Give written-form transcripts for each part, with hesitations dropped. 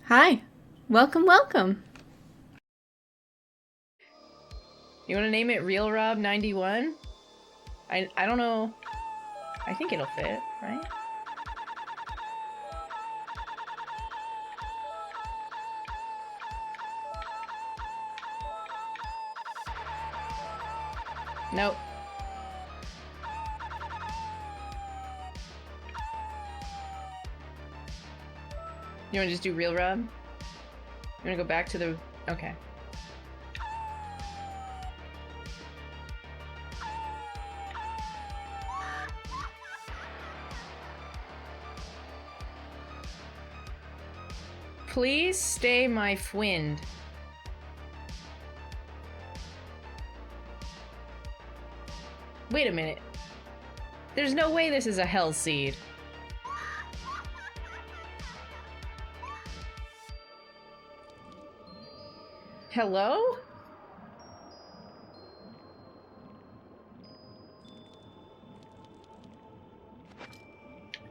Hi. Welcome, welcome. You want to name it Real Rob 91? I don't know. I think it'll fit, right? Nope. You want to just do Real Rob? You want to go back to the... Okay. Please stay my friend. Wait a minute. There's no way this is a hell seed. Hello?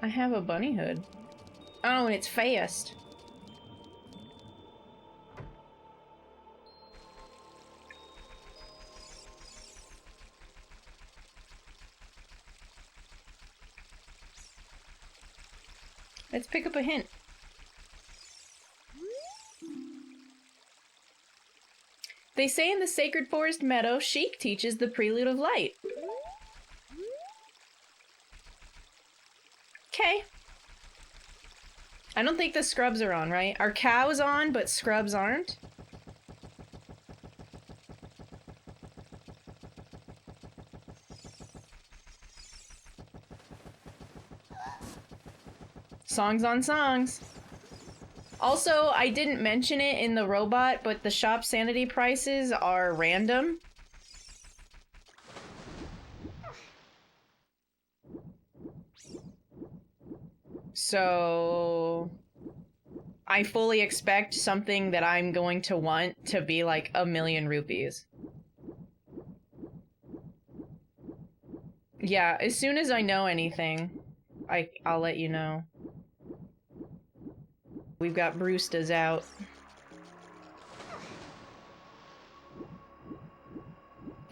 I have a bunny hood. Oh, and it's fast. Let's pick up a hint. They say in the Sacred Forest Meadow, Sheik teaches the Prelude of Light. Okay. I don't think the scrubs are on, right? Are cows on, but scrubs aren't? Songs on songs. Also, I didn't mention it in the robot, but the Shopsanity prices are random. So... I fully expect something that I'm going to want to be like 1,000,000 rupees. Yeah, as soon as I know anything, I'll let you know. We've got Brewsters out.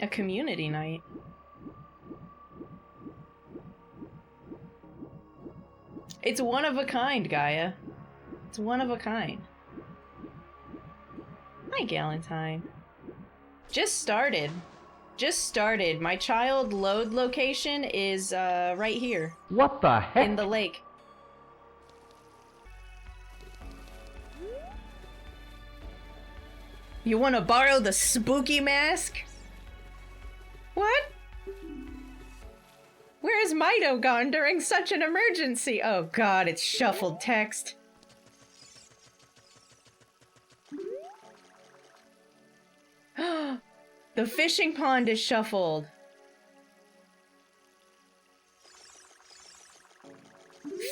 A community night. It's one of a kind, Gaia. It's one of a kind. Hi, Galentine. Just started. Just started. My child load location is, right here. What the heck? In the lake. You wanna borrow the spooky mask? What? Where is Mido gone during such an emergency? Oh god, it's shuffled text. The fishing pond is shuffled.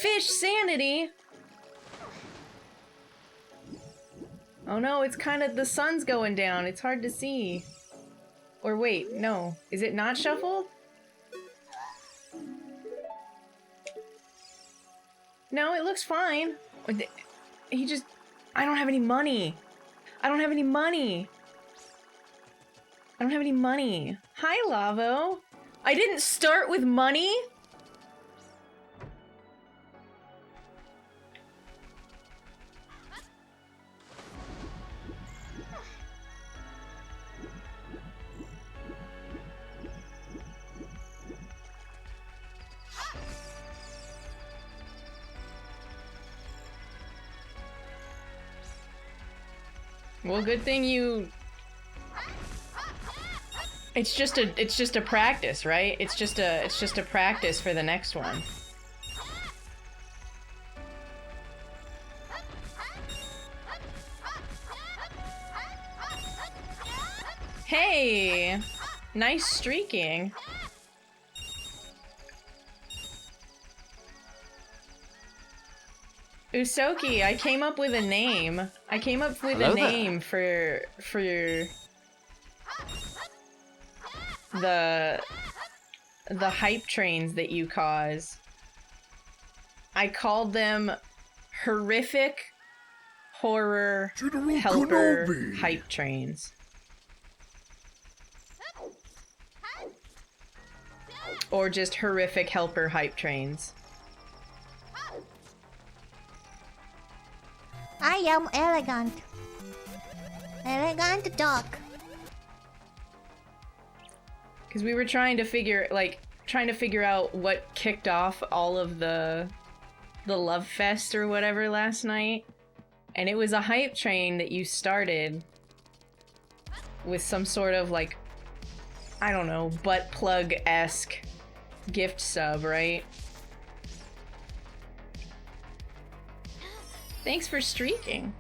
Fish sanity? Oh no, it's kind of, the sun's going down. It's hard to see. Or wait, no. Is it not shuffled? No, it looks fine. He just... I don't have any money. I don't have any money. I don't have any money. Hi, Lavo. I didn't start with money? Well, good thing you... It's just a practice, right? It's just a practice for the next one. Hey! Nice streaking. Usoki, I came up with a name. I came up with a name for the hype trains that you cause. I called them horrific horror General helper Kenobi. hype trains. Or just horrific helper hype trains. I am elegant. Elegant dog. Because we were trying to figure out what kicked off all of the Love Fest or whatever last night. And it was a hype train that you started with some sort of, like, I don't know, butt plug-esque gift sub, right? Thanks for streaking.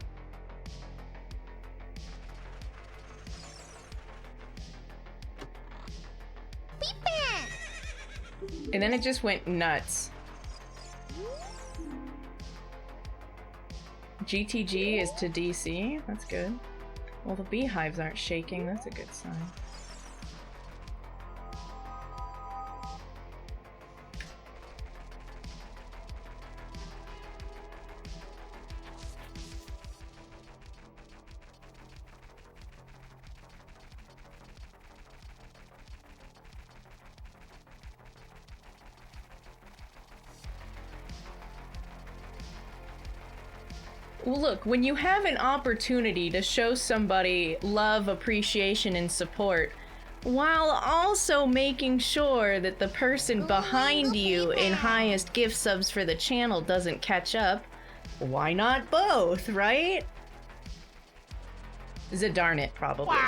And then it just went nuts. GTG is to DC. That's good. Well, the beehives aren't shaking. That's a good sign. Well, look, when you have an opportunity to show somebody love, appreciation, and support, while also making sure that the person behind you in highest gift subs for the channel doesn't catch up, why not both, right? Zidarnet, probably.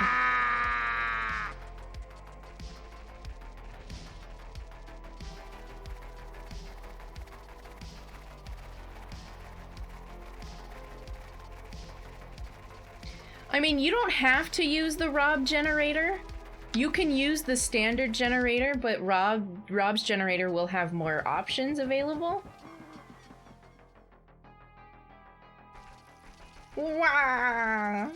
I mean, you don't have to use the Rob generator. You can use the standard generator, but Rob's generator will have more options available. Wow.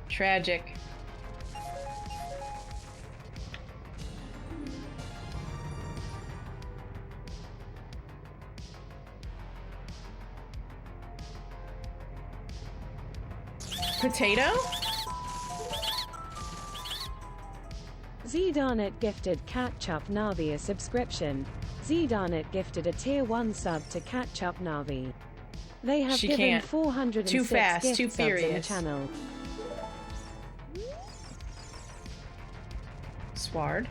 Tragic. Potato? Zidarnet gifted Catchup Navi a subscription. Zidarnet gifted a tier 1 sub to Catchup Navi. They have given 406 Too fast, gift too subs in the furious. channel. Sward.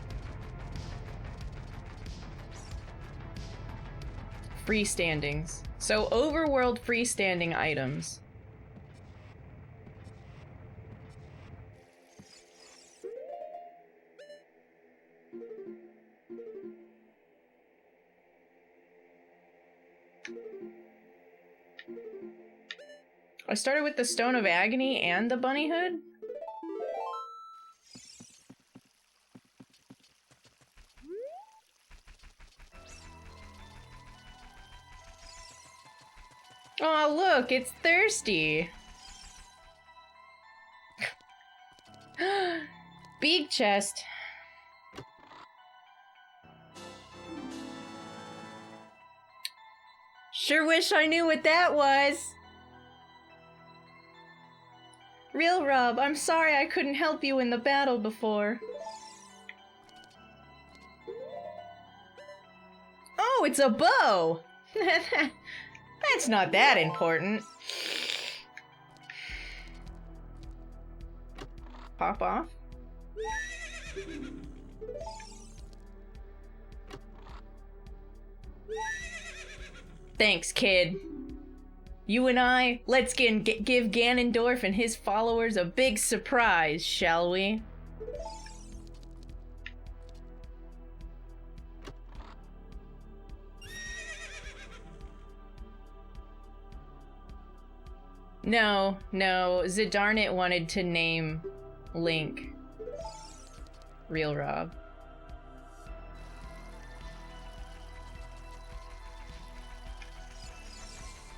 Freestandings. So overworld freestanding items. I started with the Stone of Agony and the Bunny Hood? Oh, look, it's thirsty. Big chest. Sure wish I knew what that was. Real Rob, I'm sorry I couldn't help you in the battle before. Oh, it's a bow! That's not that important. Pop off. Thanks, kid. You and I, let's give Ganondorf and his followers a big surprise, shall we? No, Zidarnet wanted to name Link Real Rob.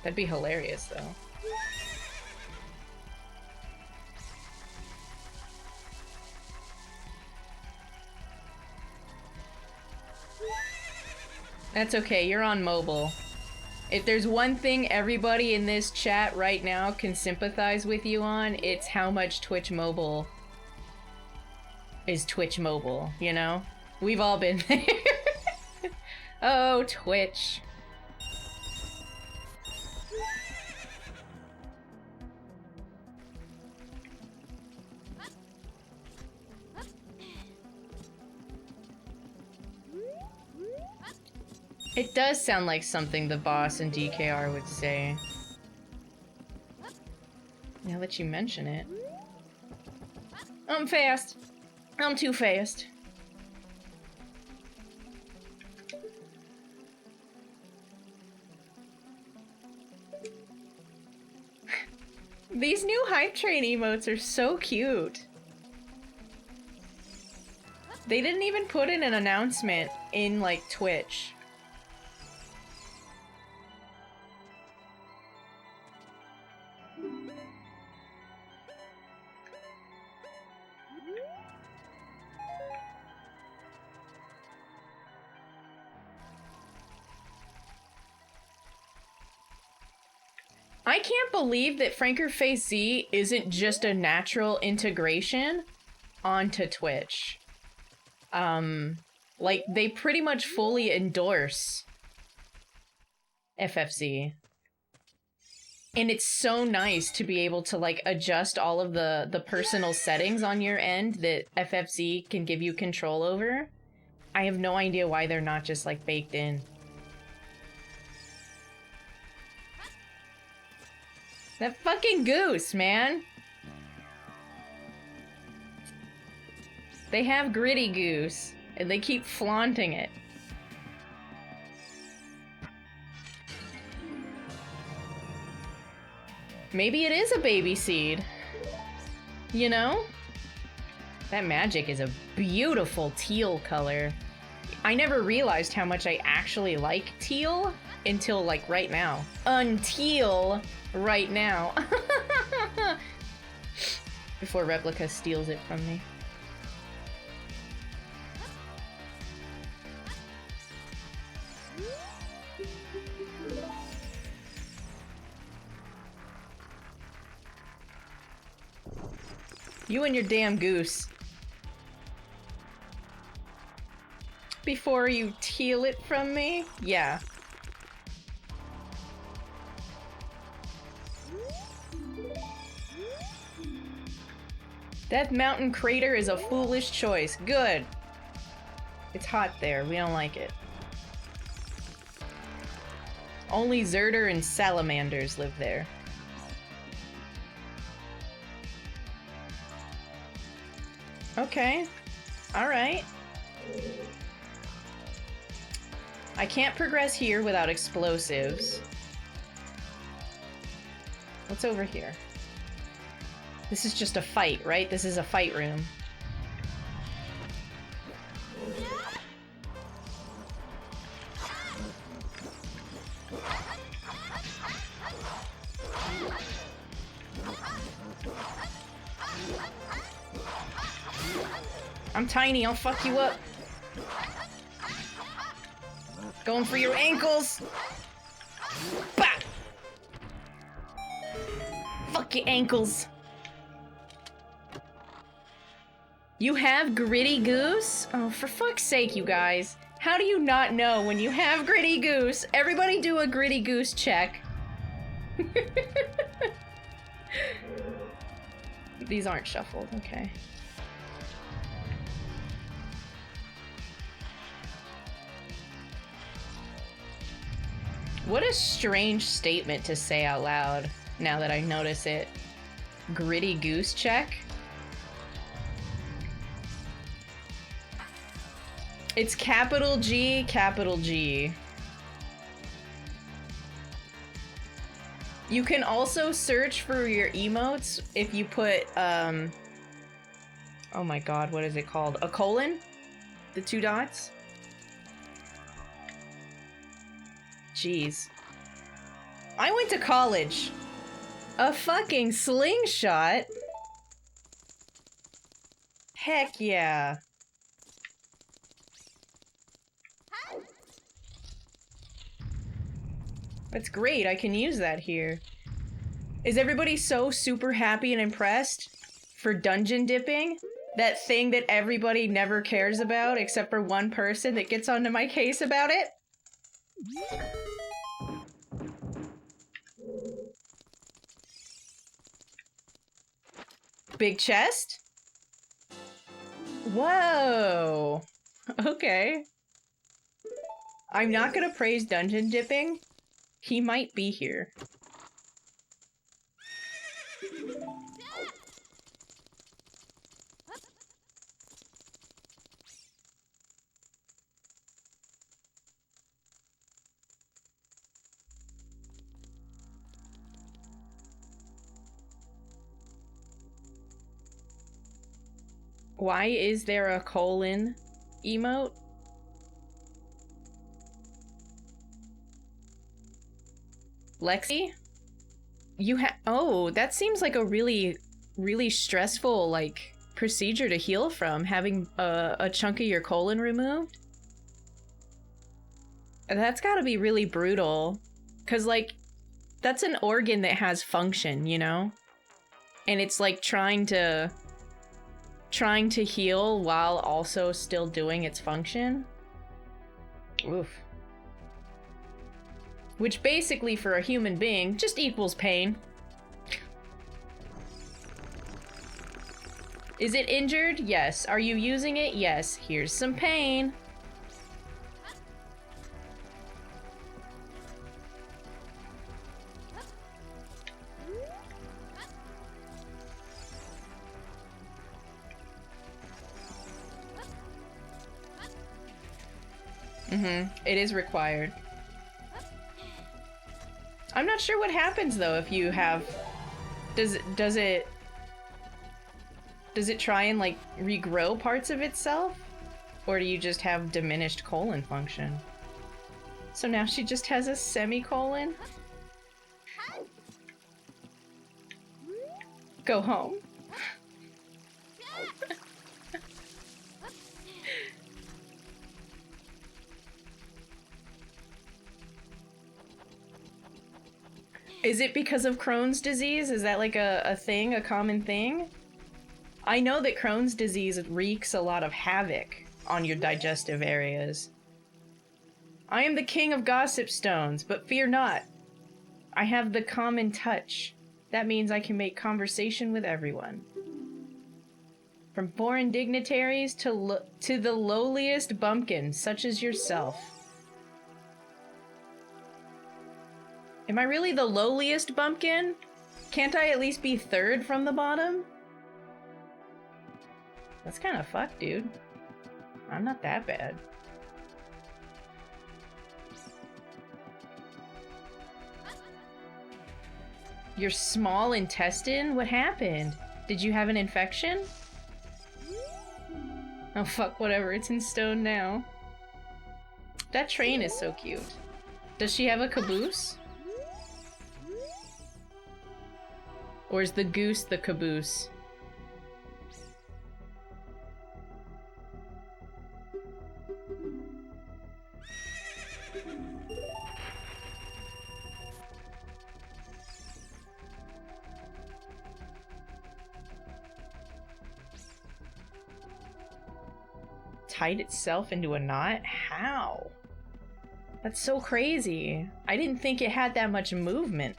That'd be hilarious, though. That's okay, you're on mobile. If there's one thing everybody in this chat right now can sympathize with you on, it's how much Twitch Mobile is Twitch Mobile, you know? We've all been there. Oh, Twitch. It does sound like something the boss and DKR would say. Now that you mention it. I'm fast. I'm too fast. These new hype train emotes are so cute. They didn't even put in an announcement in, like, Twitch. I can't believe that Frankerface Z isn't just a natural integration onto Twitch. Like, they pretty much fully endorse FFZ. And it's so nice to be able to, like, adjust all of the personal settings on your end that FFZ can give you control over. I have no idea why they're not just, like, baked in. That fucking goose, man! They have Gritty Goose, and they keep flaunting it. Maybe it is a baby seed. You know? That magic is a beautiful teal color. I never realized how much I actually like teal until, like, right now. Unteal right now. Before Replica steals it from me. You and your damn goose. Before you teal it from me? Yeah. That mountain crater is a foolish choice. Good. It's hot there. We don't like it. Only Zerder and salamanders live there. Okay. Alright. I can't progress here without explosives. What's over here? This is just a fight, right? This is a fight room. I'm tiny, I'll fuck you up. Going for your ankles! Bah! Fuck your ankles. You have Gritty Goose? Oh, for fuck's sake, you guys. How do you not know when you have Gritty Goose? Everybody do a Gritty Goose check. These aren't shuffled, okay. What a strange statement to say out loud, now that I notice it. Gritty Goose check? It's capital G, capital G. You can also search for your emotes if you put, oh my god, what is it called? A colon? The 2 dots? Jeez. I went to college. A fucking slingshot? Heck yeah. That's great, I can use that here. Is everybody so super happy and impressed for dungeon dipping? That thing that everybody never cares about except for one person that gets onto my case about it? Big chest? Whoa! Okay. I'm not gonna praise dungeon dipping. He might be here. Why is there a colon emote? Lexi? You oh, that seems like a really stressful, like, procedure to heal from, having a chunk of your colon removed. That's gotta be really brutal. 'Cause, like, that's an organ that has function, you know? And it's like trying to heal while also still doing its function. Oof. Which basically for a human being just equals pain. Is it injured? Yes. Are you using it? Yes. Here's some pain. It is required. I'm not sure what happens though if you have... Does it try and like regrow parts of itself? Or do you just have diminished colon function? So now she just has a semicolon? Go home. Is it because of Crohn's disease? Is that like a thing, a common thing? I know that Crohn's disease wreaks a lot of havoc on your digestive areas. I am the king of gossip stones, but fear not. I have the common touch. That means I can make conversation with everyone. From foreign dignitaries to the lowliest bumpkin, such as yourself. Am I really the lowliest bumpkin? Can't I at least be third from the bottom? That's kind of fucked, dude. I'm not that bad. Your small intestine? What happened? Did you have an infection? Oh fuck, whatever. It's in stone now. That train is so cute. Does she have a caboose? Or is the goose the caboose? Tied itself into a knot? How? That's so crazy. I didn't think it had that much movement.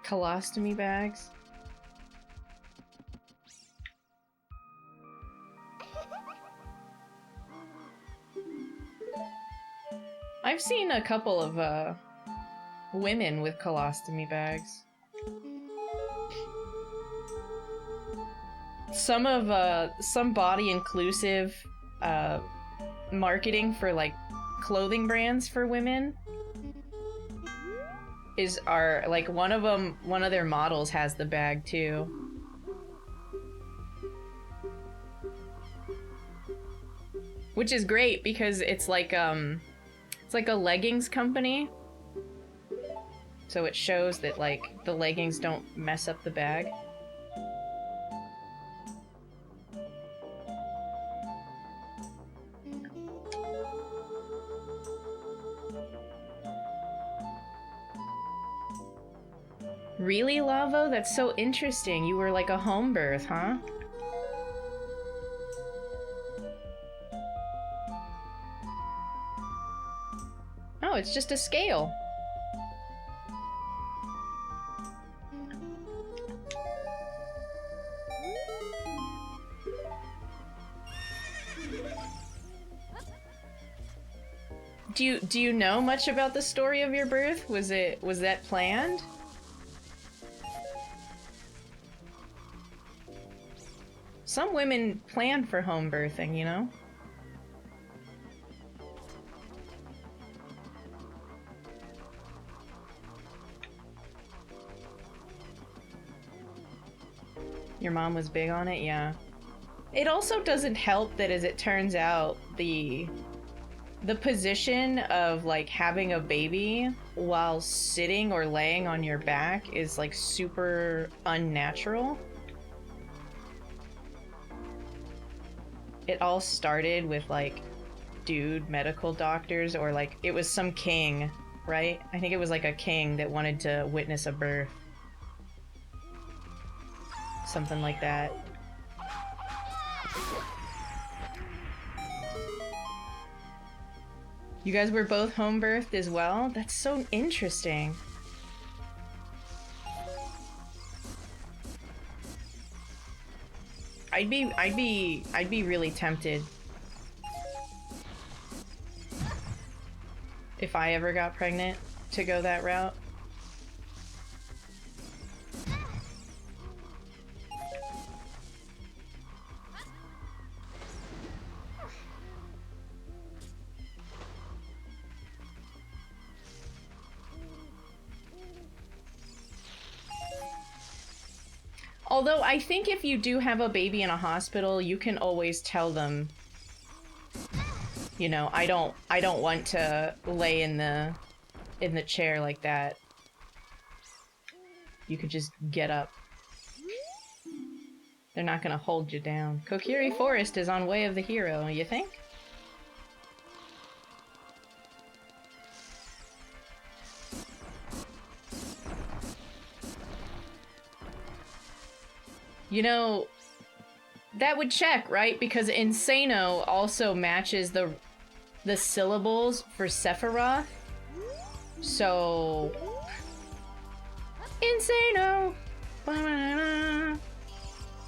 Colostomy bags. I've seen a couple of women with colostomy bags. Some body inclusive marketing for like clothing brands for women are like one of their models has the bag too. Which is great because it's like a leggings company. So it shows that like the leggings don't mess up the bag. Really, Lavo? That's so interesting. You were like a home birth, huh? Oh, it's just a scale. Do you know much about the story of your birth? Was that planned? Some women plan for home birthing, you know? Your mom was big on it, yeah. It also doesn't help that, as it turns out, the position of like having a baby while sitting or laying on your back is like super unnatural. It all started with like dude medical doctors, or like it was some king, right? I think it was like a king that wanted to witness a birth. Something like that. You guys were both home birthed as well? That's so interesting. I'd be really tempted if I ever got pregnant to go that route. Although I think if you do have a baby in a hospital, you can always tell them, you know, I don't want to lay in the chair like that. You could just get up. They're not gonna hold you down. Kokiri Forest is on Way of the Hero, you think? You know, that would check, right? Because Insano also matches the syllables for Sephiroth. So... Insano!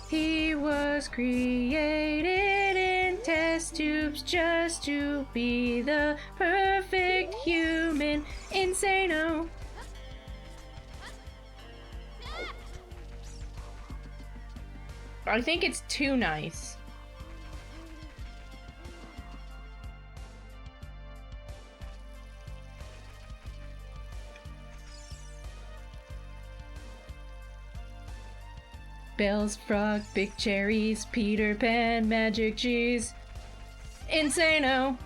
He was created in test tubes just to be the perfect human. Insano! I think it's too nice. Bells, frog, big cherries, Peter Pan, magic cheese. Insano!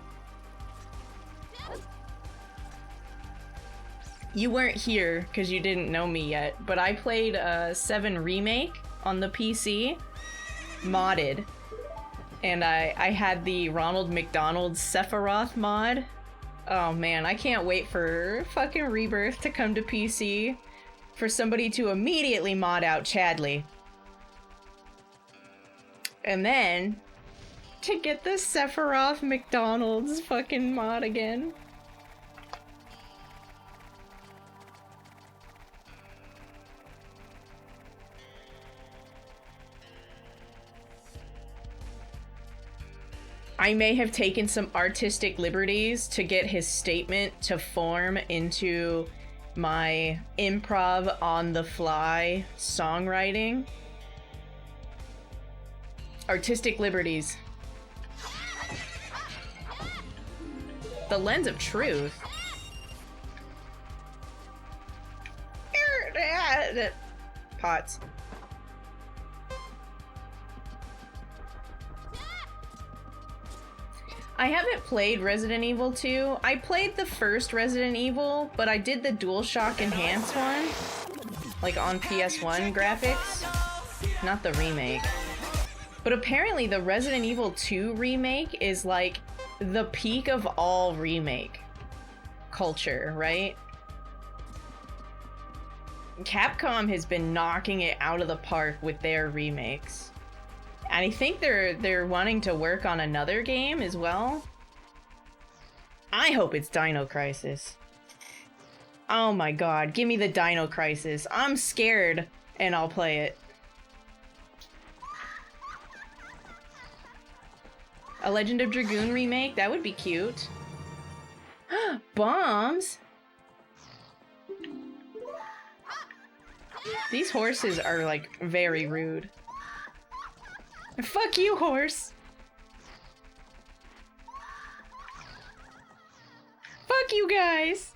You weren't here because you didn't know me yet, but I played 7 Remake on the PC, modded, and I had the Ronald McDonald Sephiroth mod. Oh man, I can't wait for fucking Rebirth to come to PC, for somebody to immediately mod out Chadley. And then to get the Sephiroth McDonald's fucking mod again. I may have taken some artistic liberties to get his statement to form into my improv on the fly songwriting. Artistic liberties. The lens of truth. Pots. I haven't played Resident Evil 2. I played the first Resident Evil, but I did the DualShock Enhanced one. Like on PS1 graphics. Not the remake. But apparently the Resident Evil 2 remake is like the peak of all remake culture, right? Capcom has been knocking it out of the park with their remakes. And I think they're wanting to work on another game as well. I hope it's Dino Crisis. Oh my god, give me the Dino Crisis. I'm scared, and I'll play it. A Legend of Dragoon remake? That would be cute. Bombs? These horses are, like, very rude. Fuck you, horse! Fuck you guys!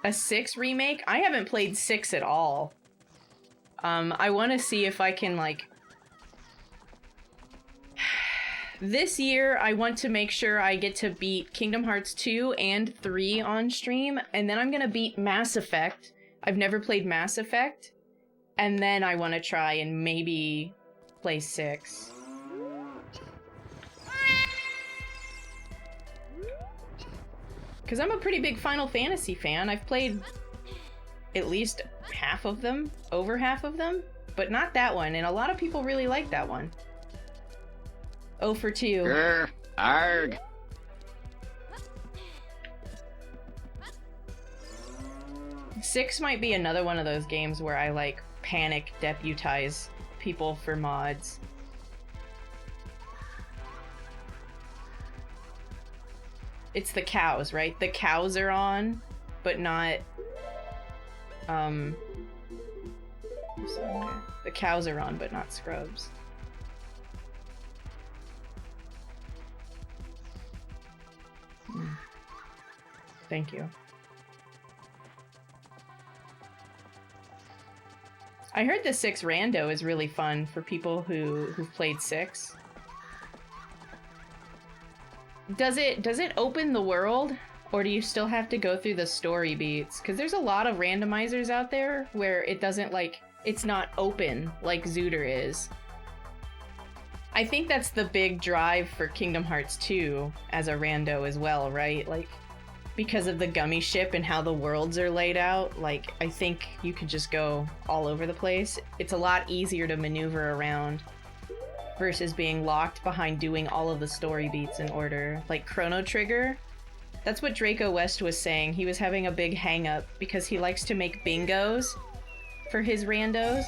A 6 remake? I haven't played 6 at all. I want to see if I can, like... This year, I want to make sure I get to beat Kingdom Hearts 2 and 3 on stream, and then I'm gonna beat Mass Effect. I've never played Mass Effect. And then I want to try and maybe play 6. Because I'm a pretty big Final Fantasy fan. I've played at least half of them, over half of them, but not that one, and a lot of people really like that one. 0 for 2. Grr, arg. Six might be another one of those games where I, like, panic deputize people for mods. It's the cows, right? The cows are on, but not... The cows are on, but not scrubs. Thank you. I heard the 6 rando is really fun for people who've played 6. Does it open the world, or do you still have to go through the story beats? Because there's a lot of randomizers out there where it doesn't, like, it's not open like Zooter is. I think that's the big drive for Kingdom Hearts 2 as a rando as well, right? Like, because of the gummy ship and how the worlds are laid out, like, I think you could just go all over the place. It's a lot easier to maneuver around versus being locked behind doing all of the story beats in order. Like Chrono Trigger, that's what Draco West was saying. He was having a big hang-up because he likes to make bingos for his randos.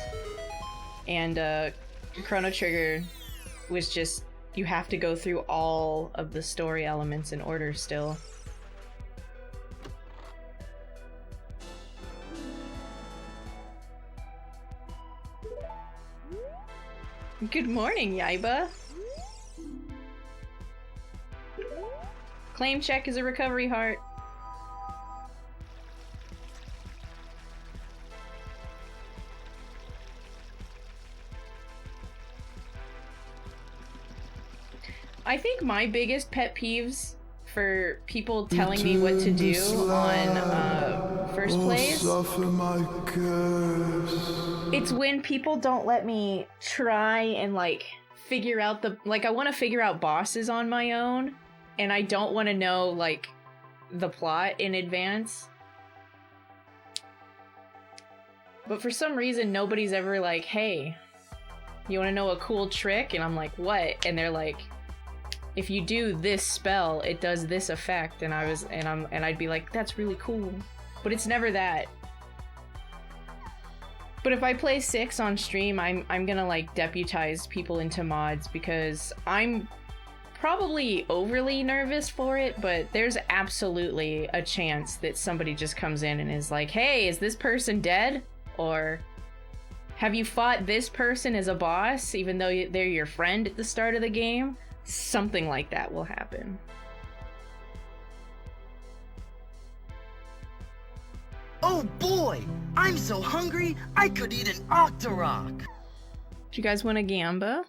And Chrono Trigger was just, you have to go through all of the story elements in order still. Good morning, Yaiba. Claim check is a recovery heart. I think my biggest pet peeves for people telling me what to do on first plays, it's when people don't let me try and, like, figure out the, like, I want to figure out bosses on my own, and I don't want to know, like, the plot in advance. But for some reason, nobody's ever like, hey, you want to know a cool trick? And I'm like, what? And they're like, if you do this spell, it does this effect. And I'd be like, that's really cool. But it's never that. But if I play 6 on stream, I'm gonna like deputize people into mods because I'm probably overly nervous for it, but there's absolutely a chance that somebody just comes in and is like, hey, is this person dead? Or have you fought this person as a boss even though they're your friend at the start of the game? Something like that will happen. Oh boy! I'm so hungry, I could eat an Octorok! Do you guys want a gamba?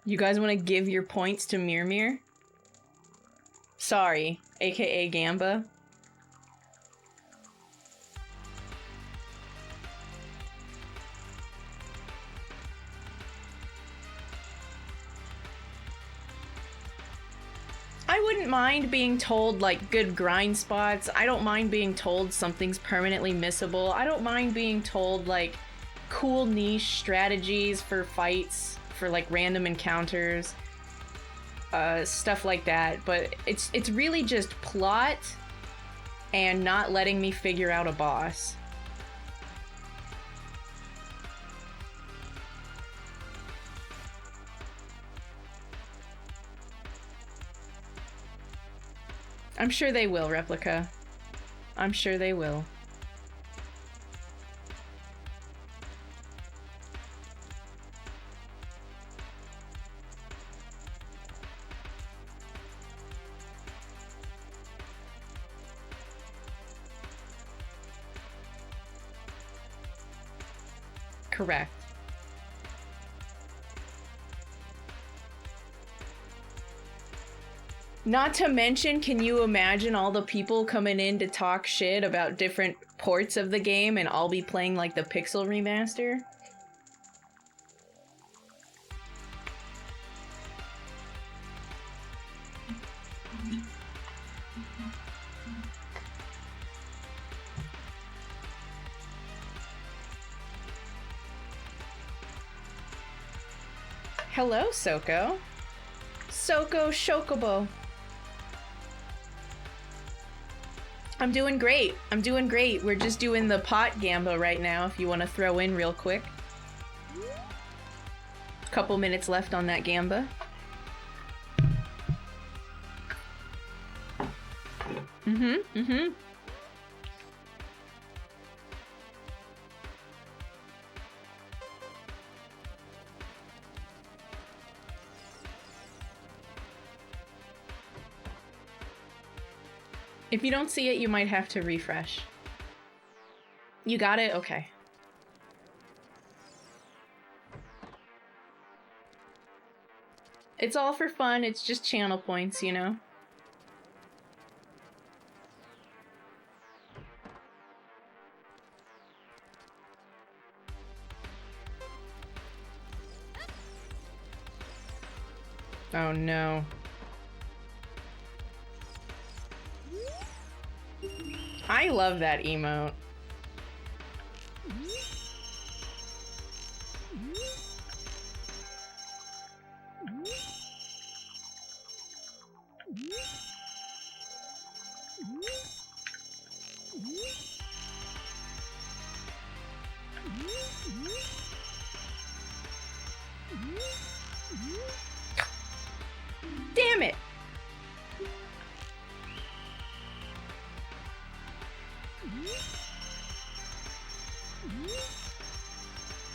You guys want to give your points to Mirmir? Sorry, aka Gamba. I wouldn't mind being told, like, good grind spots. I don't mind being told something's permanently missable. I don't mind being told, like, cool niche strategies for fights, for, like, random encounters. Stuff like that. But it's really just plot and not letting me figure out a boss. I'm sure they will, Replica. I'm sure they will. Correct. Not to mention, can you imagine all the people coming in to talk shit about different ports of the game and I'll be playing like the Pixel remaster? Hello, Soko. Soko Shokobo. I'm doing great. I'm doing great. We're just doing the pot gamba right now if you want to throw in real quick. Couple minutes left on that gamba. Mm-hmm. If you don't see it, you might have to refresh. You got it? Okay. It's all for fun. It's just channel points, you know? Oh no. I love that emote. Damn it!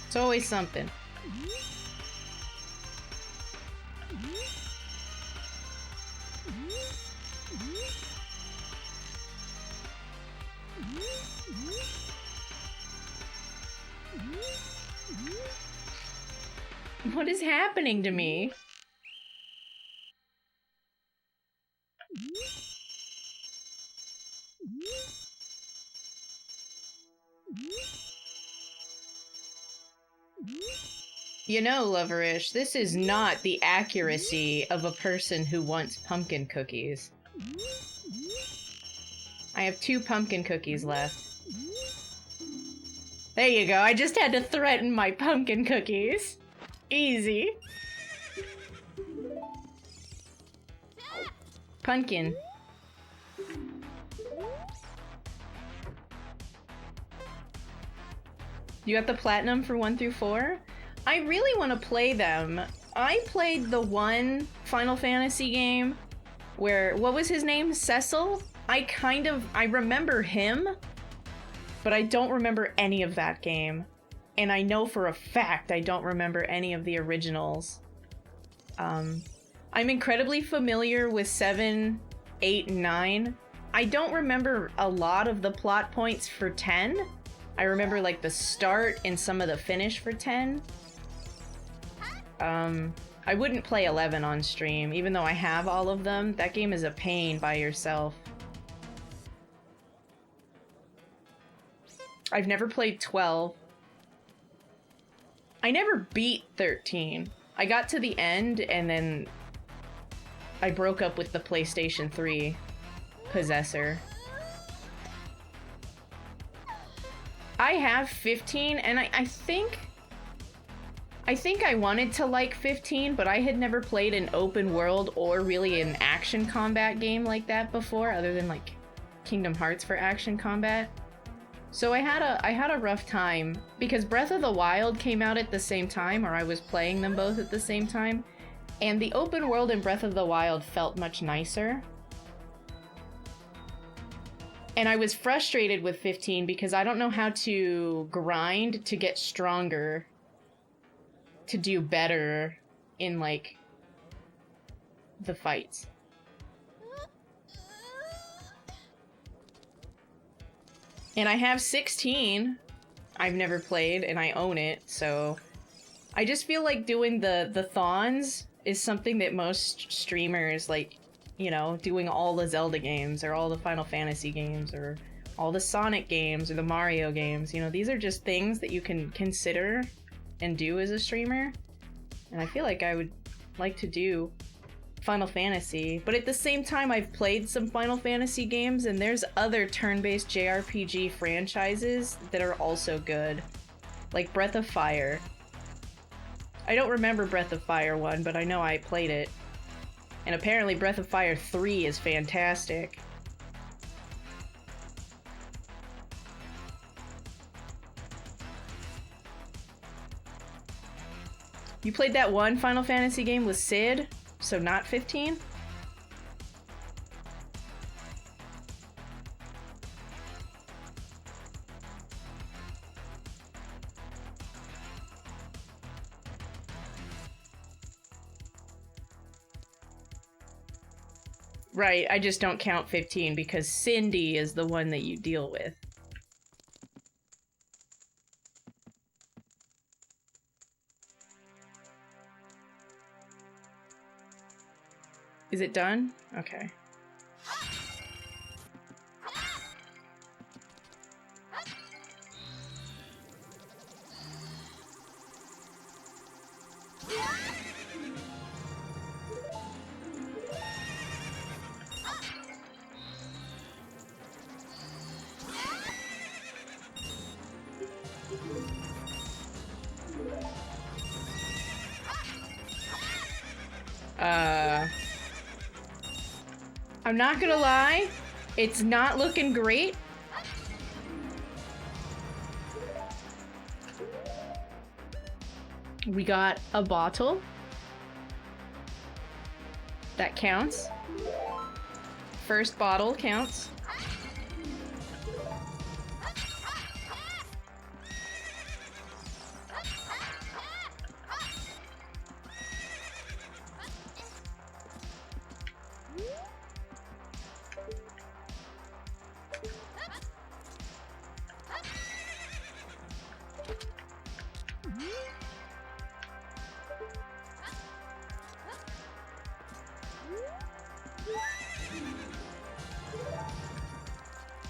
It's always something. What is happening to me? You know, Loverish, this is not the accuracy of a person who wants pumpkin cookies. I have 2 pumpkin cookies left. There you go, I just had to threaten my pumpkin cookies. Easy. Pumpkin. You got the platinum for 1 through 4? I really want to play them. I played the one Final Fantasy game where, what was his name? Cecil? I remember him, but I don't remember any of that game. And I know for a fact I don't remember any of the originals. I'm incredibly familiar with 7, 8, and 9. I don't remember a lot of the plot points for 10. I remember like the start and some of the finish for 10. I wouldn't play 11 on stream, even though I have all of them. That game is a pain by yourself. I've never played 12. I never beat 13. I got to the end and then I broke up with the PlayStation 3 possessor. I have 15 and I think I wanted to like 15, but I had never played an open world or really an action combat game like that before, other than like Kingdom Hearts for action combat. So I had a rough time because Breath of the Wild came out at the same time, or I was playing them both at the same time, and the open world in Breath of the Wild felt much nicer. And I was frustrated with 15 because I don't know how to grind to get stronger, to do better in, like, the fights. And I have 16. I've never played, and I own it, so I just feel like doing the Thons is something that most streamers, like, you know, doing all the Zelda games, or all the Final Fantasy games, or all the Sonic games, or the Mario games, you know, these are just things that you can consider and do as a streamer. And I feel like I would like to do Final Fantasy, but at the same time I've played some Final Fantasy games, and there's other turn-based JRPG franchises that are also good. Like Breath of Fire. I don't remember Breath of Fire 1, but I know I played it. And apparently Breath of Fire 3 is fantastic. You played that one Final Fantasy game with Sid, so not 15? Right, I just don't count 15 because Cindy is the one that you deal with. Is it done? Okay. I'm not gonna lie, it's not looking great. We got a bottle. That counts. First bottle counts.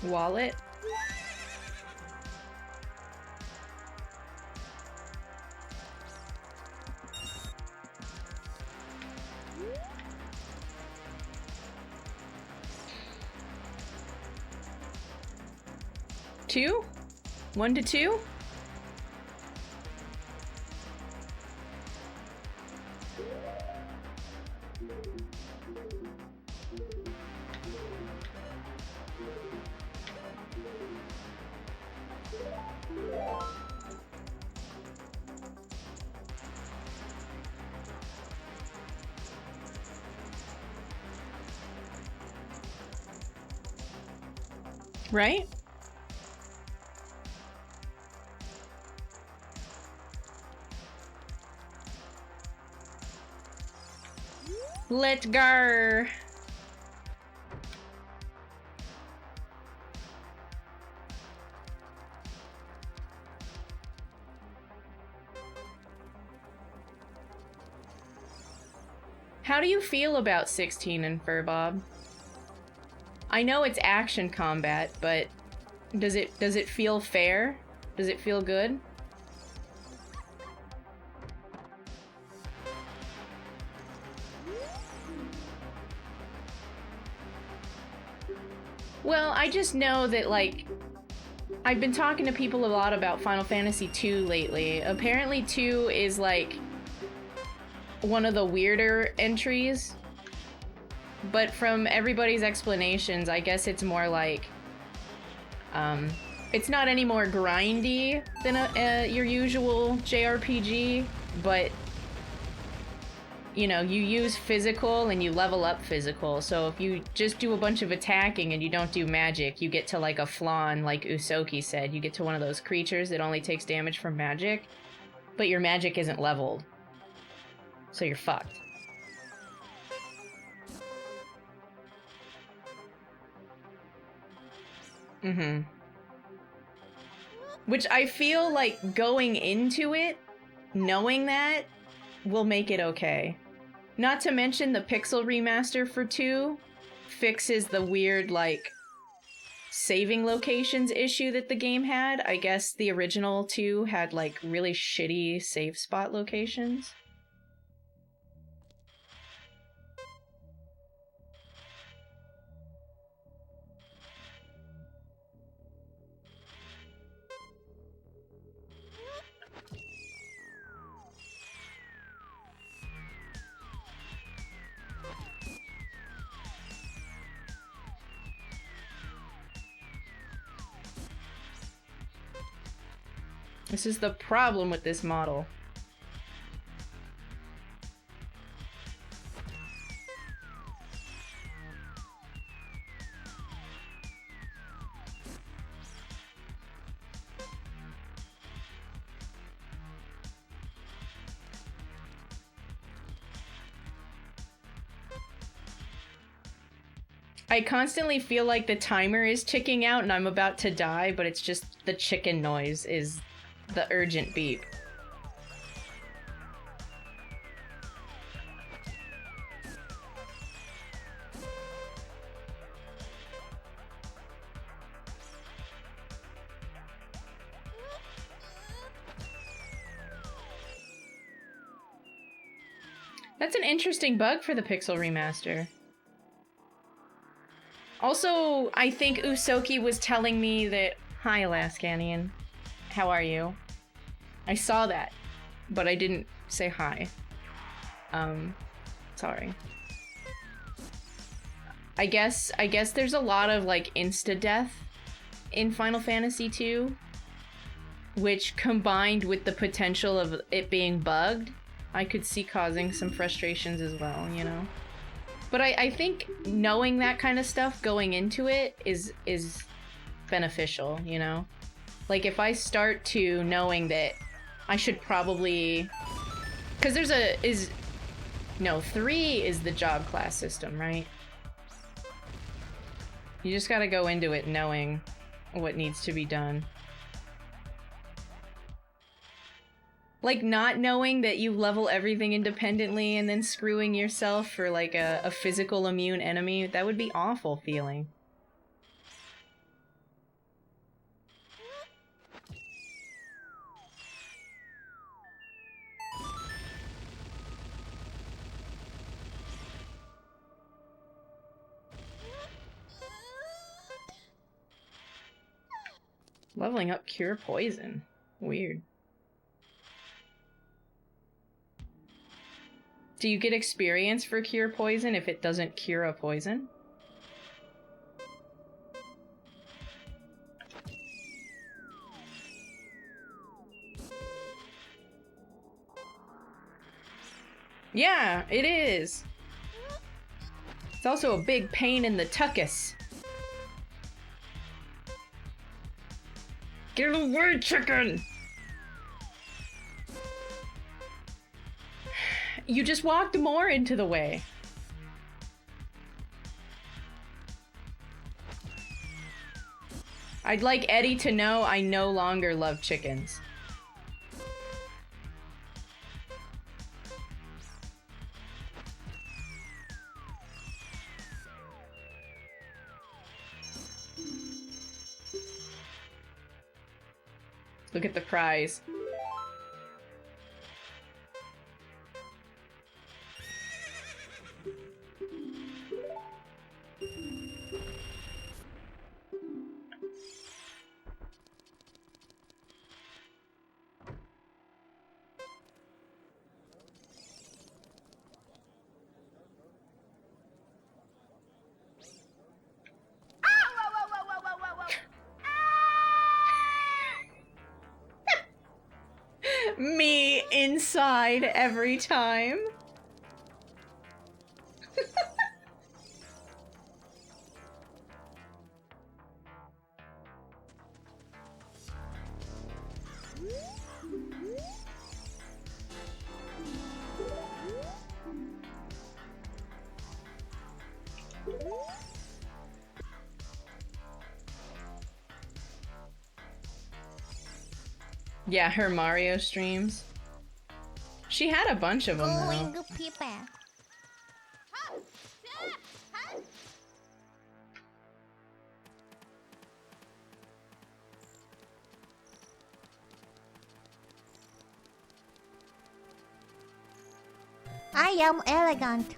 Wallet. 2? 1 to 2? Right? Let's go. How do you feel about 16 and Furbob? I know it's action combat, but does it feel fair? Does it feel good? Well, I just know that, like, I've been talking to people a lot about Final Fantasy II lately. Apparently 2 is, like, one of the weirder entries. But from everybody's explanations, I guess it's more like, it's not any more grindy than your usual JRPG, but, you know, you use physical and you level up physical. So if you just do a bunch of attacking and you don't do magic, you get to like a flan, like Usoki said. You get to one of those creatures that only takes damage from magic, but your magic isn't leveled. So you're fucked. Mm-hmm. Which I feel like going into it, knowing that, will make it okay. Not to mention the pixel remaster for 2 fixes the weird, like, saving locations issue that the game had. I guess the original 2 had, like, really shitty save spot locations. This is the problem with this model. I constantly feel like the timer is ticking out and I'm about to die, but it's just the chicken noise is the urgent beep. That's an interesting bug for the Pixel Remaster. Also, I think Usoki was telling me that... Hi, Alaskanian. How are you? I saw that, but I didn't say hi. Sorry. I guess there's a lot of, like, insta-death in Final Fantasy II, which, combined with the potential of it being bugged, I could see causing some frustrations as well, you know? But I think knowing that kind of stuff going into it is beneficial, you know? Like, if I start to knowing that I should probably... Because there's 3 is the job class system, right? You just gotta go into it knowing what needs to be done. Like, not knowing that you level everything independently and then screwing yourself for, like, a physical immune enemy, that would be awful feeling. Leveling up cure poison. Weird. Do you get experience for cure poison if it doesn't cure a poison? Yeah, it is. It's also a big pain in the tuchus. Get away, chicken! You just walked more into the way. I'd like Eddie to know I no longer love chickens. Look at the prize. Me inside every time. Yeah, her Mario streams. She had a bunch of them, though. I am elegant.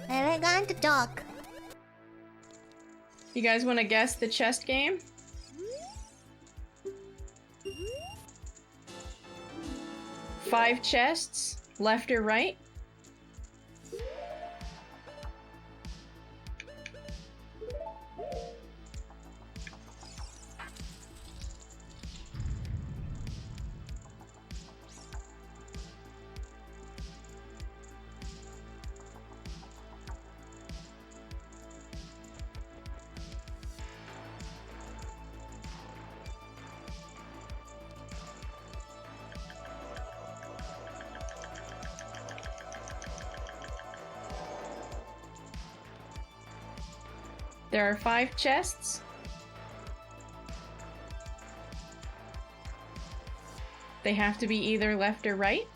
Elegant dog. You guys want to guess the chest game? Five chests, left or right? There are 5 chests. They have to be either left or right.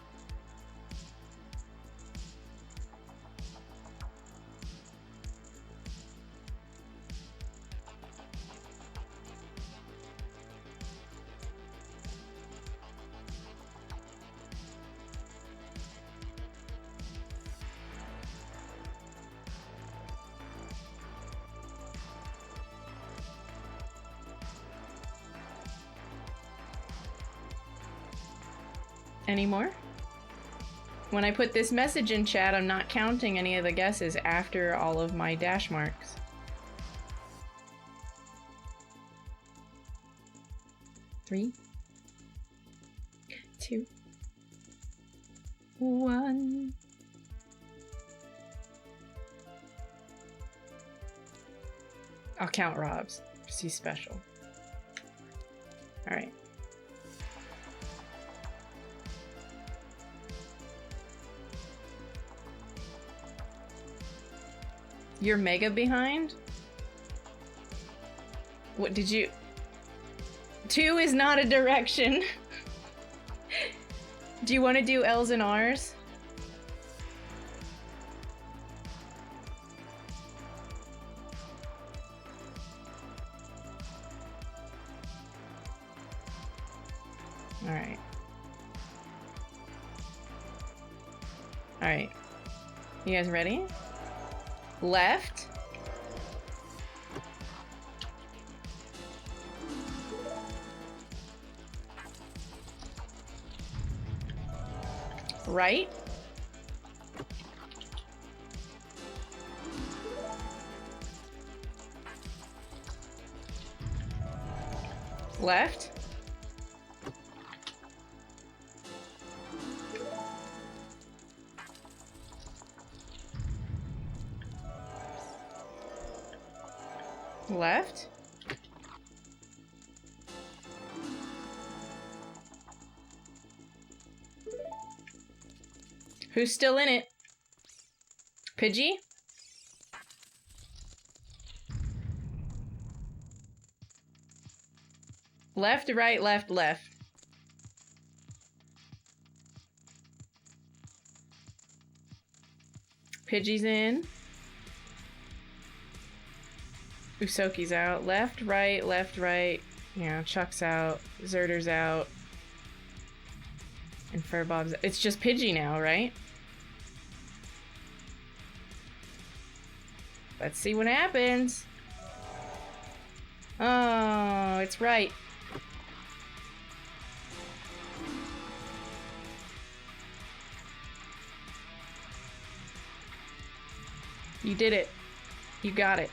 Any more? When I put this message in chat, I'm not counting any of the guesses after all of my dash marks. 3, 2, 1. I'll count Rob's. He's special. All right. You're mega behind? What did you... 2 is not a direction. Do you want to do L's and R's? Alright. Alright. You guys ready? Left. Right? Left? Left? Who's still in it? Pidgey? Left, right, left, left. Pidgey's in. Usoki's out. Left, right, left, right. Yeah, Chuck's out. Zerder's out. And Furbob's out. It's just Pidgey now, right? Let's see what happens. Oh, it's right. You did it. You got it.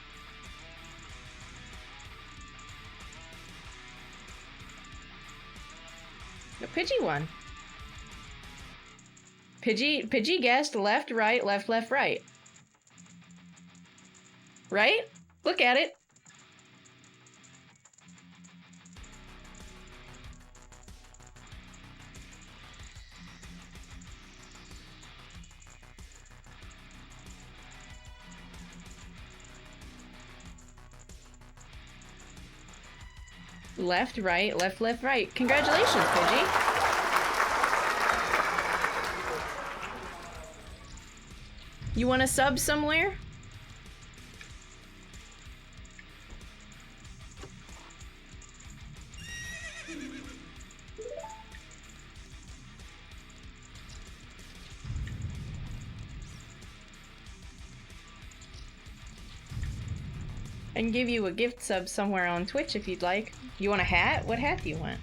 No, Pidgey won. Pidgey guessed left, right, left, left, right. Right? Look at it. Left, right, left, left, right. Congratulations, Pidgey. You want to sub somewhere? I can give you a gift sub somewhere on Twitch if you'd like. You want a hat? What hat do you want?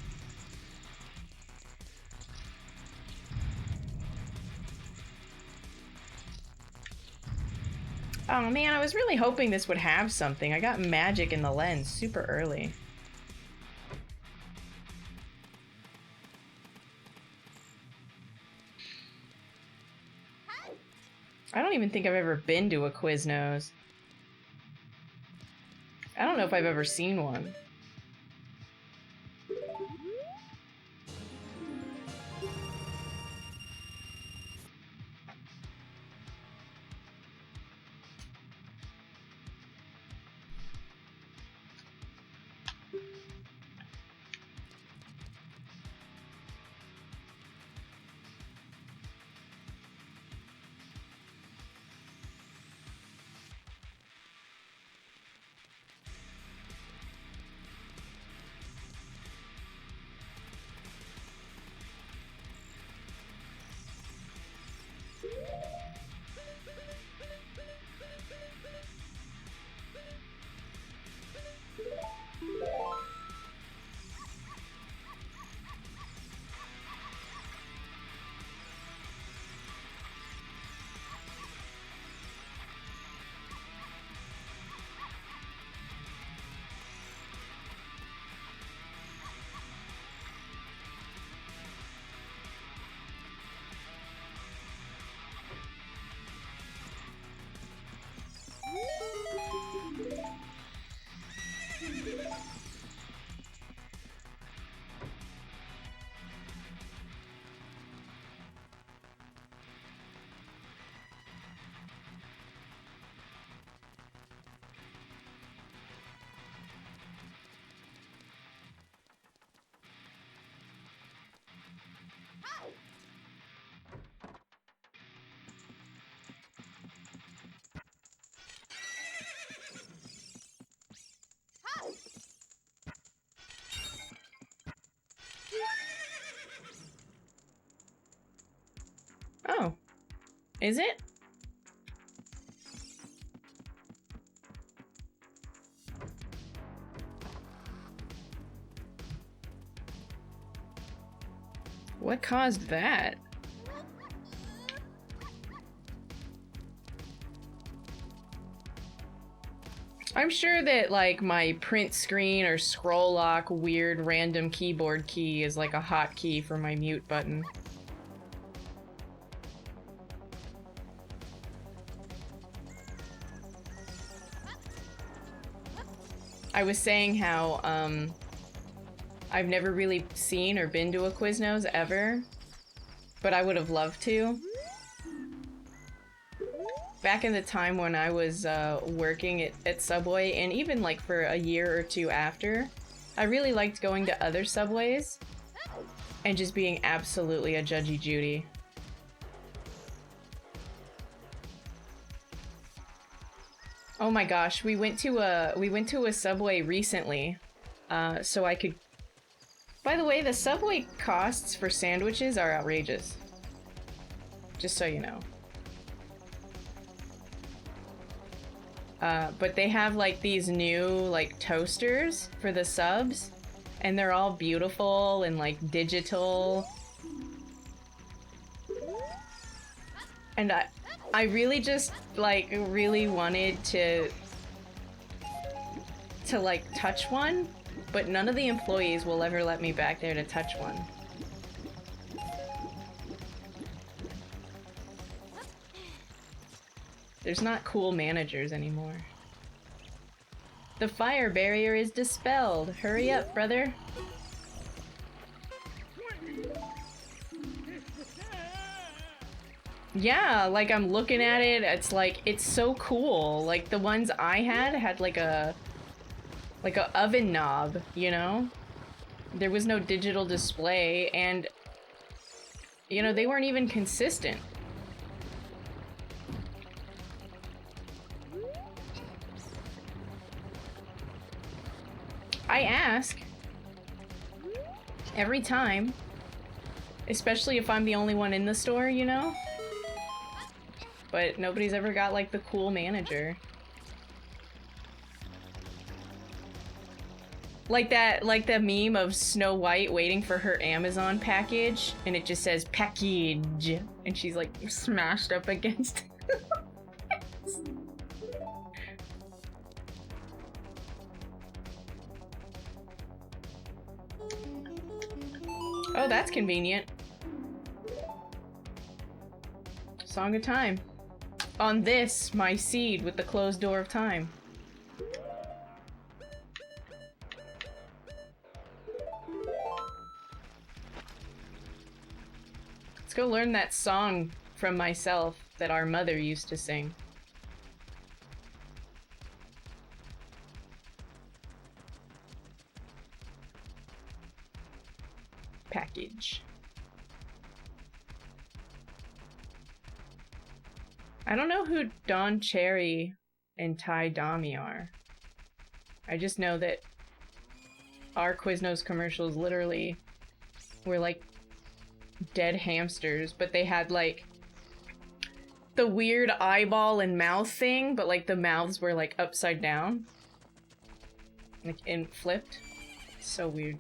Oh man, I was really hoping this would have something. I got magic in the lens super early. I don't even think I've ever been to a Quiznos. I don't know if I've ever seen one. Oh. Is it? What caused that? I'm sure that, like, my print screen or scroll lock weird random keyboard key is like a hotkey for my mute button. I was saying how, I've never really seen or been to a Quiznos ever, but I would have loved to. Back in the time when I was working at Subway, and even like for a year or two after, I really liked going to other Subways and just being absolutely a Judgy Judy. Oh my gosh, we went to a Subway recently, so I could. By the way, the Subway costs for sandwiches are outrageous. Just so you know. But they have like these new like toasters for the subs, and they're all beautiful and like digital. And I really just like really wanted to like touch one, but none of the employees will ever let me back there to touch one. There's not cool managers anymore. The fire barrier is dispelled. Hurry up, brother. Yeah, like I'm looking at it, it's like, it's so cool. Like the ones I had like a oven knob, you know? There was no digital display, and you know, they weren't even consistent. I ask every time, especially if I'm the only one in the store, you know? But nobody's ever got like the cool manager. Like the meme of Snow White waiting for her Amazon package, and it just says package, and she's like smashed up against. Oh, that's convenient. Song of Time. On this, my seed with the closed door of time. Let's go learn that song from myself that our mother used to sing. Package. I don't know who Don Cherry and Ty Dami are. I just know that our Quiznos commercials literally were like dead hamsters, but they had like the weird eyeball and mouth thing, but like the mouths were like upside down. Like and flipped. So weird.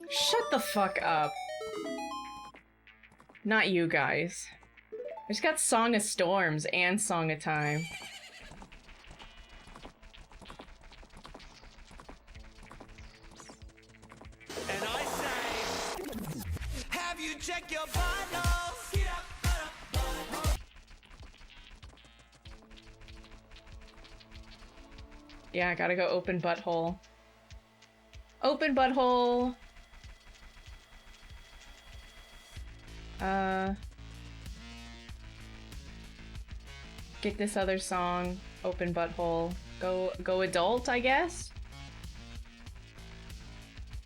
Shut the fuck up. Not you guys. I just got Song of Storms and Song of Time. And I say, have you checked your vitals? Get up. Yeah, I gotta go open butthole. Open butthole! Get this other song. Open butthole. Go adult, I guess?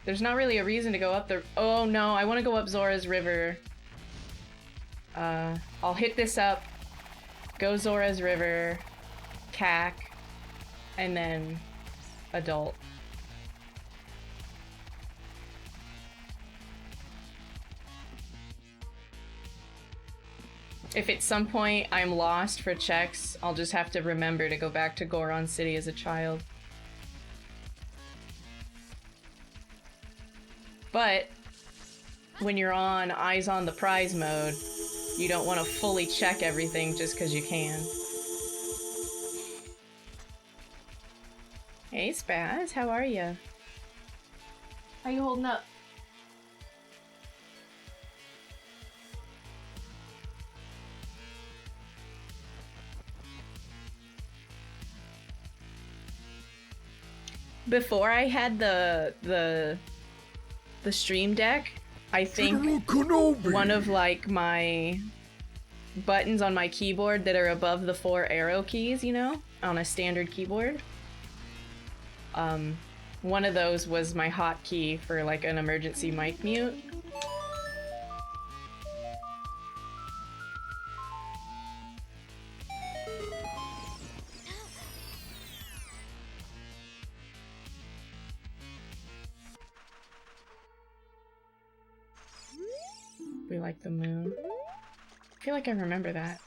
There's not really a reason to go up the— oh no, I want to go up Zora's River. I'll hit this up. Go Zora's River. Cack. And then adult. If at some point I'm lost for checks, I'll just have to remember to go back to Goron City as a child. But when you're on eyes on the prize mode, you don't want to fully check everything just because you can. Hey Spaz, how are you? How you holding up? Before I had the Stream Deck, I think one of like my buttons on my keyboard that are above the 4 arrow keys, you know, on a standard keyboard. One of those was my hotkey for like an emergency mic mute. We like the moon. I feel like I remember that.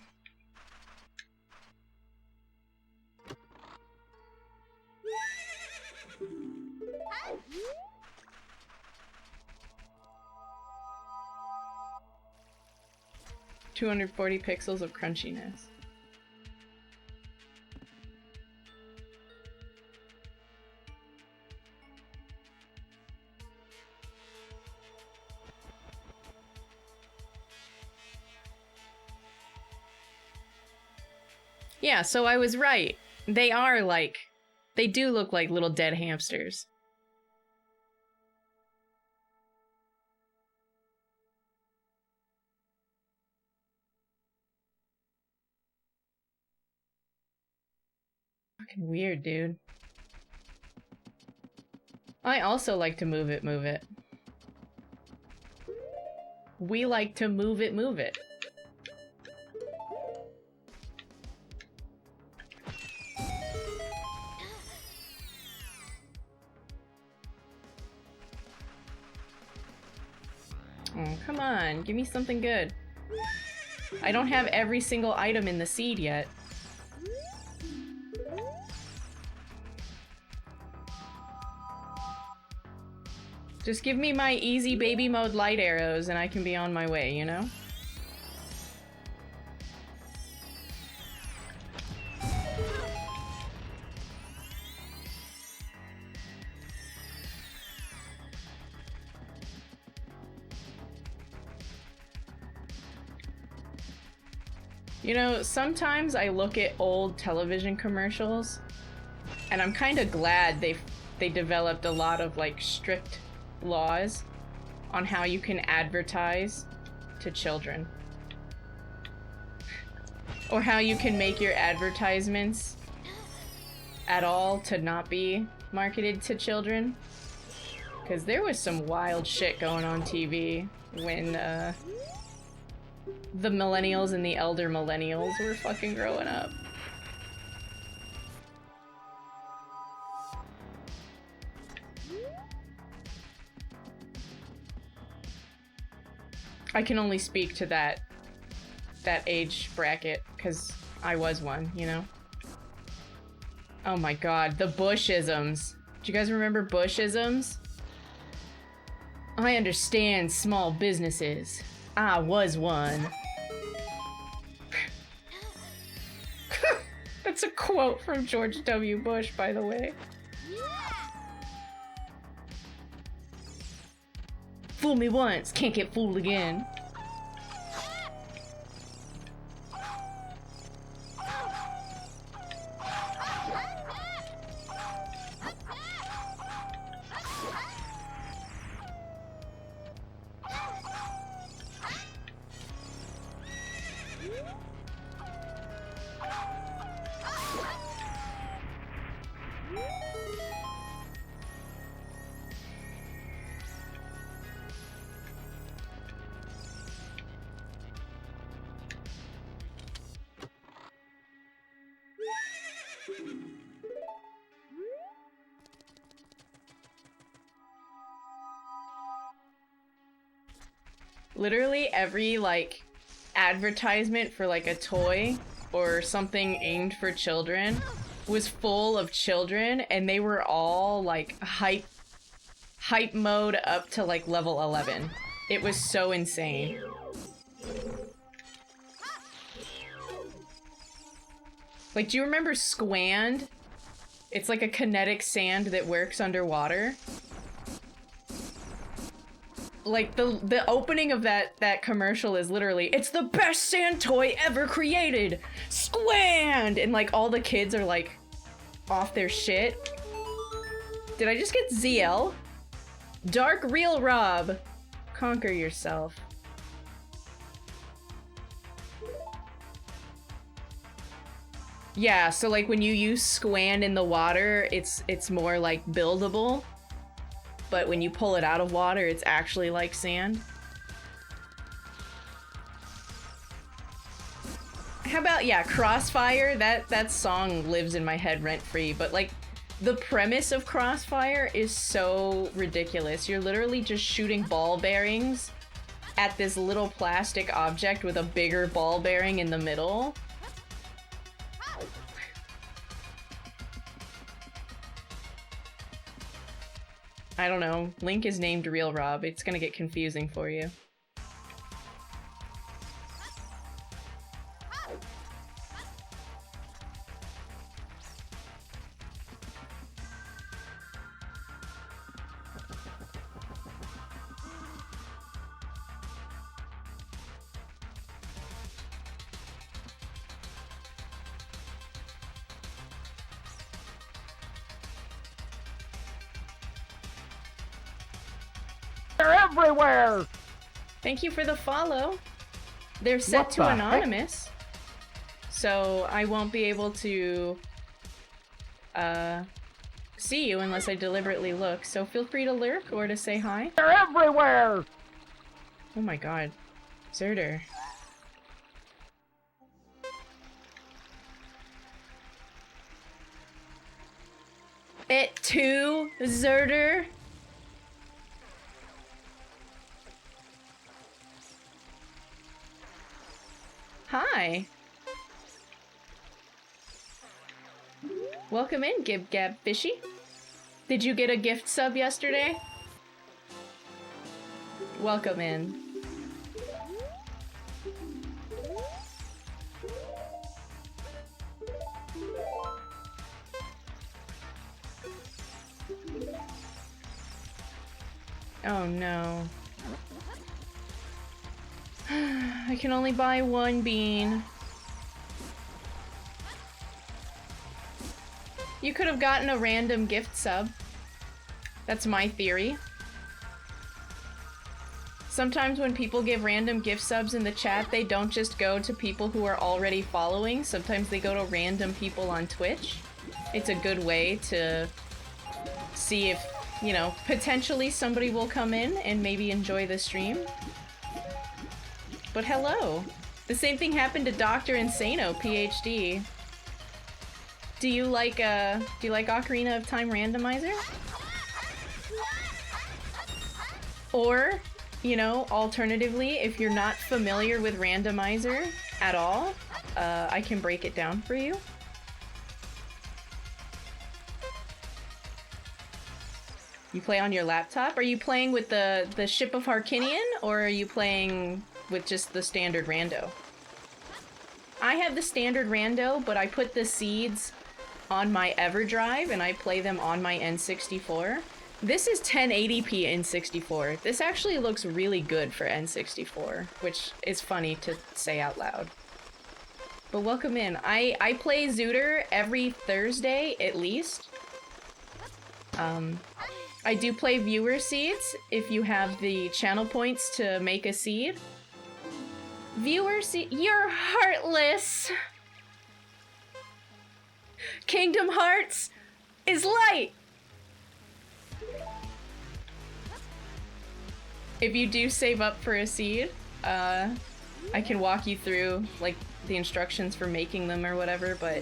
$240 pixels of crunchiness. Yeah, so I was right. They are like, they do look like little dead hamsters. Fucking weird, dude. I also like to move it, move it. We like to move it, move it. Oh, come on, give me something good. I don't have every single item in the seed yet. Just give me my easy baby mode light arrows and I can be on my way, you know? You know, sometimes I look at old television commercials and I'm kind of glad they developed a lot of like strict laws on how you can advertise to children. Or how you can make your advertisements at all to not be marketed to children. Because there was some wild shit going on TV when the millennials and the elder millennials were fucking growing up. I can only speak to that age bracket, because I was one, you know? Oh my god, the Bush-isms. Do you guys remember Bush-isms? I understand small businesses. I was one. That's a quote from George W. Bush, by the way. Fool me once, can't get fooled again. Literally every, like, advertisement for, like, a toy or something aimed for children was full of children, and they were all, like, hype mode up to, like, level 11. It was so insane. Like, do you remember Squand? It's like a kinetic sand that works underwater. Like, the opening of that commercial is literally, it's the best sand toy ever created! Squand! And like, all the kids are like, off their shit. Did I just get ZL? Dark Real Rob. Conquer yourself. Yeah, so like when you use Squand in the water, it's more like buildable. But when you pull it out of water, it's actually like sand. How about, yeah, Crossfire? That song lives in my head rent-free, but like, the premise of Crossfire is so ridiculous. You're literally just shooting ball bearings at this little plastic object with a bigger ball bearing in the middle. I don't know. Link is named Real Rob. It's gonna get confusing for you. Everywhere! Thank you for the follow. They're set to anonymous, so I won't be able to see you unless I deliberately look. So feel free to lurk or to say hi. They're everywhere! Oh my god. Zerder. It too, Zerder. Hi. Welcome in, Gib Gab Fishy. Did you get a gift sub yesterday? Welcome in. Oh no. I can only buy one bean. You could have gotten a random gift sub. That's my theory. Sometimes when people give random gift subs in the chat, they don't just go to people who are already following. Sometimes they go to random people on Twitch. It's a good way to see if, you know, potentially somebody will come in and maybe enjoy the stream. But hello. The same thing happened to Dr. Insano, PhD. Do you like Ocarina of Time Randomizer? Or, you know, alternatively, if you're not familiar with Randomizer at all, I can break it down for you. You play on your laptop? Are you playing with the Ship of Harkinian, or are you playing with just the standard rando? I have the standard rando, but I put the seeds on my EverDrive and I play them on my N64. This is 1080p N64. This actually looks really good for N64, which is funny to say out loud. But welcome in. I play Zooter every Thursday, at least. I do play viewer seeds if you have the channel points to make a seed. Viewer seed, you're heartless! Kingdom Hearts is light! If you do save up for a seed, I can walk you through, like, the instructions for making them or whatever, but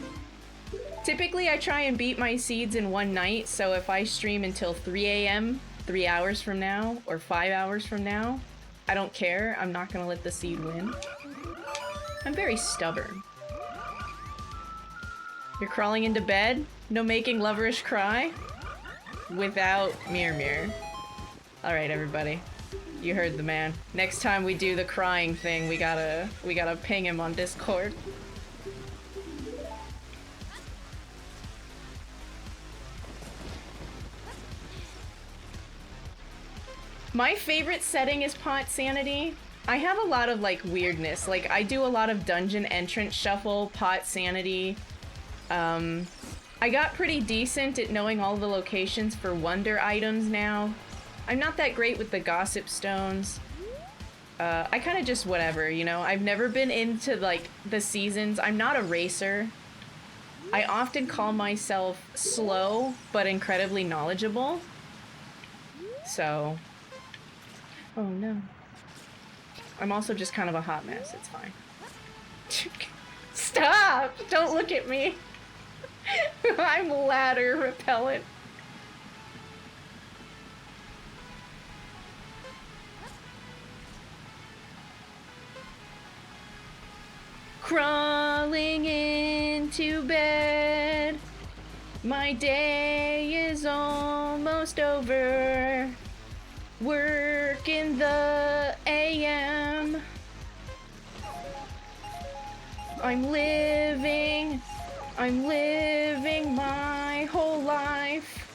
typically I try and beat my seeds in one night, so if I stream until 3 a.m., 3 hours from now, or 5 hours from now, I don't care. I'm not gonna let the seed win. I'm very stubborn. You're crawling into bed? No making Loverish cry? Without Mirror Mirror. Alright, everybody. You heard the man. Next time we do the crying thing, we gotta ping him on Discord. My favorite setting is Pot Sanity. I have a lot of, like, weirdness. Like, I do a lot of dungeon entrance shuffle, Pot Sanity. I got pretty decent at knowing all the locations for wonder items now. I'm not that great with the gossip stones. I kind of just whatever, you know? I've never been into, like, the seasons. I'm not a racer. I often call myself slow, but incredibly knowledgeable. So... Oh no. I'm also just kind of a hot mess, it's fine. Stop! Don't look at me! I'm ladder repellent. Crawling into bed. My day is almost over. Work in the AM. I'm living my whole life.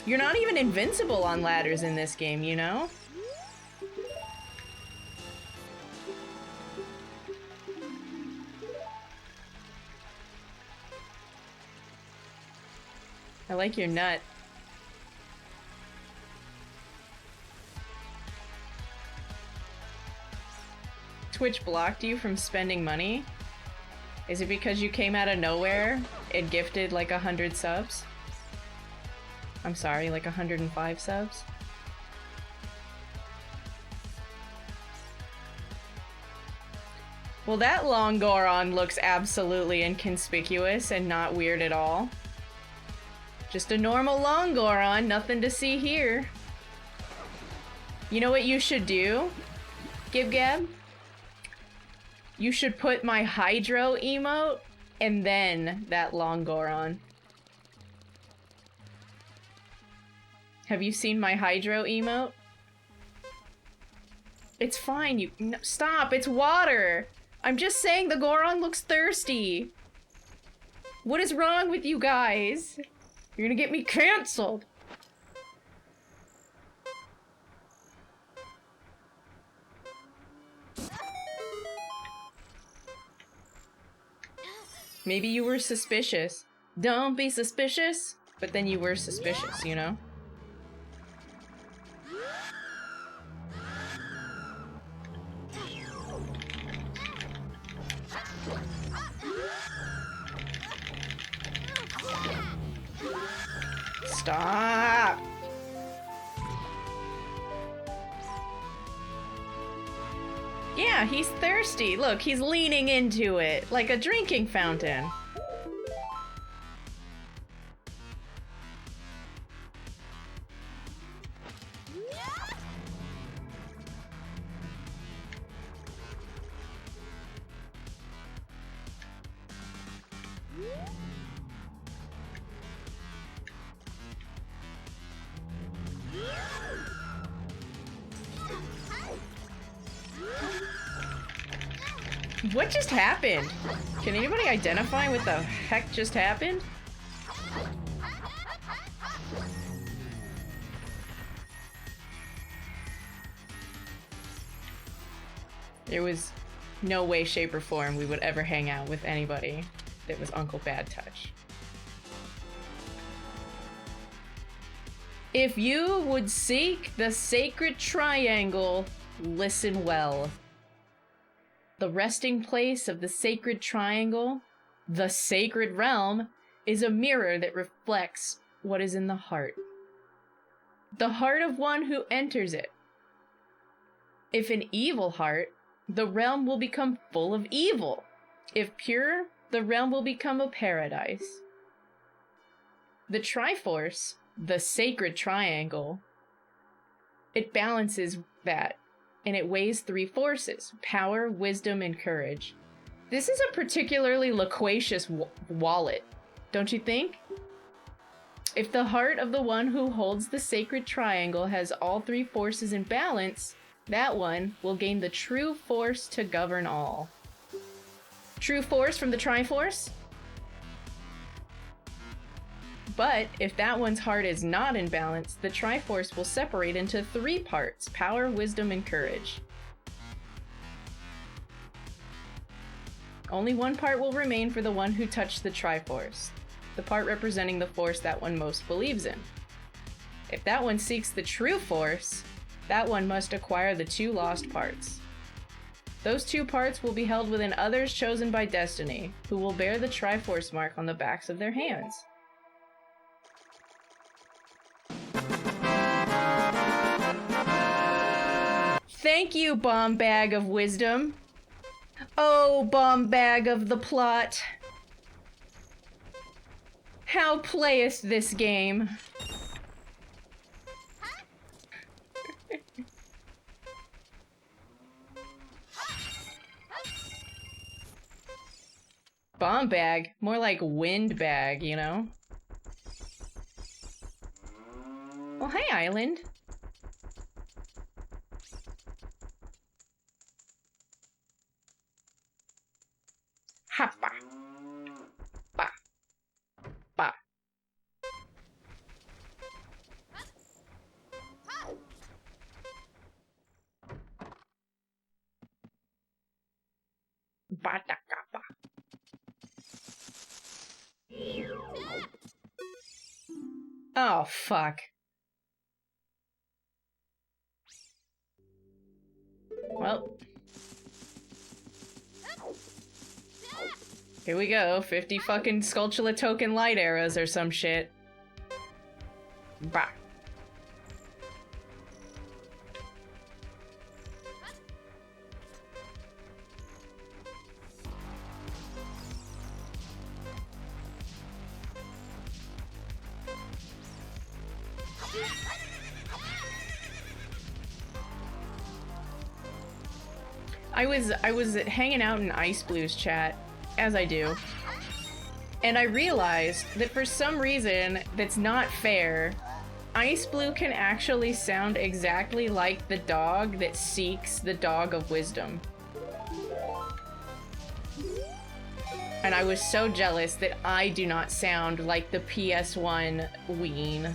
You're not even invincible on ladders in this game, you know? I like your nut. Twitch blocked you from spending money? Is it because you came out of nowhere and gifted like 100 subs? I'm sorry, like 105 subs? Well, that Longoron looks absolutely inconspicuous and not weird at all. Just a normal Longoron, nothing to see here. You know what you should do, Gib Gab? You should put my Hydro emote and then that Longoron. Have you seen my Hydro emote? It's fine, you- no, stop, it's water! I'm just saying the Goron looks thirsty. What is wrong with you guys? You're gonna get me cancelled. Maybe you were suspicious. Don't be suspicious, but then you were suspicious, you know? Stop! Yeah, he's thirsty. Look, he's leaning into it like a drinking fountain. What just happened? Can anybody identify what the heck just happened? There was no way, shape, or form we would ever hang out with anybody that was Uncle Bad Touch. If you would seek the sacred triangle, listen well. The resting place of the sacred triangle, the sacred realm, is a mirror that reflects what is in the heart. The heart of one who enters it. If an evil heart, the realm will become full of evil. If pure, the realm will become a paradise. The Triforce, the sacred triangle, it balances that. And it weighs 3 forces: power, wisdom, and courage. This is a particularly loquacious wallet, don't you think? If the heart of the one who holds the sacred triangle has all three forces in balance, that one will gain the true force to govern all. True force from the Triforce? But if that one's heart is not in balance, the Triforce will separate into three parts: power, wisdom, and courage. Only one part will remain for the one who touched the Triforce, the part representing the force that one most believes in. If that one seeks the true force, that one must acquire the two lost parts. Those two parts will be held within others chosen by destiny, who will bear the Triforce mark on the backs of their hands. Thank you, bomb bag of wisdom. Oh, bomb bag of the plot. How playest this game? Bomb bag? More like wind bag, you know? Well, hey, Island. Hoppa. Ba. Ba. Ba da ga ba. Oh, fuck. Well. Here we go, 50 fucking Skulltula token light arrows or some shit. Bah. I was hanging out in Ice Blue's chat, as I do, and I realized that for some reason that's not fair, Ice Blue can actually sound exactly like the dog that seeks the Dog of Wisdom. And I was so jealous that I do not sound like the PS1 Ween.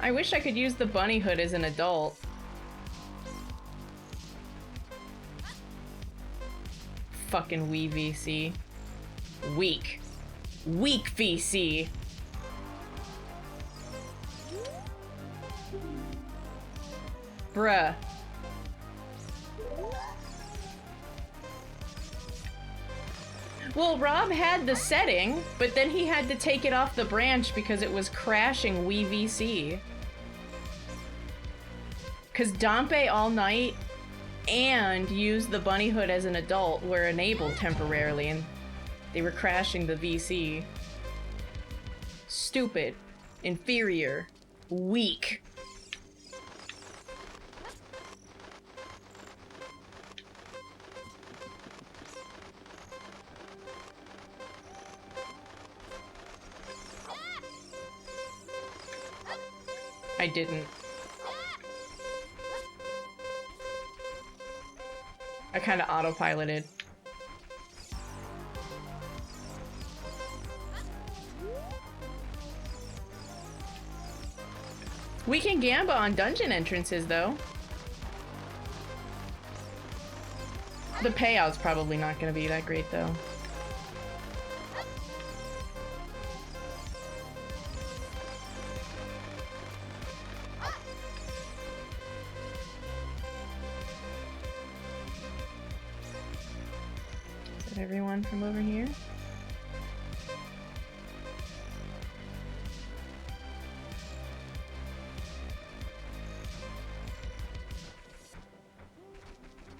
I wish I could use the bunny hood as an adult. Fucking Wii VC. Weak. Weak VC. Bruh. Well, Rob had the setting, but then he had to take it off the branch because it was crashing Wii VC. Because Dompe All Night and Use the Bunny Hood as an adult were enabled temporarily, and they were crashing the VC. Stupid. Inferior. Weak. I didn't. I kind of autopiloted. We can gamba on dungeon entrances, though. The payout's probably not going to be that great, though. Everyone from over here.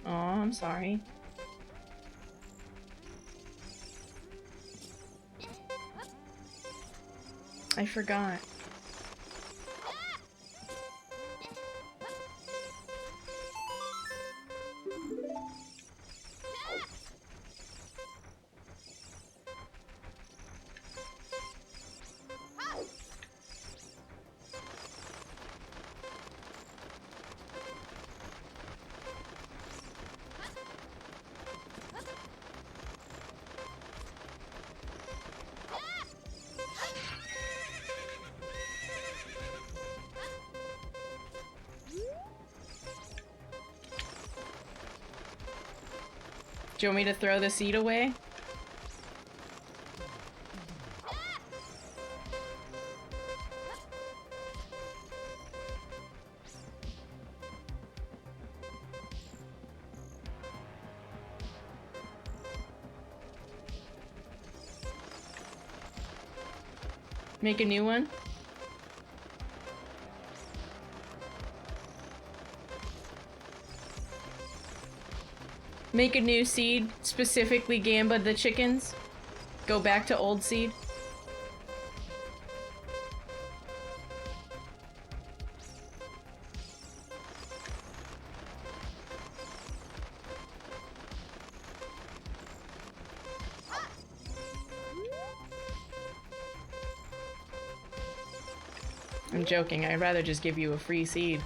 Oh, I'm sorry. I forgot. Do you want me to throw the seed away? Make a new one? Make a new seed, specifically Gamba the chickens. Go back to old seed. I'm joking, I'd rather just give you a free seed.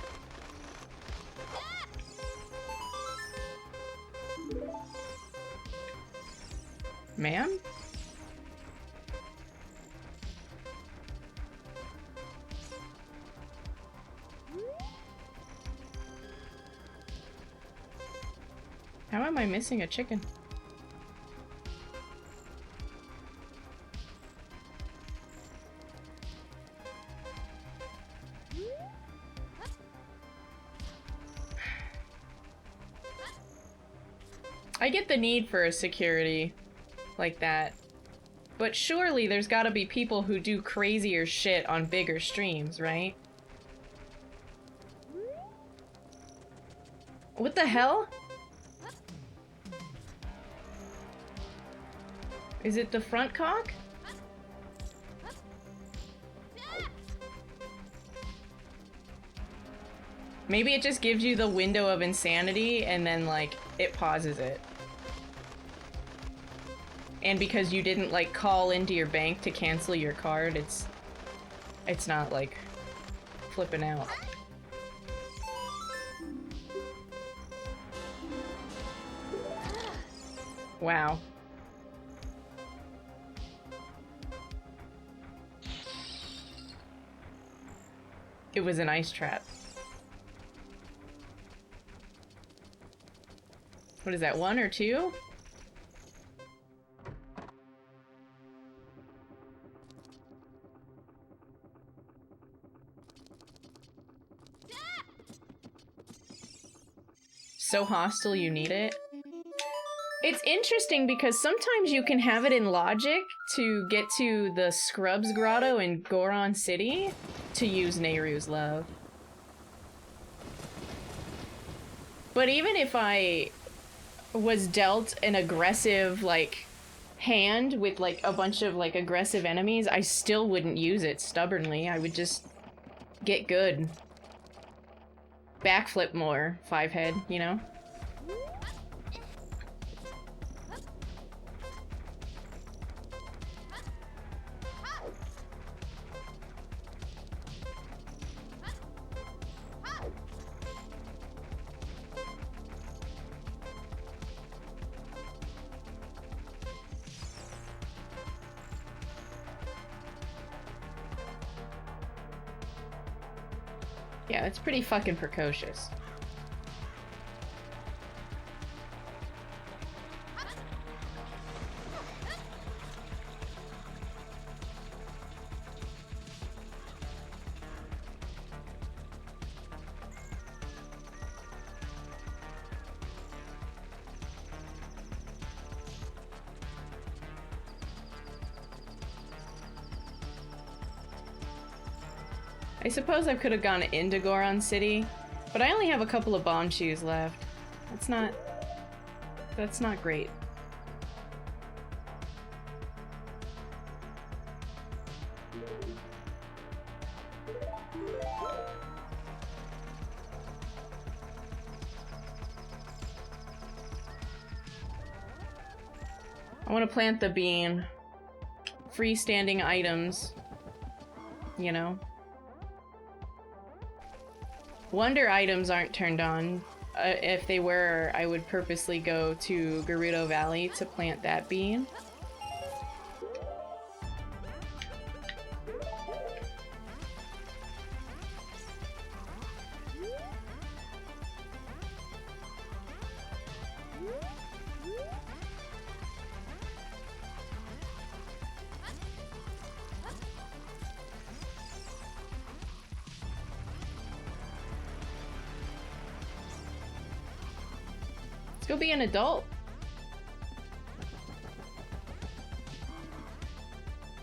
Ma'am? How am I missing a chicken? I get the need for a security like that, but surely there's gotta be people who do crazier shit on bigger streams, right? What the hell? Is it the front cock? Maybe it just gives you the window of insanity and then, like, it pauses it. And because you didn't, like, call into your bank to cancel your card, it's not, like, flipping out. Wow. It was an ice trap. What is that, 1 or 2? So hostile you need it? It's interesting because sometimes you can have it in logic to get to the Scrubs Grotto in Goron City to use Nehru's Love. But even if I was dealt an aggressive, like, hand with, like, a bunch of, like, aggressive enemies, I still wouldn't use it stubbornly. I would just get good. Backflip more, 5-head, you know? Yeah, it's pretty fucking precocious. I suppose I could have gone into Goron City, but I only have a couple of bomb shoes left. That's not great. I want to plant the bean. Freestanding items. You know? Wonder items aren't turned on. If they were, I would purposely go to Gerudo Valley to plant that bean. Go be an adult.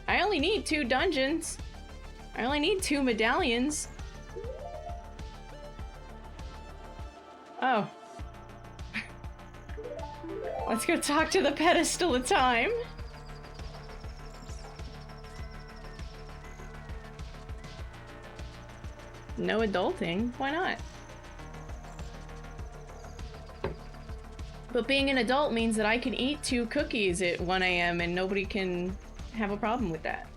I only need 2 dungeons. I only need 2 medallions. Oh. Let's go talk to the pedestal of time. No adulting? Why not? But being an adult means that I can eat 2 cookies at 1 a.m. and nobody can have a problem with that.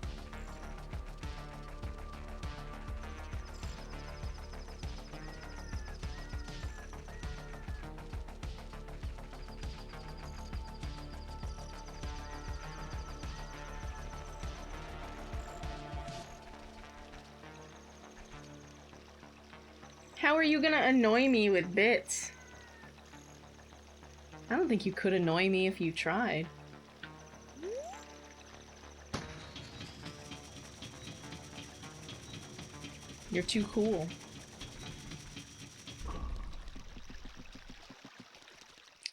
How are you gonna annoy me with bits? I don't think you could annoy me if you tried. You're too cool.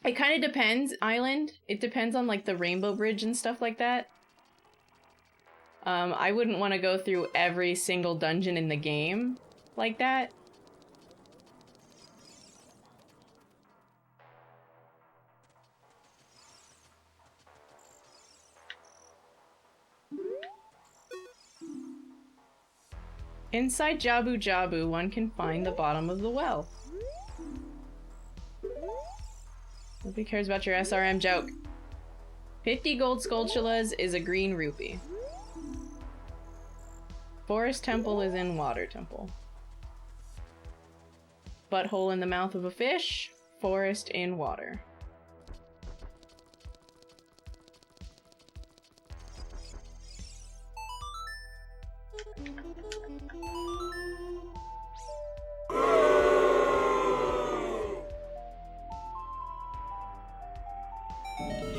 It kind of depends, Island. It depends on like the Rainbow Bridge and stuff like that. I wouldn't want to go through every single dungeon in the game like that. Inside Jabu Jabu, one can find the bottom of the well. Nobody cares about your SRM joke. 50 gold Skulltulas is a green rupee. Forest Temple is in Water Temple. Butthole in the mouth of a fish. Forest in water.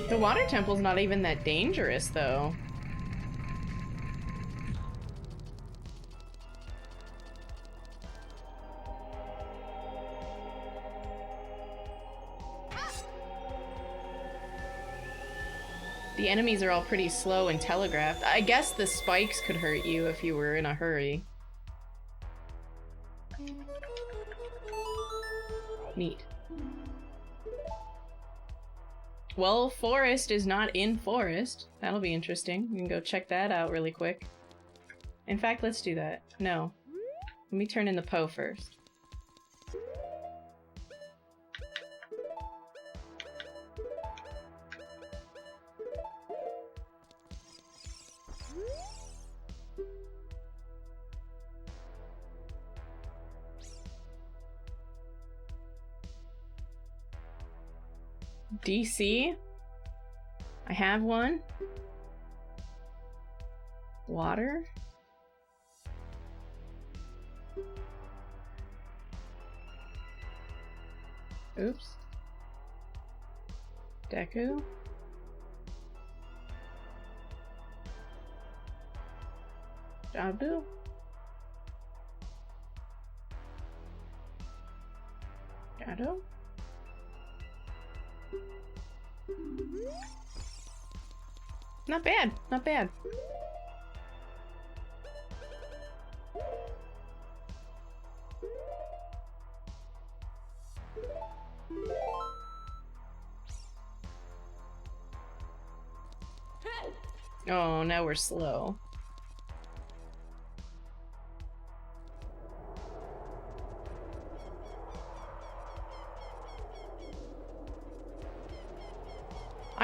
The water temple's not even that dangerous, though. The enemies are all pretty slow and telegraphed. I guess the spikes could hurt you if you were in a hurry. Neat. Well, Forest is not in Forest. That'll be interesting. We can go check that out really quick. In fact, let's do that. No. Let me turn in the Poe first. DC? I have one. Water? Oops. Deku? Jabu? Shadow? Not bad, not bad. Oh, now we're slow.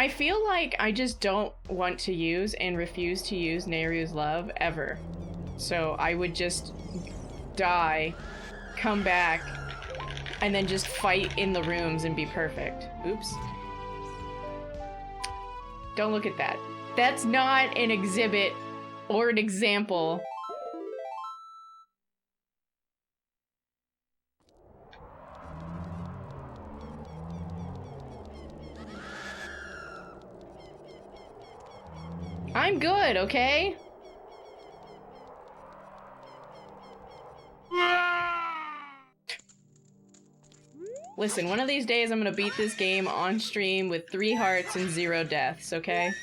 I feel like I just don't want to use and refuse to use Nehru's Love ever. So I would just die, come back, and then just fight in the rooms and be perfect. Oops. Don't look at that. That's not an exhibit or an example. I'm good, okay? Listen, one of these days I'm gonna beat this game on stream with 3 hearts and 0 deaths, okay?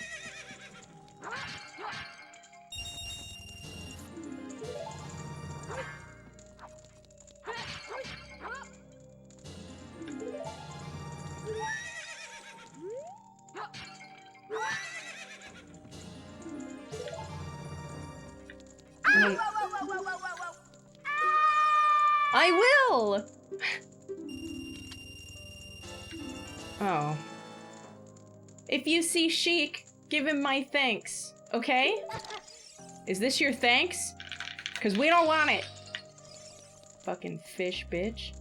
I will! Oh. If you see Sheik, give him my thanks, okay? Is this your thanks? Because we don't want it. Fucking fish, bitch.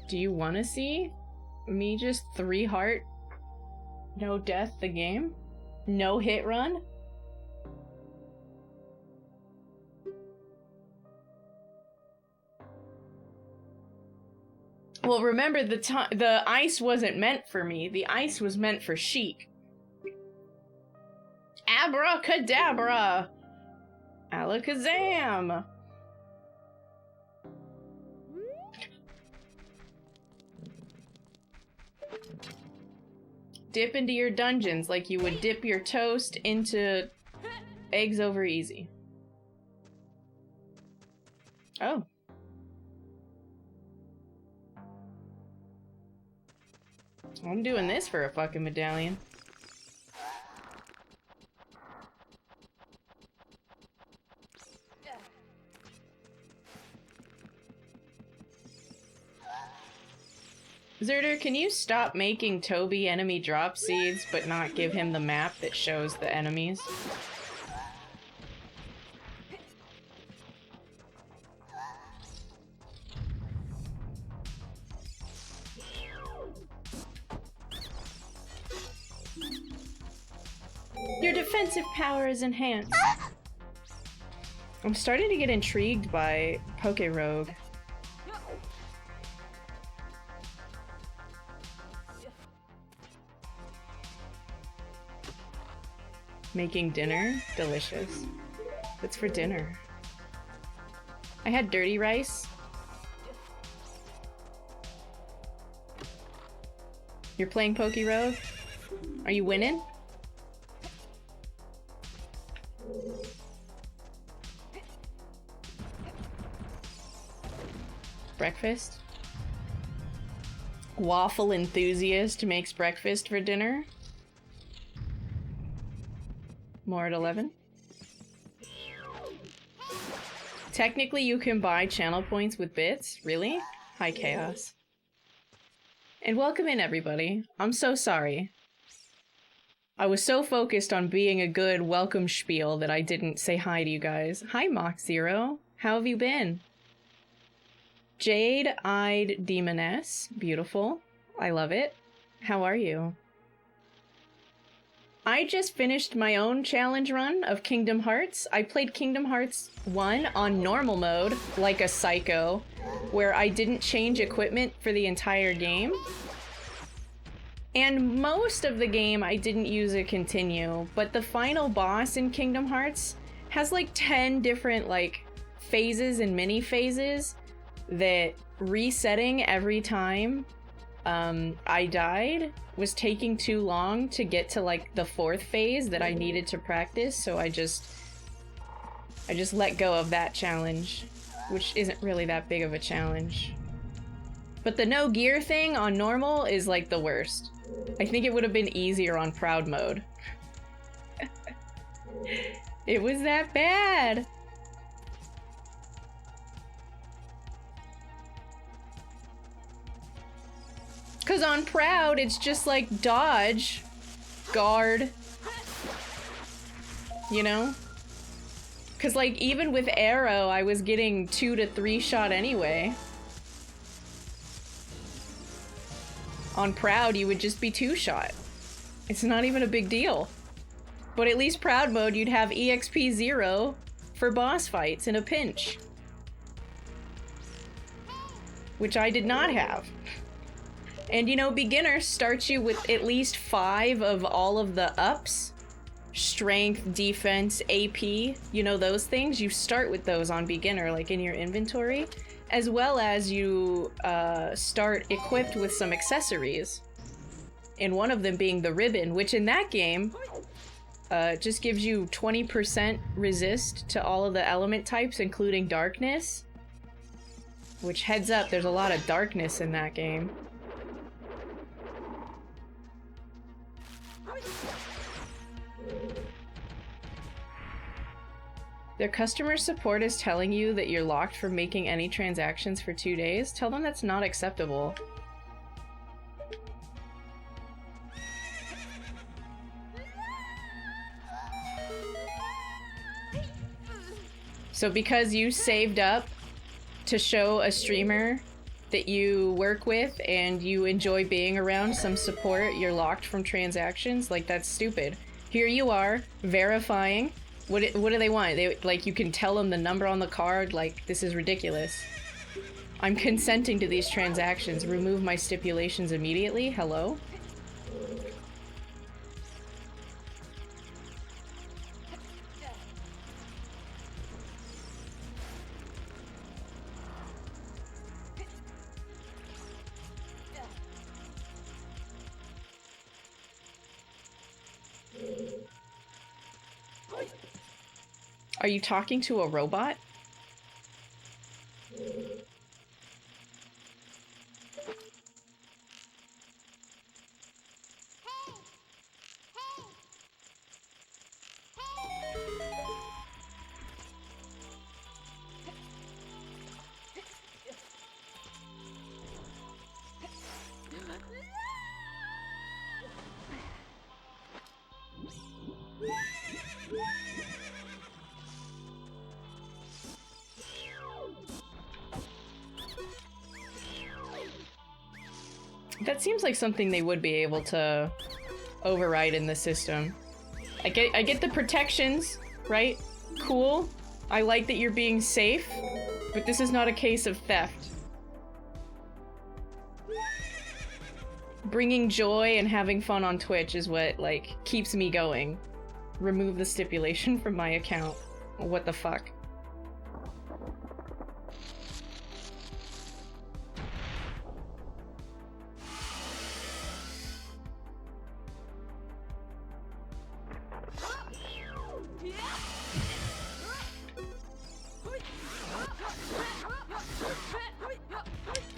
Do you want to see me just 3 heart, no death the game? No hit run? Well, remember the ice wasn't meant for me. The ice was meant for Sheik. Abracadabra! Alakazam! Dip into your dungeons like you would dip your toast into eggs over easy. Oh. I'm doing this for a fucking medallion. Zerder, can you stop making Toby enemy drop seeds, but not give him the map that shows the enemies? Your defensive power is enhanced. I'm starting to get intrigued by Poke Rogue. Making dinner? Delicious. What's for dinner? I had dirty rice. You're playing Poke Rogue? Are you winning? Breakfast? Waffle enthusiast makes breakfast for dinner? More at 11. Technically, you can buy channel points with bits? Really? Hi, Chaos. And welcome in, everybody. I'm so sorry. I was so focused on being a good welcome spiel that I didn't say hi to you guys. Hi, Mach Zero. How have you been? Jade-eyed demoness. Beautiful. I love it. How are you? I just finished my own challenge run of Kingdom Hearts. I played Kingdom Hearts 1 on normal mode, like a psycho, where I didn't change equipment for the entire game. And most of the game I didn't use a continue, but the final boss in Kingdom Hearts has like 10 different like phases and mini phases that resetting every time I died, was taking too long to get to like the 4th phase that I needed to practice, so I just let go of that challenge, which isn't really that big of a challenge. But the no gear thing on normal is like the worst. I think it would have been easier on proud mode. It was that bad. Cause on proud, it's just like dodge, guard, you know? Cause like even with arrow, I was getting 2 to 3 shot anyway. On proud, you would just be 2 shot. It's not even a big deal. But at least proud mode, you'd have EXP 0 for boss fights in a pinch. Which I did not have. And you know, beginner starts you with at least 5 of all of the ups. Strength, defense, AP, you know those things? You start with those on beginner, like in your inventory. As well as you start equipped with some accessories. And one of them being the ribbon, which in that game just gives you 20% resist to all of the element types, including darkness. Which, heads up, there's a lot of darkness in that game. Their customer support is telling you that you're locked from making any transactions for 2 days. Tell them that's not acceptable. So because you saved up to show a streamer that you work with and you enjoy being around some support, you're locked from transactions? Like, that's stupid. Here you are, verifying. What do they want? They, like, you can tell them the number on the card? Like, this is ridiculous. I'm consenting to these transactions. Remove my stipulations immediately? Hello? Are you talking to a robot? That seems like something they would be able to override in the system. I get the protections, right? Cool. I like that you're being safe, but this is not a case of theft. Bringing joy and having fun on Twitch is what, like, keeps me going. Remove the stipulation from my account. What the fuck?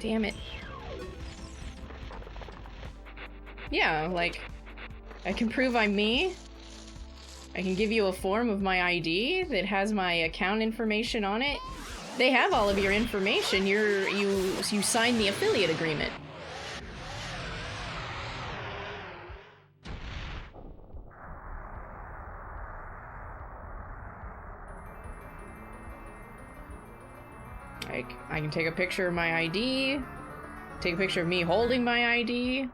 Damn it. Yeah, like, I can prove I'm me. I can give you a form of my ID that has my account information on it. They have all of your information. You signed the affiliate agreement. Like, I can take a picture of my ID, take a picture of me holding my ID.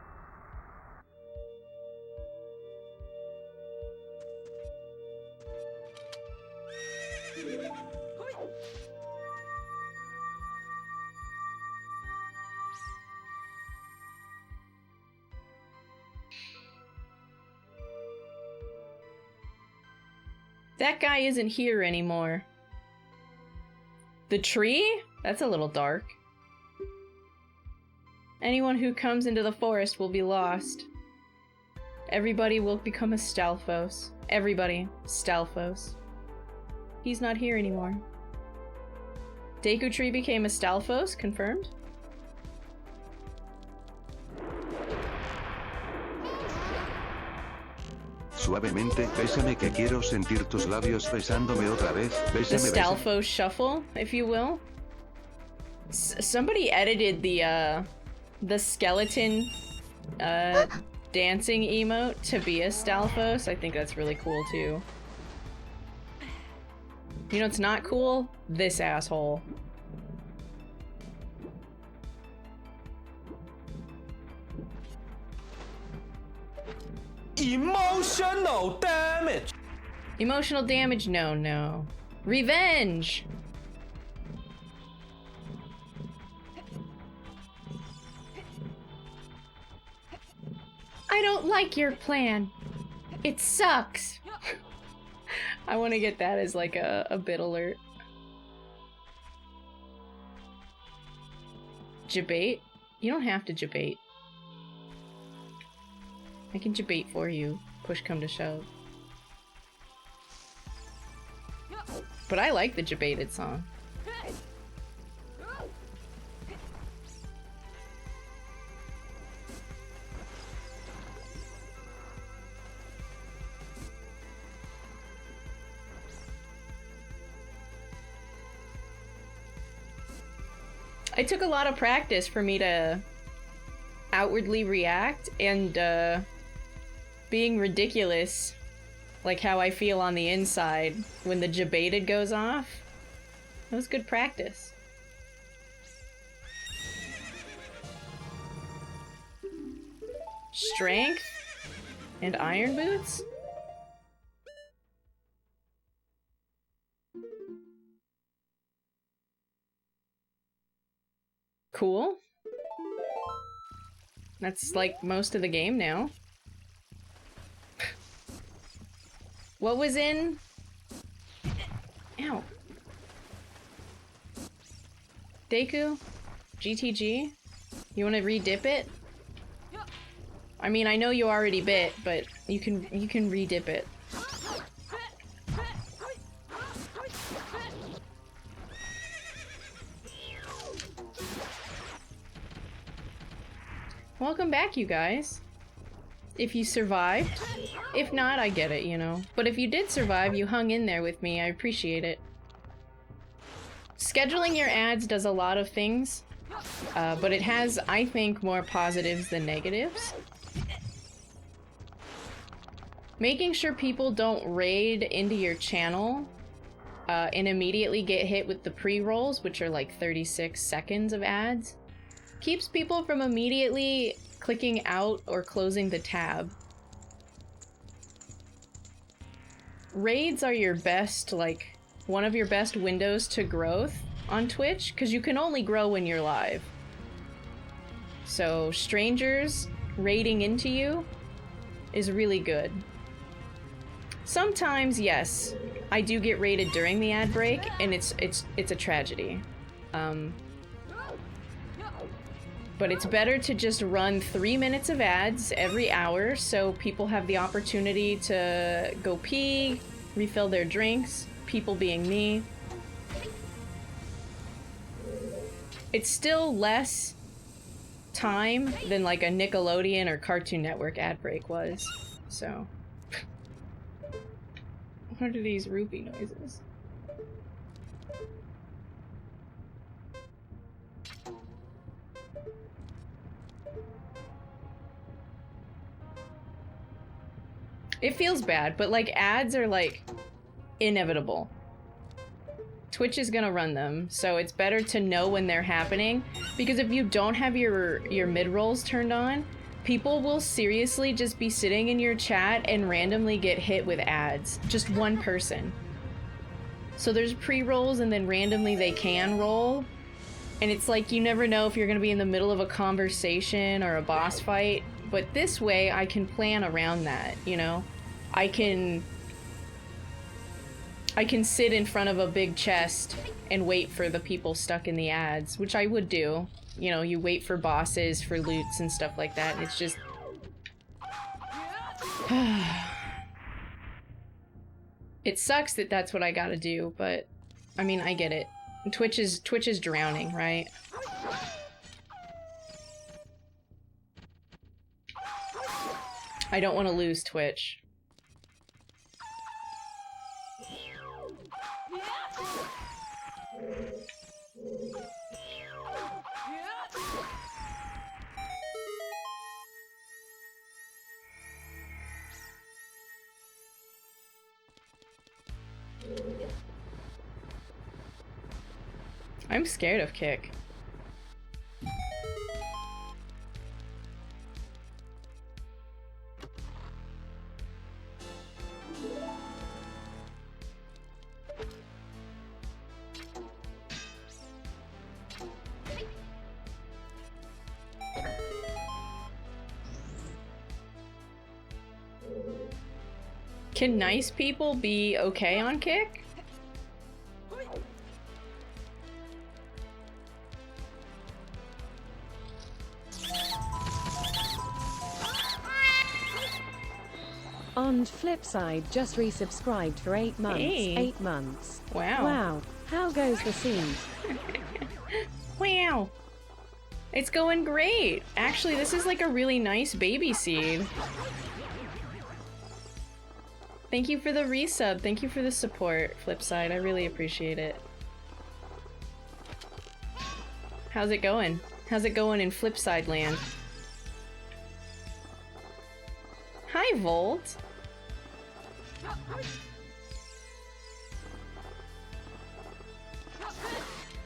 That guy isn't here anymore. The tree? That's a little dark. Anyone who comes into the forest will be lost. Everybody will become a Stalfos. Everybody. Stalfos. He's not here anymore. Deku Tree became a Stalfos, confirmed? Suavemente, bésame que quiero sentir tus labios besándome otra vez. The Bésame, bésame. Stalfos shuffle, if you will. Somebody edited the skeleton dancing emote to be a Stalfos. I think that's really cool too. You know what's not cool? This asshole. Emotional damage. Emotional damage? No, no. Revenge! I don't like your plan. It sucks. I want to get that as like a bit alert. Jabate? You don't have to jabate. I can jabate for you. Push come to shove. But I like the jabated song. It took a lot of practice for me to outwardly react, and being ridiculous, like how I feel on the inside when the jabated goes off. That was good practice. Strength and iron boots? Cool. That's like most of the game now. What was in? Ow. Deku? GTG? You wanna re-dip it? I mean, I know you already bit, but you can re-dip it. Welcome back, you guys. If you survived. If not, I get it, you know. But if you did survive, you hung in there with me. I appreciate it. Scheduling your ads does a lot of things, but it has, I think, more positives than negatives. Making sure people don't raid into your channel and immediately get hit with the pre-rolls, which are like 36 seconds of ads, keeps people from immediately clicking out or closing the tab. Raids are your best, like, one of your best windows to growth on Twitch, because you can only grow when you're live. So strangers raiding into you is really good. Sometimes, yes, I do get raided during the ad break, and it's a tragedy. But it's better to just run 3 minutes of ads every hour so people have the opportunity to go pee, refill their drinks, people being me. It's still less time than like a Nickelodeon or Cartoon Network ad break was, so. What are these rupee noises? It feels bad, but like ads are like inevitable. Twitch is gonna run them, so it's better to know when they're happening, because if you don't have your mid-rolls turned on, people will seriously just be sitting in your chat and randomly get hit with ads. Just one person. So there's pre-rolls and then randomly they can roll, and it's like you never know if you're gonna be in the middle of a conversation or a boss fight, but this way I can plan around that, you know? I can sit in front of a big chest and wait for the people stuck in the ads, which I would do. you know, you wait for bosses, for loots and stuff like that, and it's just... It sucks that that's what I gotta do, but, I mean, I get it. Twitch is drowning, right? I don't want to lose Twitch. I'm scared of Kick. Can nice people be okay on Kick? On Flipside just resubscribed for 8 months. Hey. 8 months. Wow. Wow. How goes the scene? Wow. It's going great. Actually, this is like a really nice baby seed. Thank you for the resub. Thank you for the support, Flipside. I really appreciate it. How's it going? How's it going in Flipside land? Hi, Volt.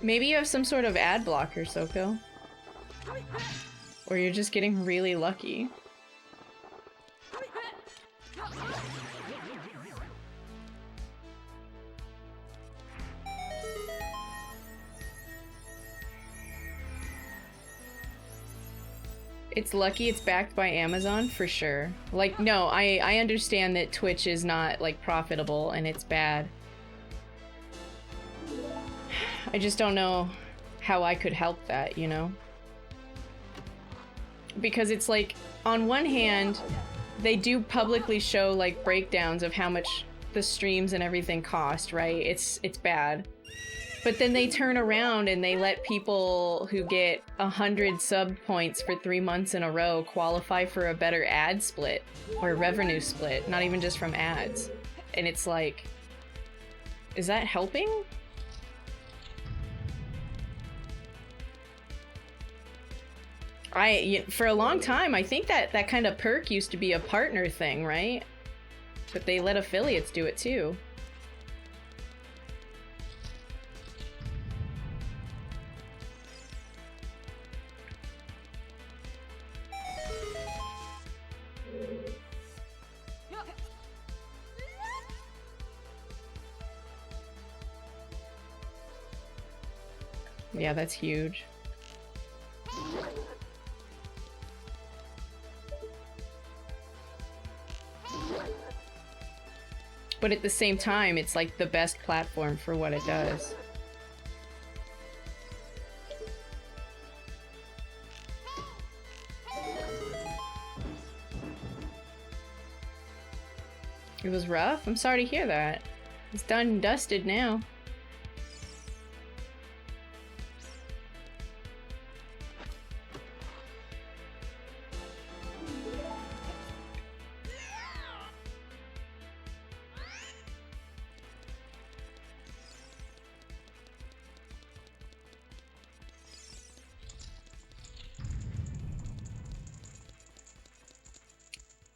Maybe you have some sort of ad blocker, Soko. Or you're just getting really lucky. It's lucky it's backed by Amazon, for sure. Like, no, I understand that Twitch is not, like, profitable and it's bad. I just don't know how I could help that, you know? Because it's like, on one hand, they do publicly show, like, breakdowns of how much the streams and everything cost, right? It's bad. But then they turn around and they let people who get 100 sub points for 3 months in a row qualify for a better ad split or revenue split, not even just from ads. And it's like, is that helping? For a long time, I think that kind of perk used to be a partner thing, right? But they let affiliates do it too. Yeah, that's huge. But at the same time, it's like the best platform for what it does. It was rough? I'm sorry to hear that. It's done and dusted now.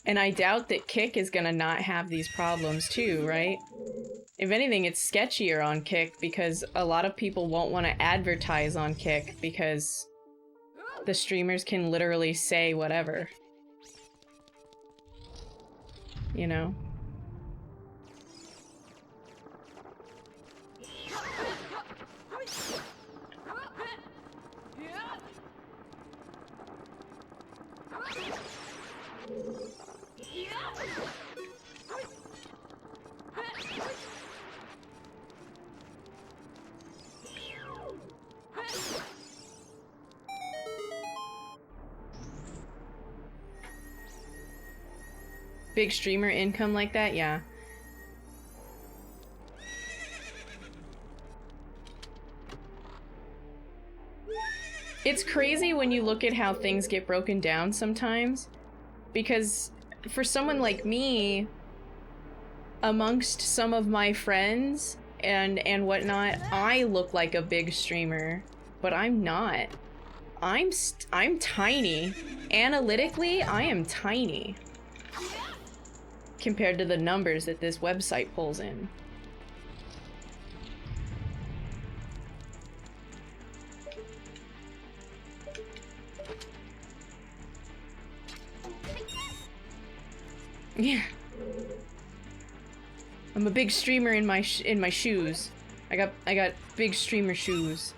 And I doubt that Kick is gonna not have these problems too, right? If anything, it's sketchier on Kick because a lot of people won't want to advertise on Kick because the streamers can literally say whatever. You know? big streamer income like that, yeah. It's crazy when you look at how things get broken down sometimes, because for someone like me, amongst some of my friends and whatnot, I look like a big streamer, but I'm not. I'm tiny. Analytically, I am tiny compared to the numbers that this website pulls in. Yeah. I'm a big streamer in my shoes. I got big streamer shoes.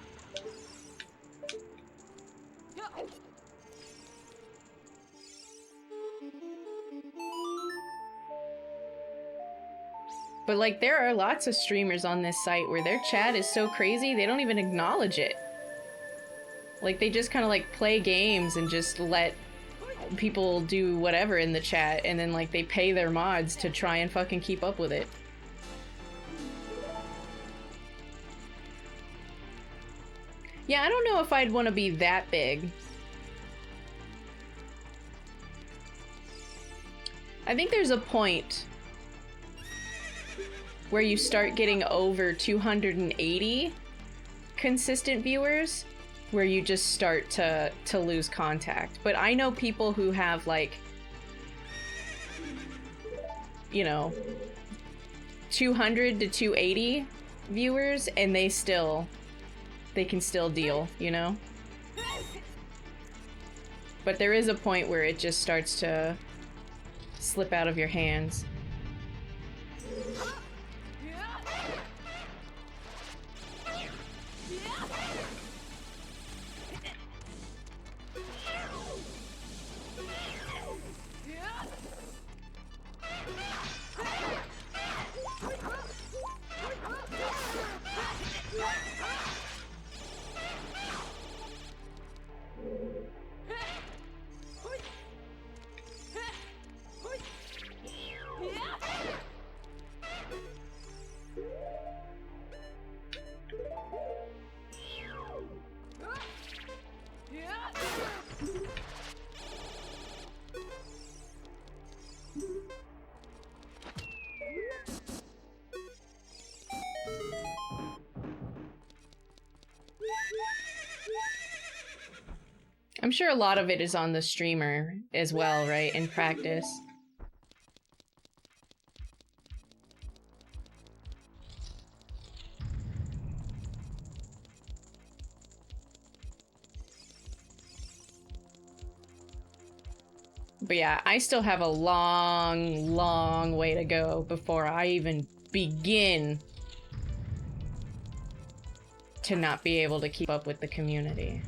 But like, there are lots of streamers on this site where their chat is so crazy they don't even acknowledge it. Like, they just kind of like play games and just let people do whatever in the chat, and then like they pay their mods to try and fucking keep up with it. Yeah, I don't know if I'd want to be that big. I think there's a point where you start getting over 280 consistent viewers, where you just start to lose contact. But I know people who have like, you know, 200 to 280 viewers, and they can still deal, you know? But there is a point where it just starts to slip out of your hands. I'm sure a lot of it is on the streamer as well, right? In practice. But yeah, I still have a long, long way to go before I even begin to not be able to keep up with the community.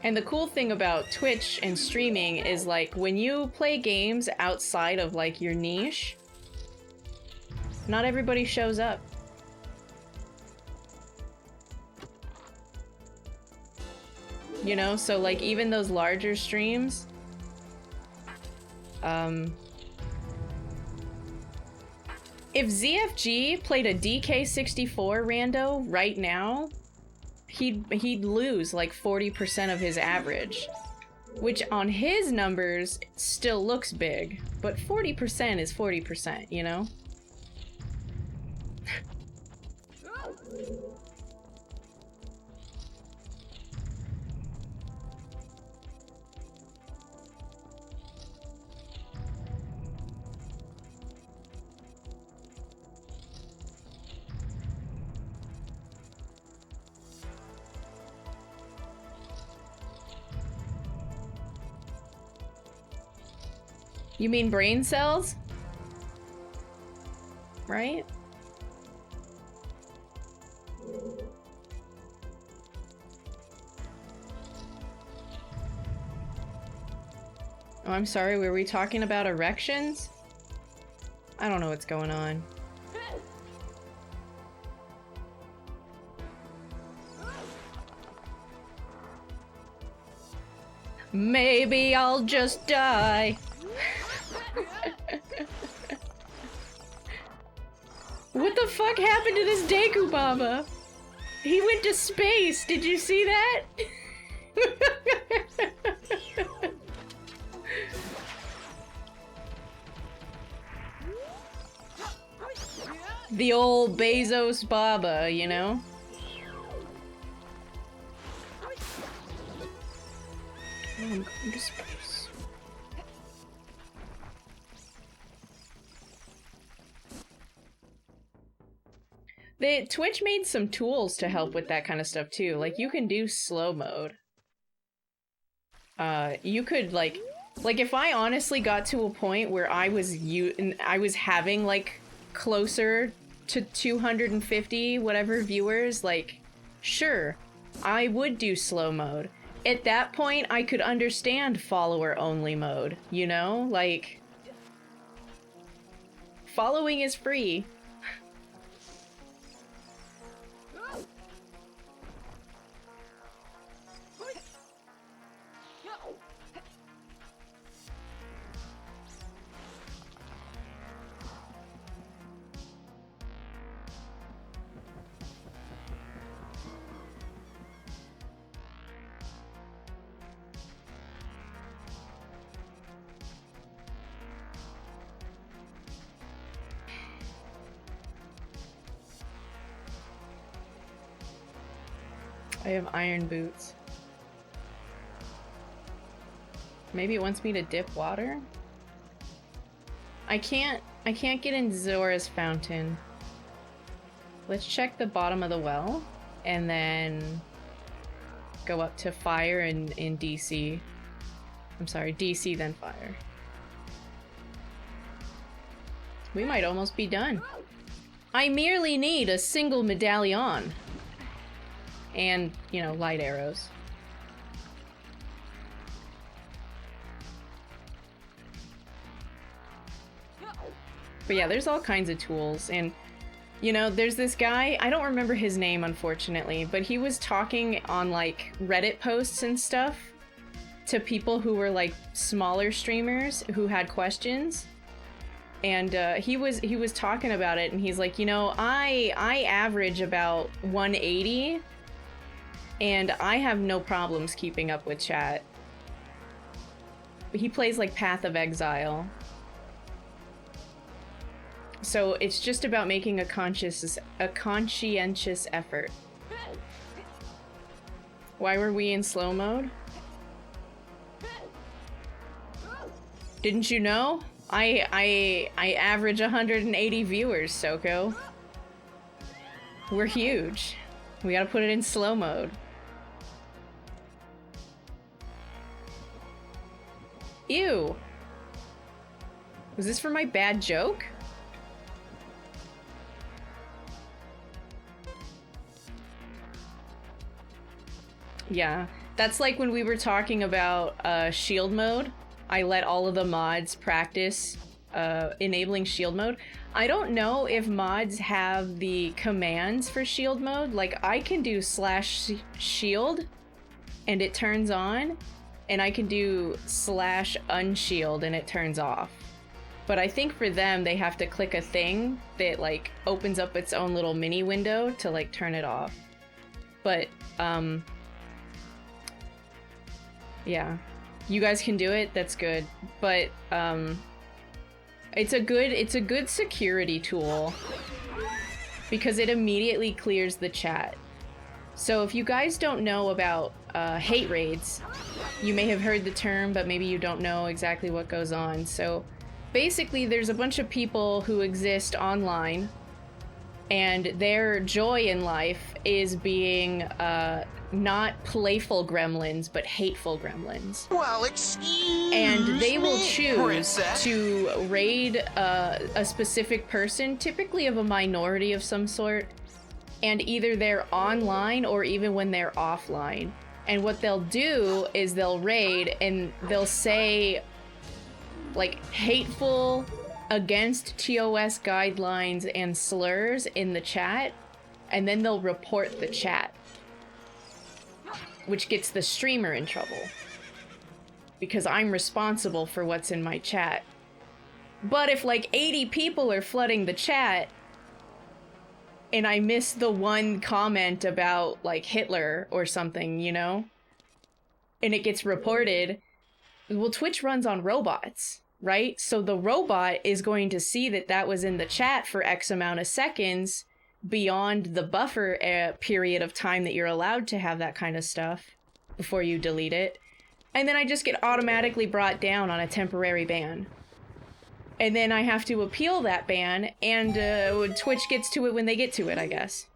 And the cool thing about Twitch and streaming is, like, when you play games outside of, like, your niche, not everybody shows up. You know, so, like, even those larger streams, if ZFG played a DK64 rando right now, he'd lose like 40% of his average, which on his numbers still looks big, but 40% is 40%, you know? You mean brain cells? Right? Oh, I'm sorry, were we talking about erections? I don't know what's going on. Maybe I'll just die. What the fuck happened to this Deku Baba? He went to space. Did you see that? The old Bezos Baba, you know? I'm going to space. Twitch made some tools to help with that kind of stuff too. Like, you can do slow mode. You could like if I honestly got to a point where I was having like closer to 250 whatever viewers, like, sure, I would do slow mode. At that point, I could understand follower only mode, you know? Like, following is free. I have iron boots. Maybe it wants me to dip water? I can't get in Zora's fountain. Let's check the bottom of the well and then go up to fire in DC. I'm sorry, DC then fire. We might almost be done. I merely need a single medallion. And, you know, light arrows. But yeah, there's all kinds of tools. And, you know, there's this guy, I don't remember his name, unfortunately, but he was talking on, like, Reddit posts and stuff to people who were, like, smaller streamers who had questions. And he was talking about it, and he's like, you know, I average about 180, and I have no problems keeping up with chat. He plays like Path of Exile. So it's just about making a conscientious effort. Why were we in slow mode? Didn't you know? I average 180 viewers, Soko. We're huge. We gotta put it in slow mode. Ew. Was this for my bad joke? Yeah, that's like when we were talking about shield mode. I let all of the mods practice enabling shield mode. I don't know if mods have the commands for shield mode. Like, I can do /shield and it turns on, and I can do /unshield and it turns off. But I think for them, they have to click a thing that, like, opens up its own little mini window to, like, turn it off. But, yeah. You guys can do it, that's good. But, it's a good security tool because it immediately clears the chat. So if you guys don't know about hate raids, you may have heard the term, but maybe you don't know exactly what goes on. So basically there's a bunch of people who exist online, and their joy in life is being not playful gremlins, but hateful gremlins. Well, excuse And they will me, choose princess. to raid a specific person, typically of a minority of some sort, and either they're online or even when they're offline. And what they'll do is they'll raid and they'll say like hateful against TOS guidelines and slurs in the chat, and then they'll report the chat, which gets the streamer in trouble because I'm responsible for what's in my chat. But if like 80 people are flooding the chat and I miss the one comment about like Hitler or something, you know, and it gets reported, well, Twitch runs on robots, right? So the robot is going to see that that was in the chat for X amount of seconds beyond the buffer period of time that you're allowed to have that kind of stuff before you delete it. And then I just get automatically brought down on a temporary ban. And then I have to appeal that ban, and Twitch gets to it when they get to it, I guess.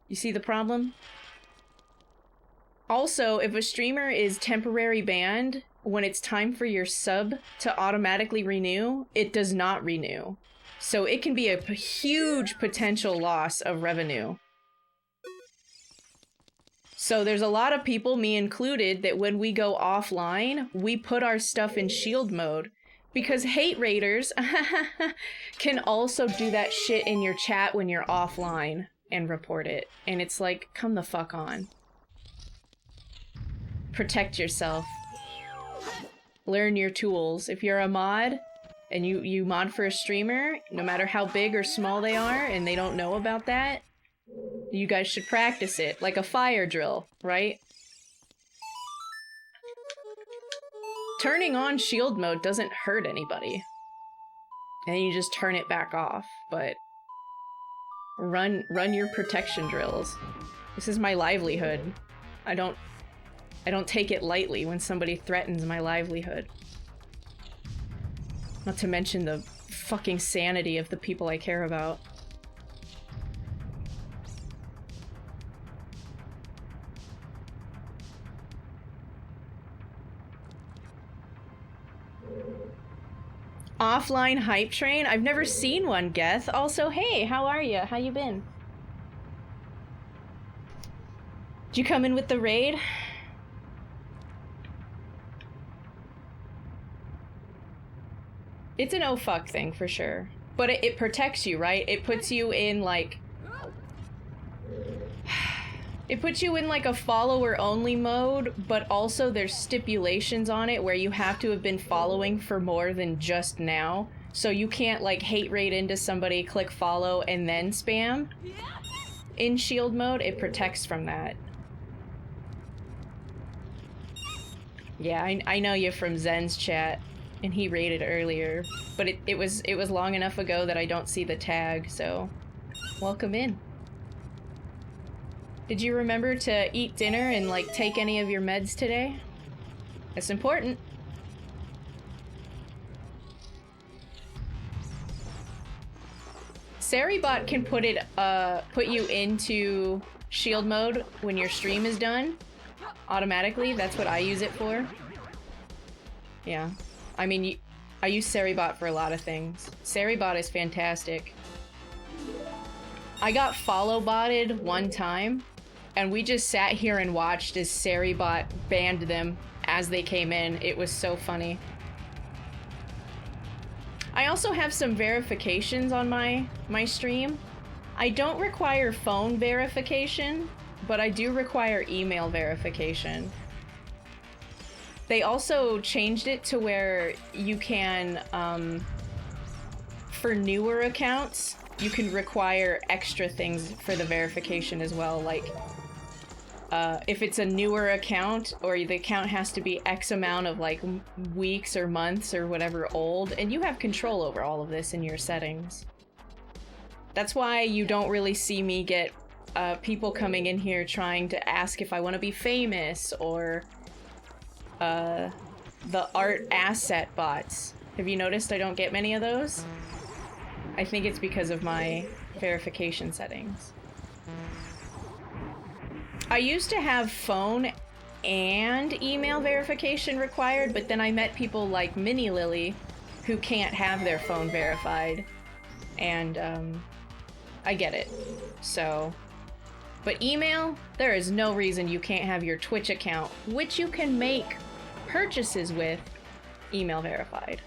You see the problem? Also, if a streamer is temporary banned, when it's time for your sub to automatically renew, it does not renew. So it can be a huge potential loss of revenue. So there's a lot of people, me included, that when we go offline, we put our stuff in shield mode. Because hate raiders can also do that shit in your chat when you're offline and report it. And it's like, come the fuck on. Protect yourself. Learn your tools. If you're a mod and you mod for a streamer, no matter how big or small they are and they don't know about that, you guys should practice it. Like a fire drill, right? Turning on shield mode doesn't hurt anybody. And you just turn it back off, but run your protection drills. This is my livelihood. I don't take it lightly when somebody threatens my livelihood. Not to mention the fucking sanity of the people I care about. Offline hype train? I've never seen one, Geth. Also, hey, how are you? How you been? Did you come in with the raid? It's an oh fuck thing for sure. But it protects you, right? It puts you in like... It puts you in like a follower only mode, but also there's stipulations on it where you have to have been following for more than just now. So you can't like hate raid into somebody, click follow, and then spam. In shield mode, it protects from that. Yeah, I know you from Zen's chat, and he raided earlier, but it was long enough ago that I don't see the tag, so welcome in. Did you remember to eat dinner and, like, take any of your meds today? That's important. Saribot can put you into shield mode when your stream is done. Automatically. That's what I use it for. Yeah. I mean, I use Saribot for a lot of things. Saribot is fantastic. I got follow-botted one time. And we just sat here and watched as Saribot banned them as they came in. It was so funny. I also have some verifications on my stream. I don't require phone verification, but I do require email verification. They also changed it to where you can, for newer accounts, you can require extra things for the verification as well, like if it's a newer account, or the account has to be X amount of like weeks or months or whatever old, and you have control over all of this in your settings. That's why you don't really see me get people coming in here trying to ask if I want to be famous, or the art asset bots. Have you noticed I don't get many of those? I think it's because of my verification settings. I used to have phone and email verification required, but then I met people like Mini Lily who can't have their phone verified, and I get it. So, but email, there is no reason you can't have your Twitch account, which you can make purchases with, Email verified.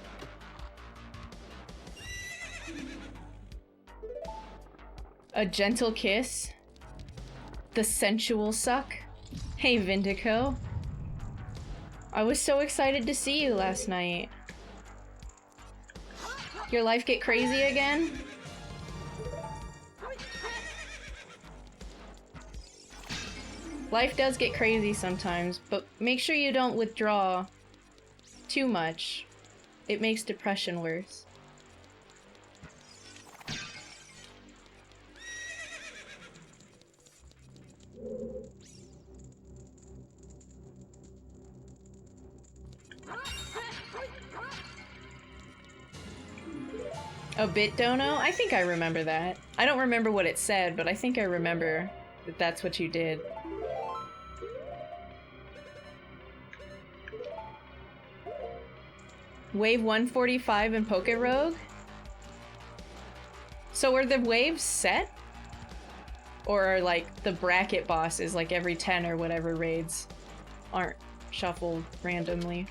A gentle kiss. The sensual suck. Hey, Vindico. I was so excited to see you last night. Your life get crazy again? Life does get crazy sometimes, but make sure you don't withdraw too much. It makes depression worse. A bit dono? I think I remember that. I don't remember what it said, but I think I remember that that's what you did. Wave 145 in Poké Rogue? So are the waves set? Or are like the bracket bosses, like every 10 or whatever raids, aren't shuffled randomly?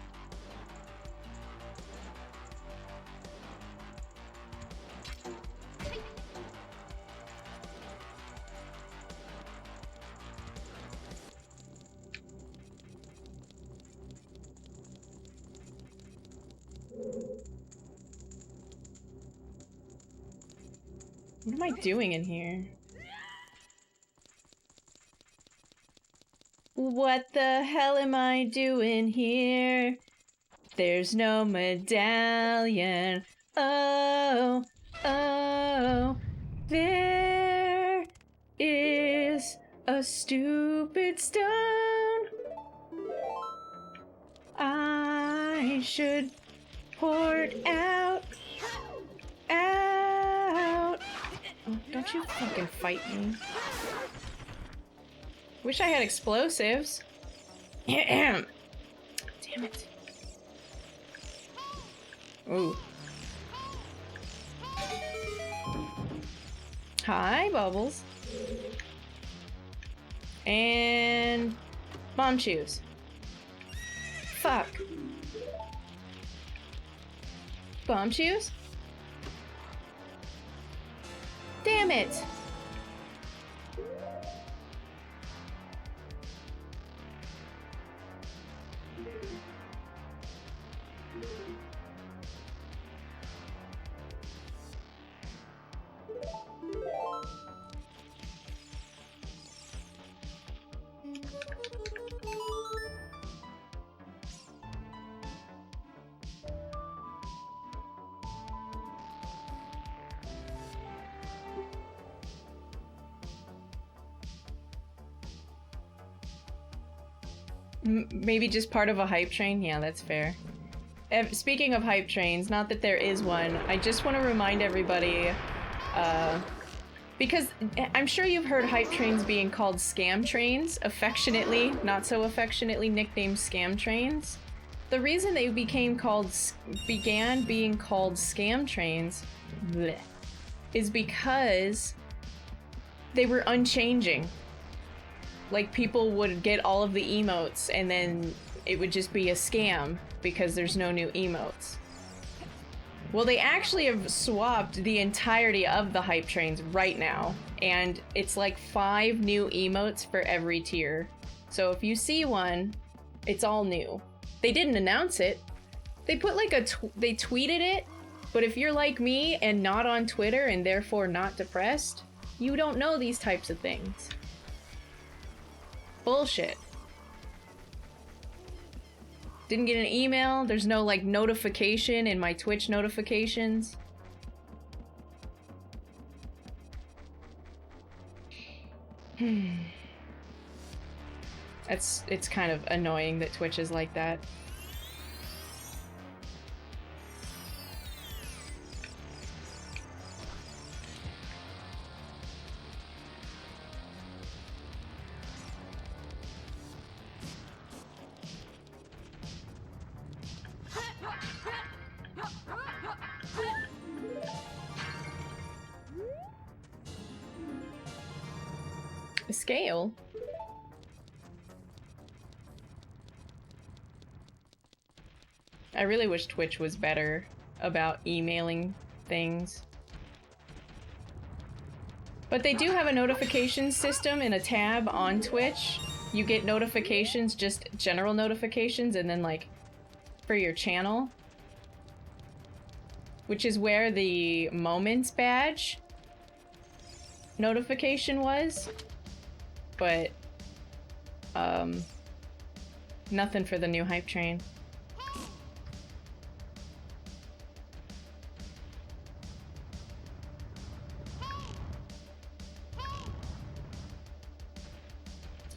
What am I doing in here? What the hell am I doing here? There's no medallion. Oh, oh. There is a stupid stone. I should port out. Out. Oh, don't you fucking fight me. Wish I had explosives. Damn it. Ooh. Hi, Bubbles. And bomb shoes. Fuck. Bomb shoes? Damn it. Maybe just part of a hype train? Yeah, that's fair. Speaking of hype trains, not that there is one, I just want to remind everybody, because I'm sure you've heard hype trains being called scam trains, affectionately, not so affectionately nicknamed scam trains. The reason they began being called scam trains bleh, is because they were unchanging. Like, people would get all of the emotes and then it would just be a scam because there's no new emotes. Well, they actually have swapped the entirety of the hype trains right now, and it's like 5 new emotes for every tier. So if you see one, it's all new. They didn't announce it. They put like they tweeted it, but if you're like me and not on Twitter and therefore not depressed, you don't know these types of things. Bullshit. Didn't get an email. There's no like notification in my Twitch notifications. It's kind of annoying that Twitch is like that. A scale? I really wish Twitch was better about emailing things. But they do have a notification system in a tab on Twitch. You get notifications, just general notifications, and then like for your channel. Which is where the Moments badge notification was. But, nothing for the new hype train.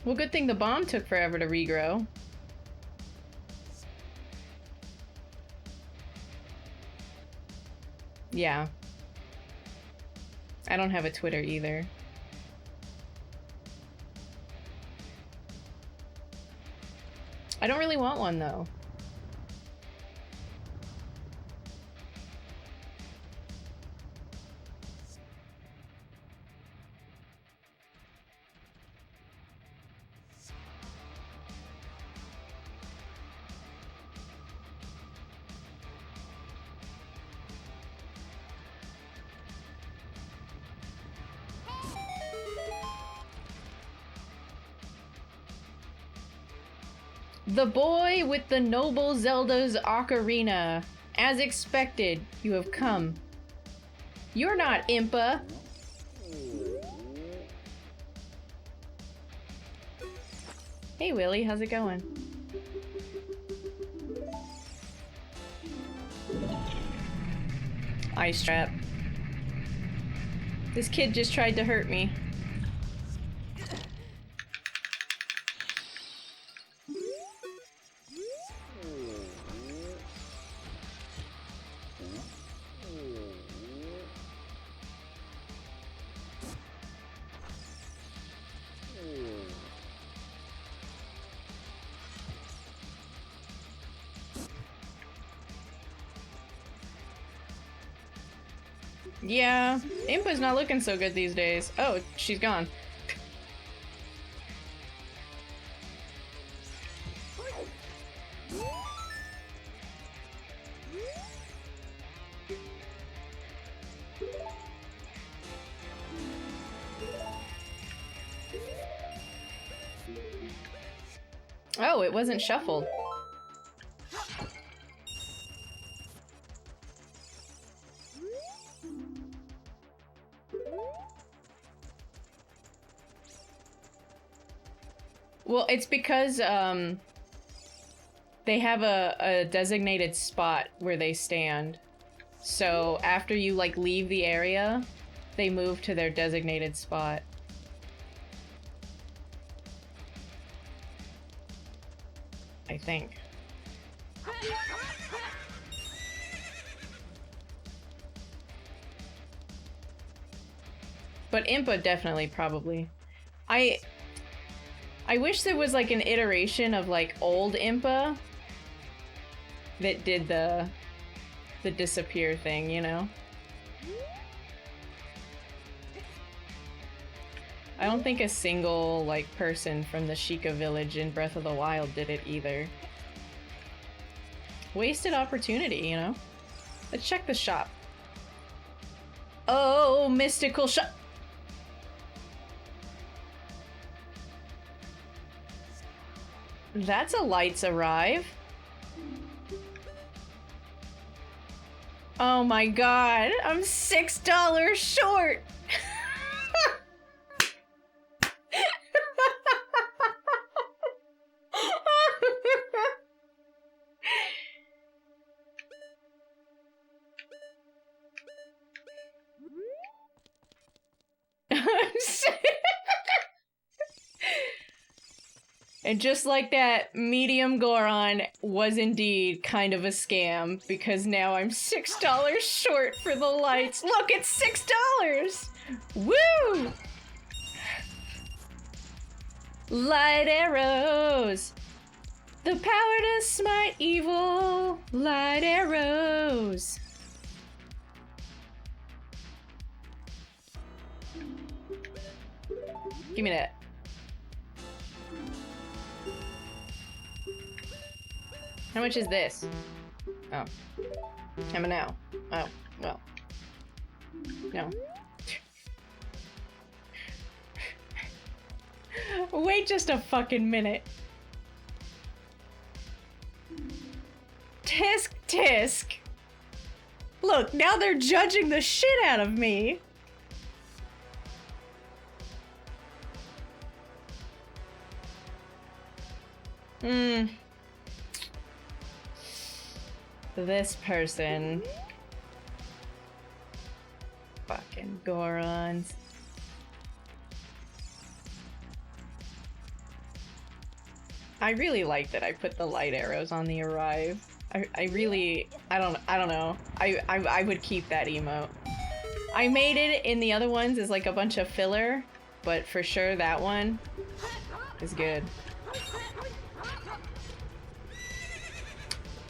Well, good thing the bomb took forever to regrow. Yeah. I don't have a Twitter either. I don't really want one, though. The boy with the noble Zelda's Ocarina. As expected, you have come. You're not Impa. Hey Willie, how's it going? Ice trap. This kid just tried to hurt me. Yeah, Impa's not looking so good these days. Oh, she's gone. Oh, it wasn't shuffled. Well, it's because, they have a designated spot where they stand. So after you, like, leave the area, they move to their designated spot. I think. But Impa definitely, probably. I wish there was like an iteration of like old Impa that did the disappear thing, you know? I don't think a single like person from the Sheikah village in Breath of the Wild did it either. Wasted opportunity, you know? Let's check the shop. Oh, mystical shop. That's a lights arrive. Oh my god, I'm $6 short. And just like that, Medium Goron was indeed kind of a scam, because now I'm $6 short for the lights. Look, it's $6! Woo! Light arrows! The power to smite evil! Light arrows! Give me that. How much is this? Oh. Am I now? Oh, well. No. Wait just a fucking minute. Tisk tisk. Look, now they're judging the shit out of me. This person. Fucking Gorons. I really like that I put the light arrows on the arrive. I really, I don't know. I would keep that emote. I made it in the other ones as like a bunch of filler, but for sure that one is good.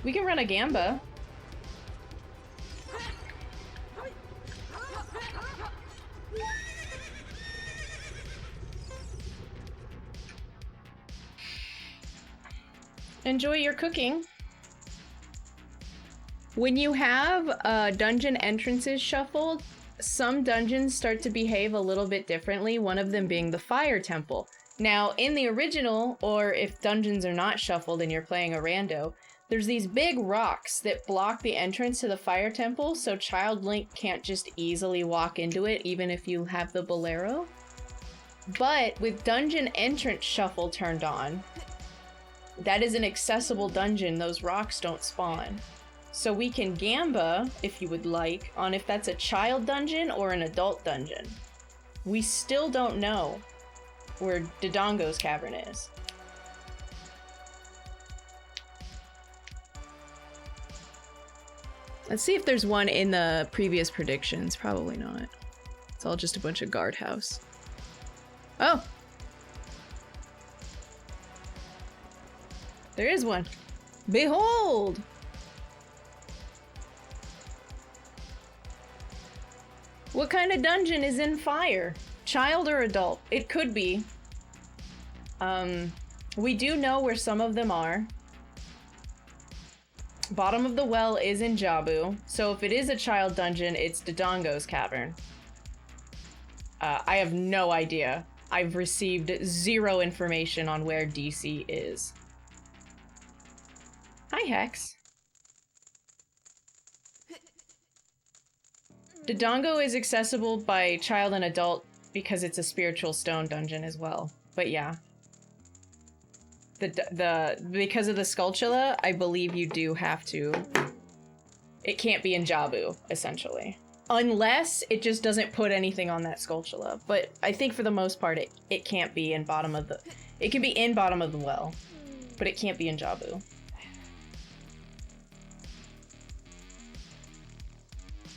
We can run a Gamba. Enjoy your cooking. When you have dungeon entrances shuffled, some dungeons start to behave a little bit differently, one of them being the Fire Temple. Now, in the original, or if dungeons are not shuffled and you're playing a rando, there's these big rocks that block the entrance to the Fire Temple, so Child Link can't just easily walk into it, even if you have the Bolero. But with Dungeon Entrance Shuffle turned on, that is an accessible dungeon, those rocks don't spawn. So we can gamba, if you would like, on if that's a child dungeon or an adult dungeon. We still don't know where Dodongo's Cavern is. Let's see if there's one in the previous predictions. Probably not. It's all just a bunch of guardhouse. Oh! There is one. Behold! What kind of dungeon is in fire? Child or adult? It could be. We do know where some of them are. Bottom of the Well is in Jabu, so if it is a child dungeon, it's Dodongo's Cavern. I have no idea. I've received zero information on where DC is. Hi, Hex. Dodongo is accessible by child and adult because it's a spiritual stone dungeon as well. But yeah. Because of the Skulltula, I believe you do have to. It can't be in Jabu, essentially. Unless it just doesn't put anything on that Skulltula. But I think for the most part it can't be in bottom of the. It can be in bottom of the well. But it can't be in Jabu.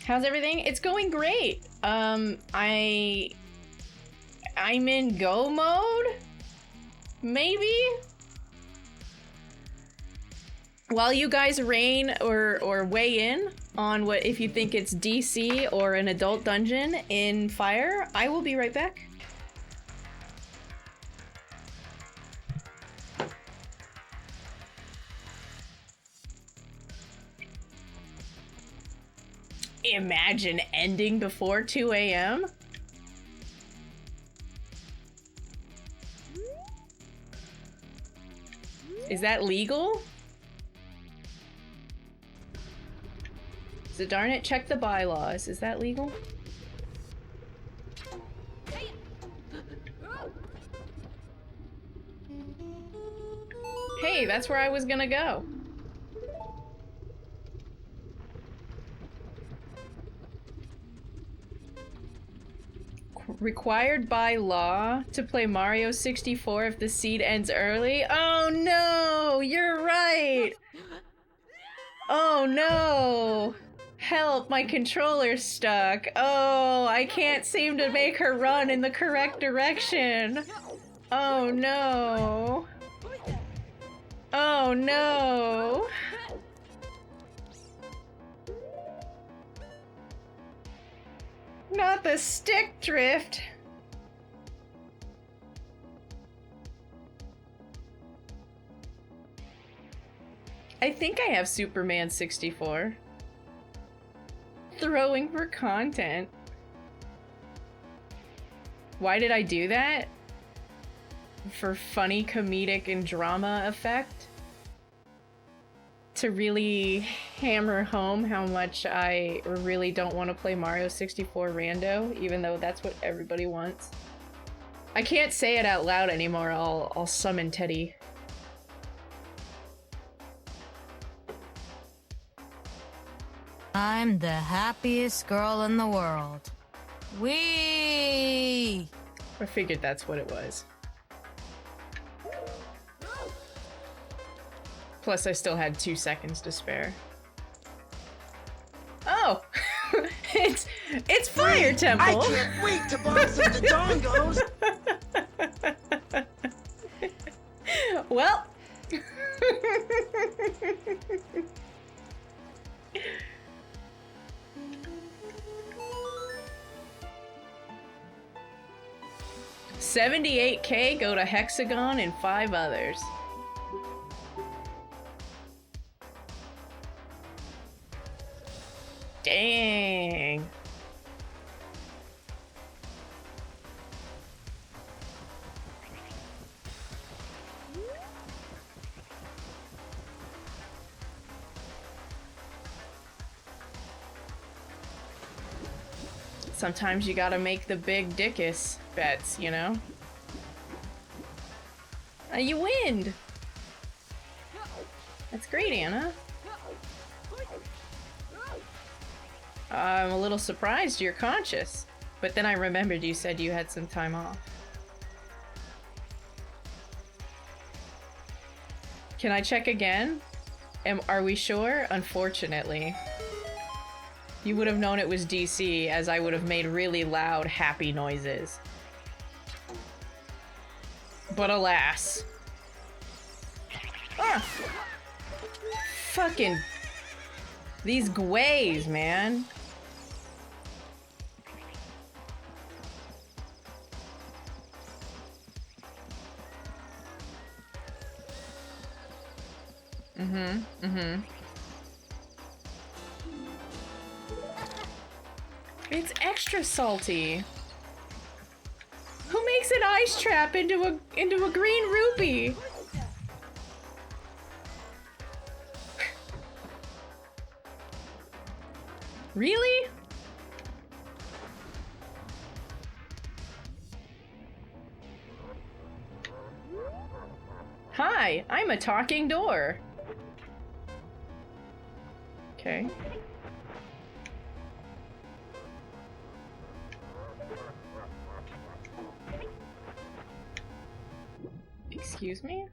How's everything? It's going great. I'm in go mode? Maybe? While you guys reign or weigh in on what if you think it's DC or an adult dungeon in Fire, I will be right back. Imagine ending before 2 a.m. Is that legal? Zidarnet, check the bylaws. Is that legal? Hey, that's where I was gonna go. Required by law to play Mario 64 if the seed ends early? Oh no! You're right! Oh no! Help, my controller's stuck. Oh, I can't seem to make her run in the correct direction. Oh no. Oh no. Not the stick drift. I think I have Superman 64. Throwing for content. Why did I do that? For funny, comedic, and drama effect? To really hammer home how much I really don't want to play Mario 64 rando, even though that's what everybody wants. I can't say it out loud anymore, I'll summon Teddy. I'm the happiest girl in the world. Whee! I figured that's what it was. Plus, I still had 2 seconds to spare. Oh! it's Fire Temple! I can't wait to buy some Dodongos! Well... $78K go to Hexagon and 5 others. Dang. Sometimes you gotta make the big dickus bets, you know? You win! That's great, Anna. I'm a little surprised you're conscious, but then I remembered you said you had some time off. Can I check again? Are we sure? Unfortunately. You would have known it was DC, as I would have made really loud, happy noises. But alas. Ah! Fucking... These gways, man. It's extra salty. Who makes an ice trap into a green rupee? Really? Hi, I'm a talking door. Okay. Excuse me?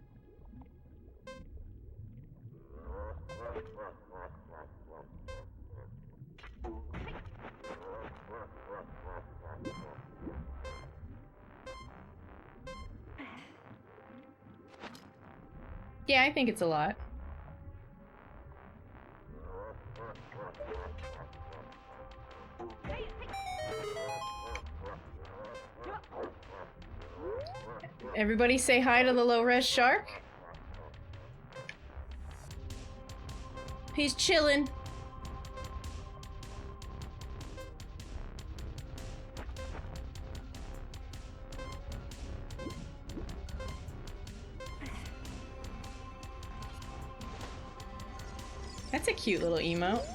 Yeah, I think it's a lot. Everybody say hi to the low-res shark. He's chillin'. That's a cute little emote.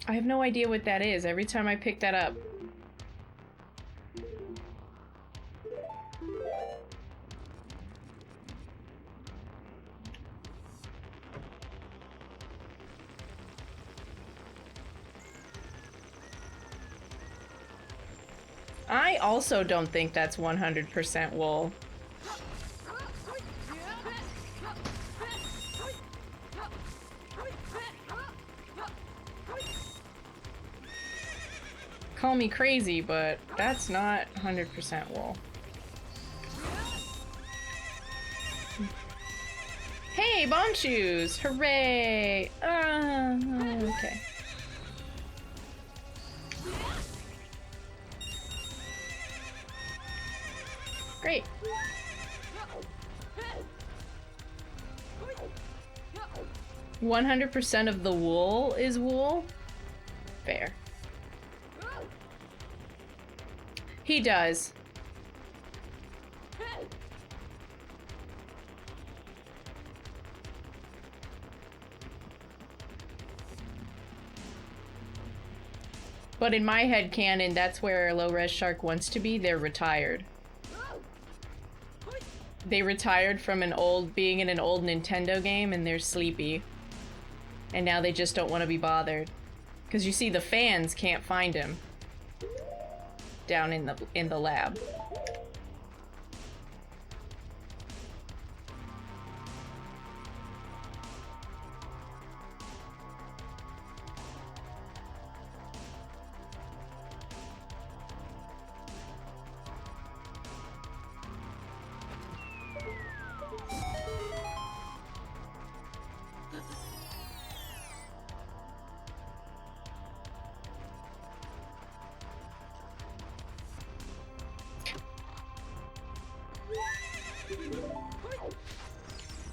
I have no idea what that is every time I pick that up. I also don't think that's 100% wool. Call me crazy, but that's not 100% wool. Hey, bomb shoes! Hooray! Okay. Great. 100% of the wool is wool? Fair. He does. But in my headcanon, that's where low-res shark wants to be. They're retired. They retired from being in an old Nintendo game, and they're sleepy. And now they just don't want to be bothered. Because you see, the fans can't find him down in the lab.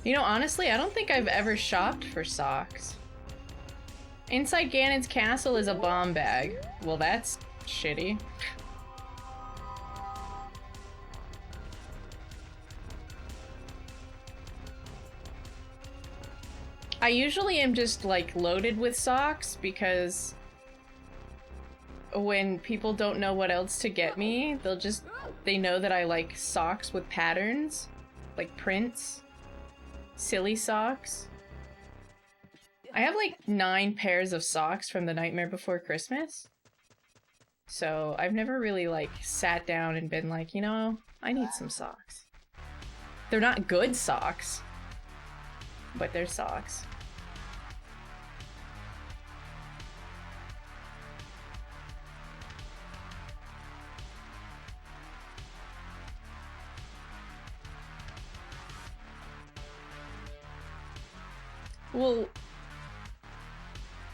You know, honestly, I don't think I've ever shopped for socks. Inside Ganon's castle is a bomb bag. Well, that's shitty. I usually am just, like, loaded with socks because when people don't know what else to get me, they know that I like socks with patterns, like prints. Silly socks. I have like 9 pairs of socks from the Nightmare Before Christmas. So I've never really like sat down and been like, you know, I need some socks. They're not good socks, but they're socks. Well,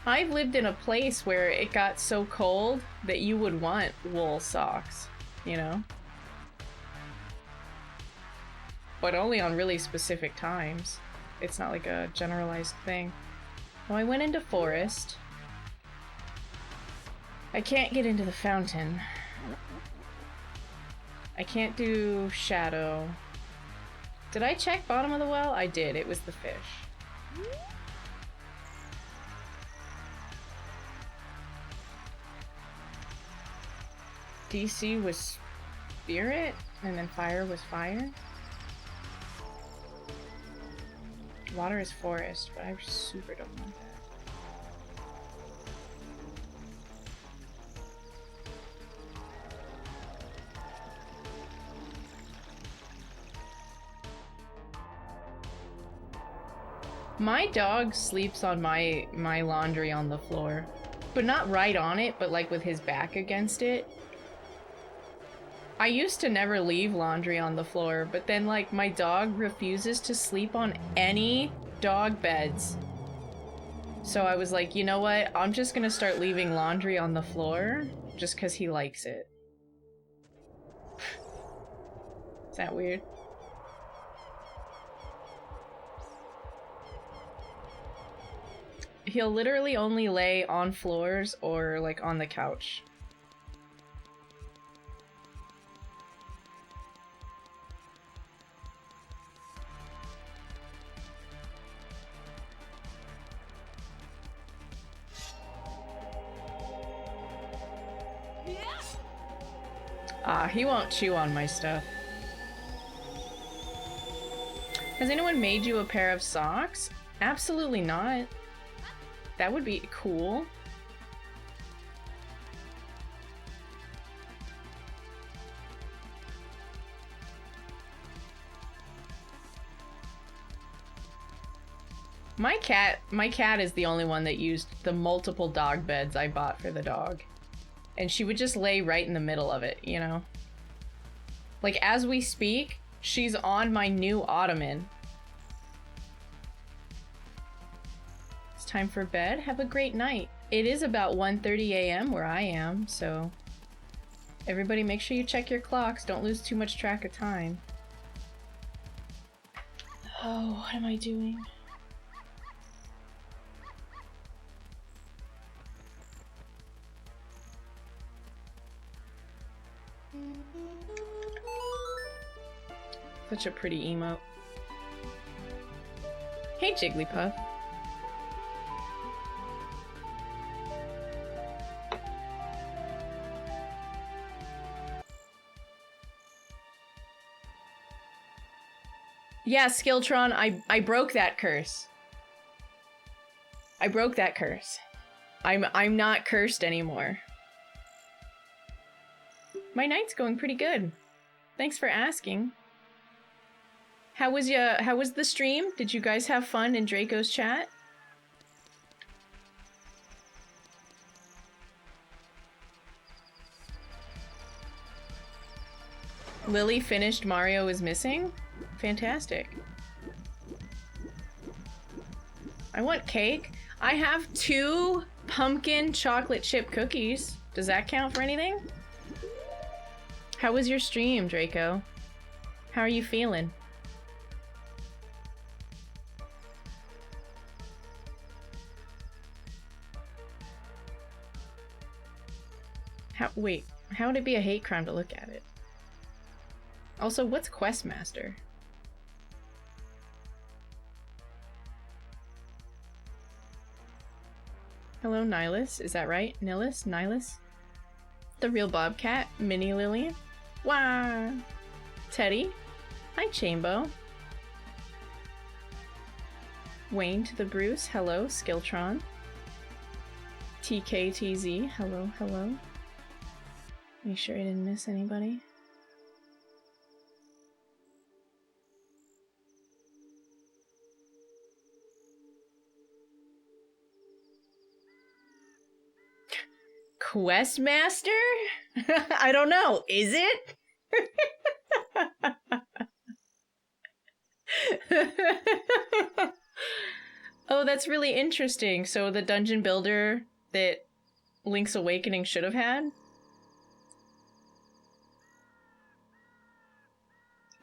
I've lived in a place where it got so cold that you would want wool socks, you know? But only on really specific times. It's not like a generalized thing. Well, I went into forest. I can't get into the fountain. I can't do shadow. Did I check bottom of the well? I did. It was the fish. DC was spirit, and then fire was fire. Water is forest, but I super don't want that. My dog sleeps on my laundry on the floor. But not right on it, but like with his back against it. I used to never leave laundry on the floor, but then like my dog refuses to sleep on any dog beds. So I was like, you know what? I'm just gonna start leaving laundry on the floor just because he likes it. Is that weird? He'll literally only lay on floors or like on the couch. He won't chew on my stuff. Has anyone made you a pair of socks? Absolutely not. That would be cool. My cat is the only one that used the multiple dog beds I bought for the dog. And she would just lay right in the middle of it, you know? Like, as we speak, she's on my new ottoman. It's time for bed. Have a great night. It is about 1:30 a.m. where I am, so Everybody make sure you check your clocks. Don't lose too much track of time. Oh, what am I doing? Such a pretty emote. Hey, Jigglypuff. Yeah, Skilltron, I broke that curse. I broke that curse. I'm not cursed anymore. My night's going pretty good. Thanks for asking. How was the stream? Did you guys have fun in Draco's chat? Lily finished Mario is Missing? Fantastic. I want cake. I have 2 pumpkin chocolate chip cookies. Does that count for anything? How was your stream, Draco? How are you feeling? Wait, how would it be a hate crime to look at it? Also, what's Questmaster? Hello, Nihilus. Is that right? Nihilus? The real Bobcat. Mini Lillian. Wah! Teddy. Hi, Chambo. Wayne to the Bruce. Hello, Skilltron. TKTZ. Hello, hello. Make sure I didn't miss anybody. Questmaster? I don't know. Is it? Oh, that's really interesting. So the dungeon builder that Link's Awakening should have had?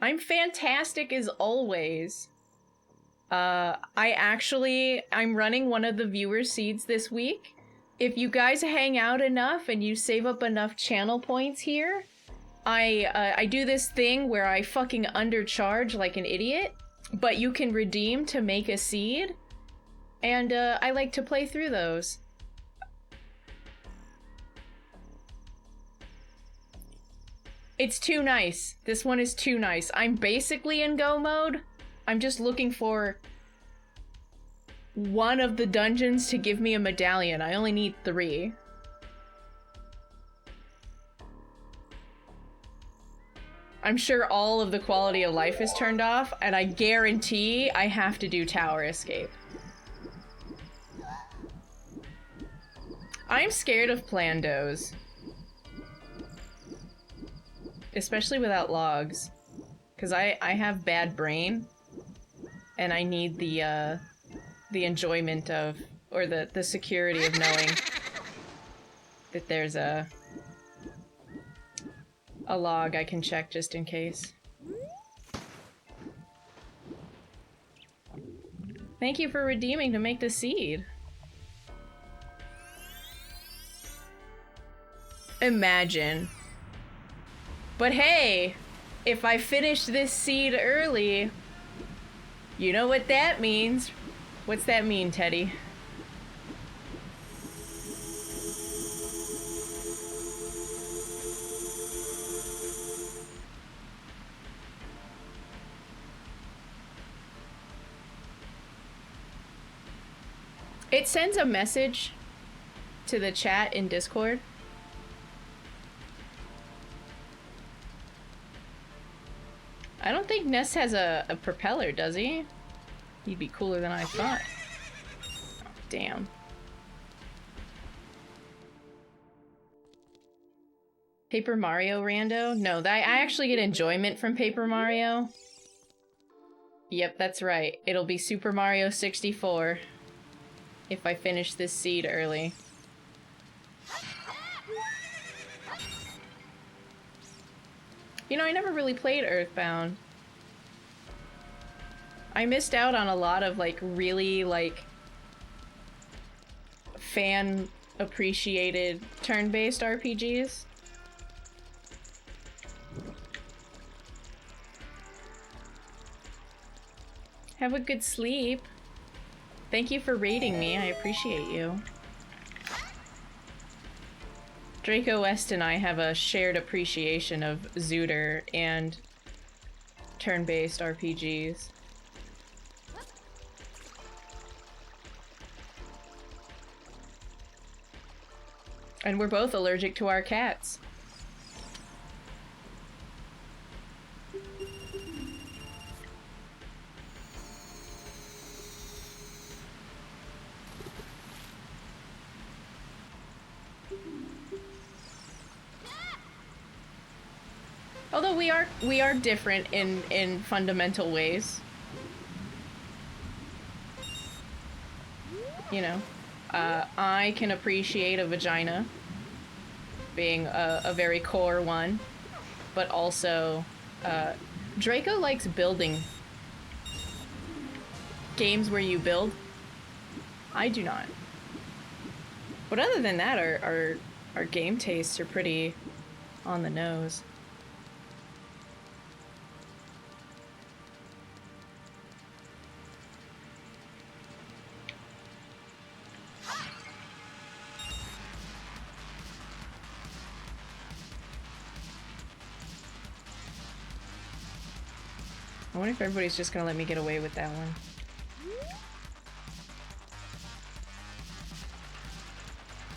I'm fantastic as always. I'm running one of the viewer seeds this week. If you guys hang out enough and you save up enough channel points here, I do this thing where I fucking undercharge like an idiot, but you can redeem to make a seed, and I like to play through those. It's too nice. This one is too nice. I'm basically in go mode. I'm just looking for one of the dungeons to give me a medallion. I only need 3. I'm sure all of the quality of life is turned off, and I guarantee I have to do tower escape. I'm scared of Plandos. Especially without logs. Because I have bad brain, and I need the enjoyment of, or the security of knowing that there's a log I can check just in case. Thank you for redeeming to make the seed. Imagine. But hey, if I finish this seed early, you know what that means. What's that mean, Teddy? It sends a message to the chat in Discord. I don't think Ness has a propeller, does he? He'd be cooler than I thought. Oh, damn. Paper Mario rando? No, I actually get enjoyment from Paper Mario. Yep, that's right. It'll be Super Mario 64 if I finish this seed early. You know, I never really played Earthbound. I missed out on a lot of, like, really, like, fan-appreciated turn-based RPGs. Have a good sleep. Thank you for raiding me, I appreciate you. Draco West and I have a shared appreciation of Zooter and turn-based RPGs. And we're both allergic to our cats. Although we are different in fundamental ways. You know, I can appreciate a vagina being a very core one, but also Draco likes building. Games where you build. I do not. But other than that, our game tastes are pretty on the nose. I wonder if everybody's just gonna let me get away with that one.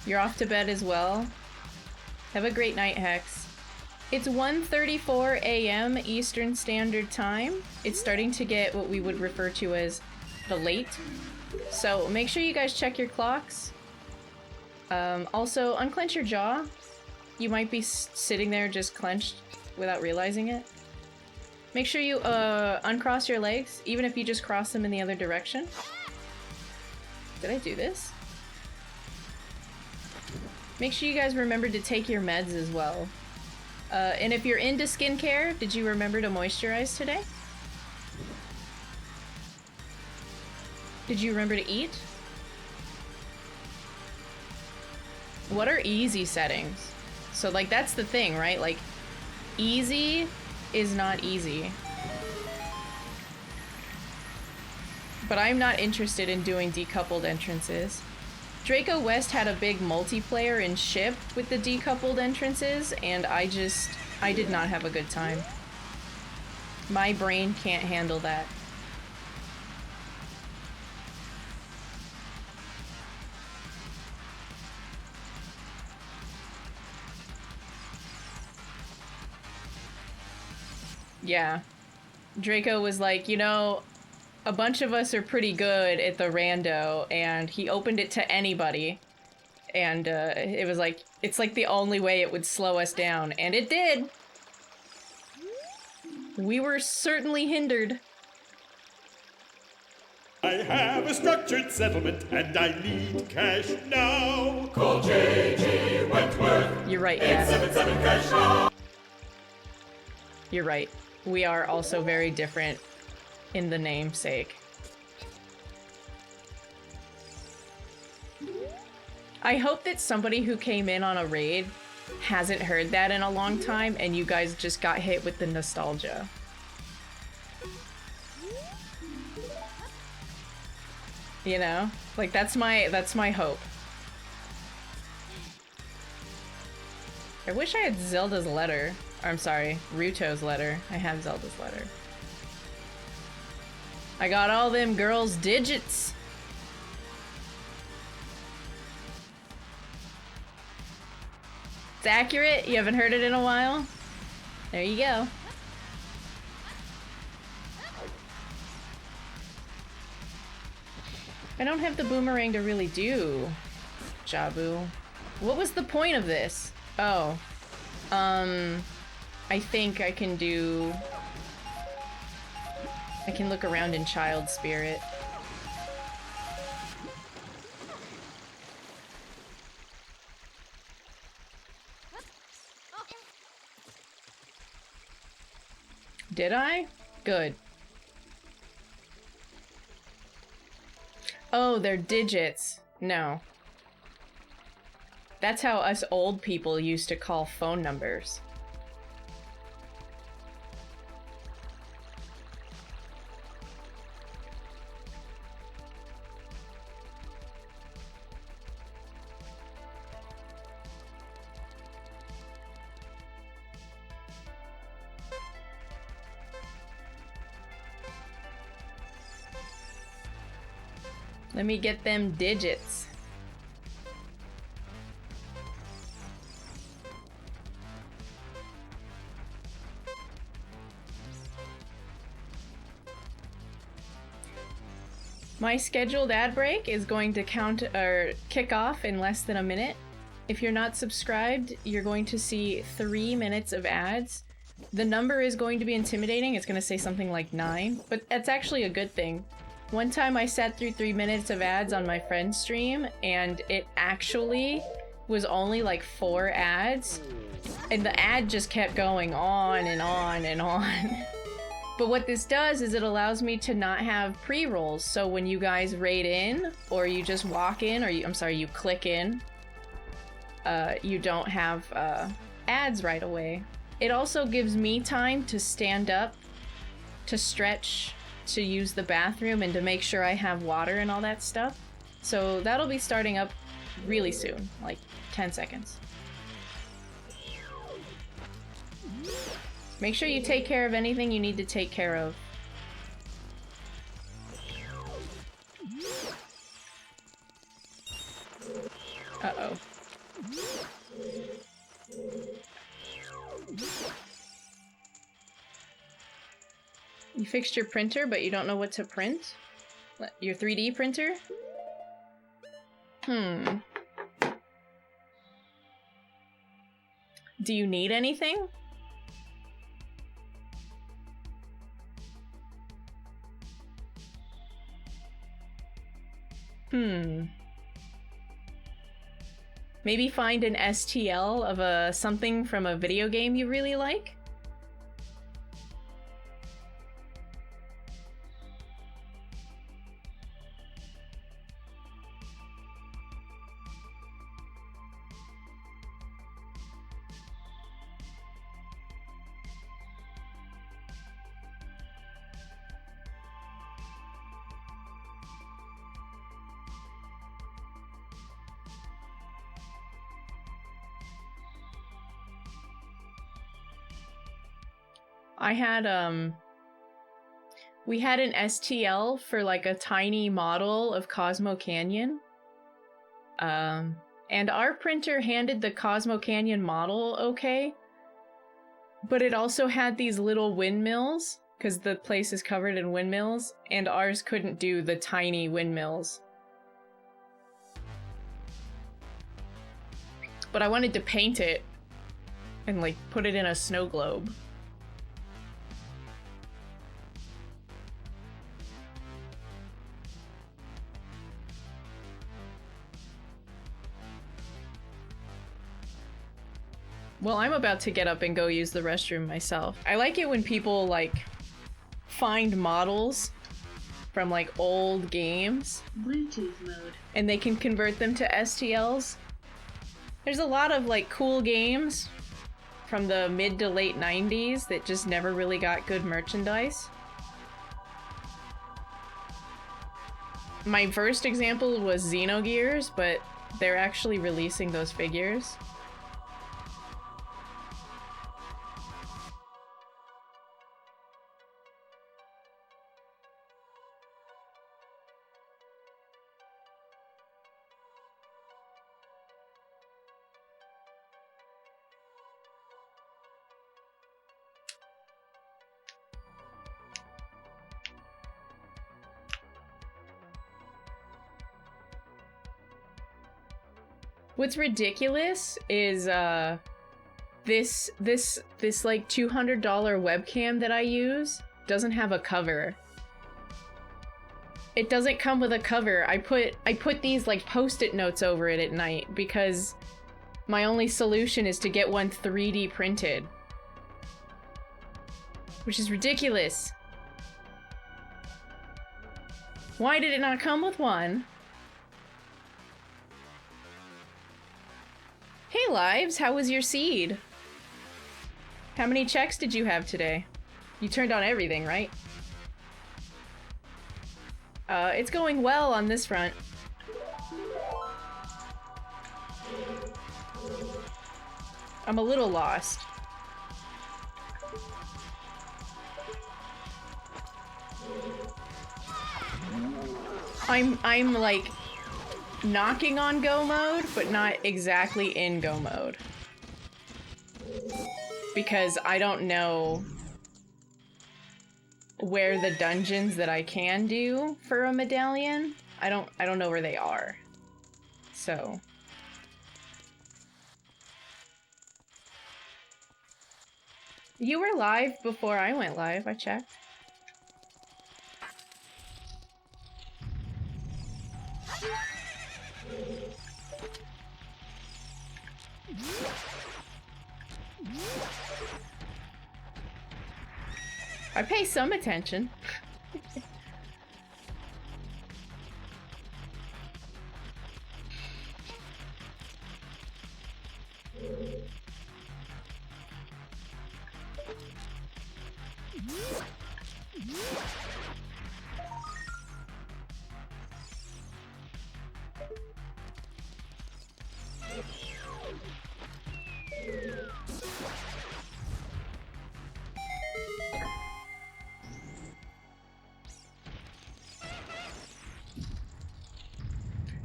You're off to bed as well? Have a great night, Hex. It's 1:34 a.m. Eastern Standard Time. It's starting to get what we would refer to as the late. So make sure you guys check your clocks. Also, unclench your jaw. You might be sitting there just clenched without realizing it. Make sure you uncross your legs, even if you just cross them in the other direction. Did I do this? Make sure you guys remember to take your meds as well. And if you're into skincare, did you remember to moisturize today? Did you remember to eat? What are easy settings? So, like, that's the thing, right? Like, easy is not easy. But I'm not interested in doing decoupled entrances. Draco West had a big multiplayer in Ship with the decoupled entrances, and I did not have a good time. My brain can't handle that. Yeah. Draco was like, you know, a bunch of us are pretty good at the rando, and he opened it to anybody. And it was like, it's like the only way it would slow us down. And it did! We were certainly hindered. I have a structured settlement and I need cash now. Call J.G. Wentworth. You're right, yeah. 877 cash now. You're right. We are also very different in the namesake. I hope that somebody who came in on a raid hasn't heard that in a long time and you guys just got hit with the nostalgia. You know? Like, that's my hope. I wish I had Zelda's letter. I'm sorry, Ruto's letter. I have Zelda's letter. I got all them girls' digits. It's accurate? You haven't heard it in a while? There you go. I don't have the boomerang to really do Jabu. What was the point of this? Oh. I think I can do... I can look around in Child Spirit. Did I? Good. Oh, they're digits. No. That's how us old people used to call phone numbers. Let me get them digits. My scheduled ad break is going to kick off in less than a minute. If you're not subscribed, you're going to see 3 minutes of ads. The number is going to be intimidating. It's going to say something like 9, but that's actually a good thing. One time I sat through 3 minutes of ads on my friend's stream, and it actually was only like 4 ads, and the ad just kept going on and on and on. But what this does is it allows me to not have pre-rolls, so when you guys raid in, or you just walk in, or you click in, you don't have ads right away. It also gives me time to stand up, to stretch, to use the bathroom, and to make sure I have water and all that stuff. So that'll be starting up really soon, like 10 seconds. Make sure you take care of anything you need to take care of. Uh-oh. You fixed your printer, but you don't know what to print? Your 3D printer? Do you need anything? Maybe find an STL of something from a video game you really like? I had, we had an STL for like a tiny model of Cosmo Canyon. And our printer handled the Cosmo Canyon model okay, but it also had these little windmills, because the place is covered in windmills, and ours couldn't do the tiny windmills. But I wanted to paint it and like put it in a snow globe. Well, I'm about to get up and go use the restroom myself. I like it when people, like, find models from, like, old games. Bluetooth mode. And they can convert them to STLs. There's a lot of, like, cool games from the mid to late 90s that just never really got good merchandise. My first example was Xenogears, but they're actually releasing those figures. What's ridiculous is this like $200 webcam that I use doesn't have a cover. It doesn't come with a cover. I put these like post-it notes over it at night because my only solution is to get one 3D printed. Which is ridiculous. Why did it not come with one? Hey Lives, how was your seed? How many checks did you have today? You turned on everything, right? It's going well on this front. I'm a little lost. I'm like knocking on go mode, but not exactly in go mode. Because I don't know where the dungeons that I can do for a medallion. I don't know where they are. So you were live before I went live, I checked. I pay some attention.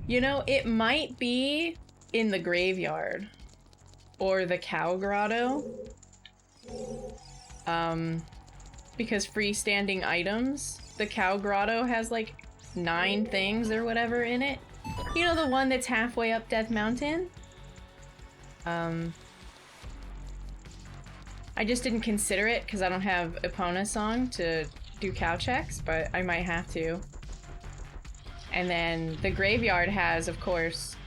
You know, it might be in the graveyard or the cow grotto. Because freestanding items, the cow grotto has like 9 things or whatever in it. You know, the one that's halfway up Death Mountain? I just didn't consider it because I don't have Epona song to do cow checks, but I might have to. And then the graveyard has, of course,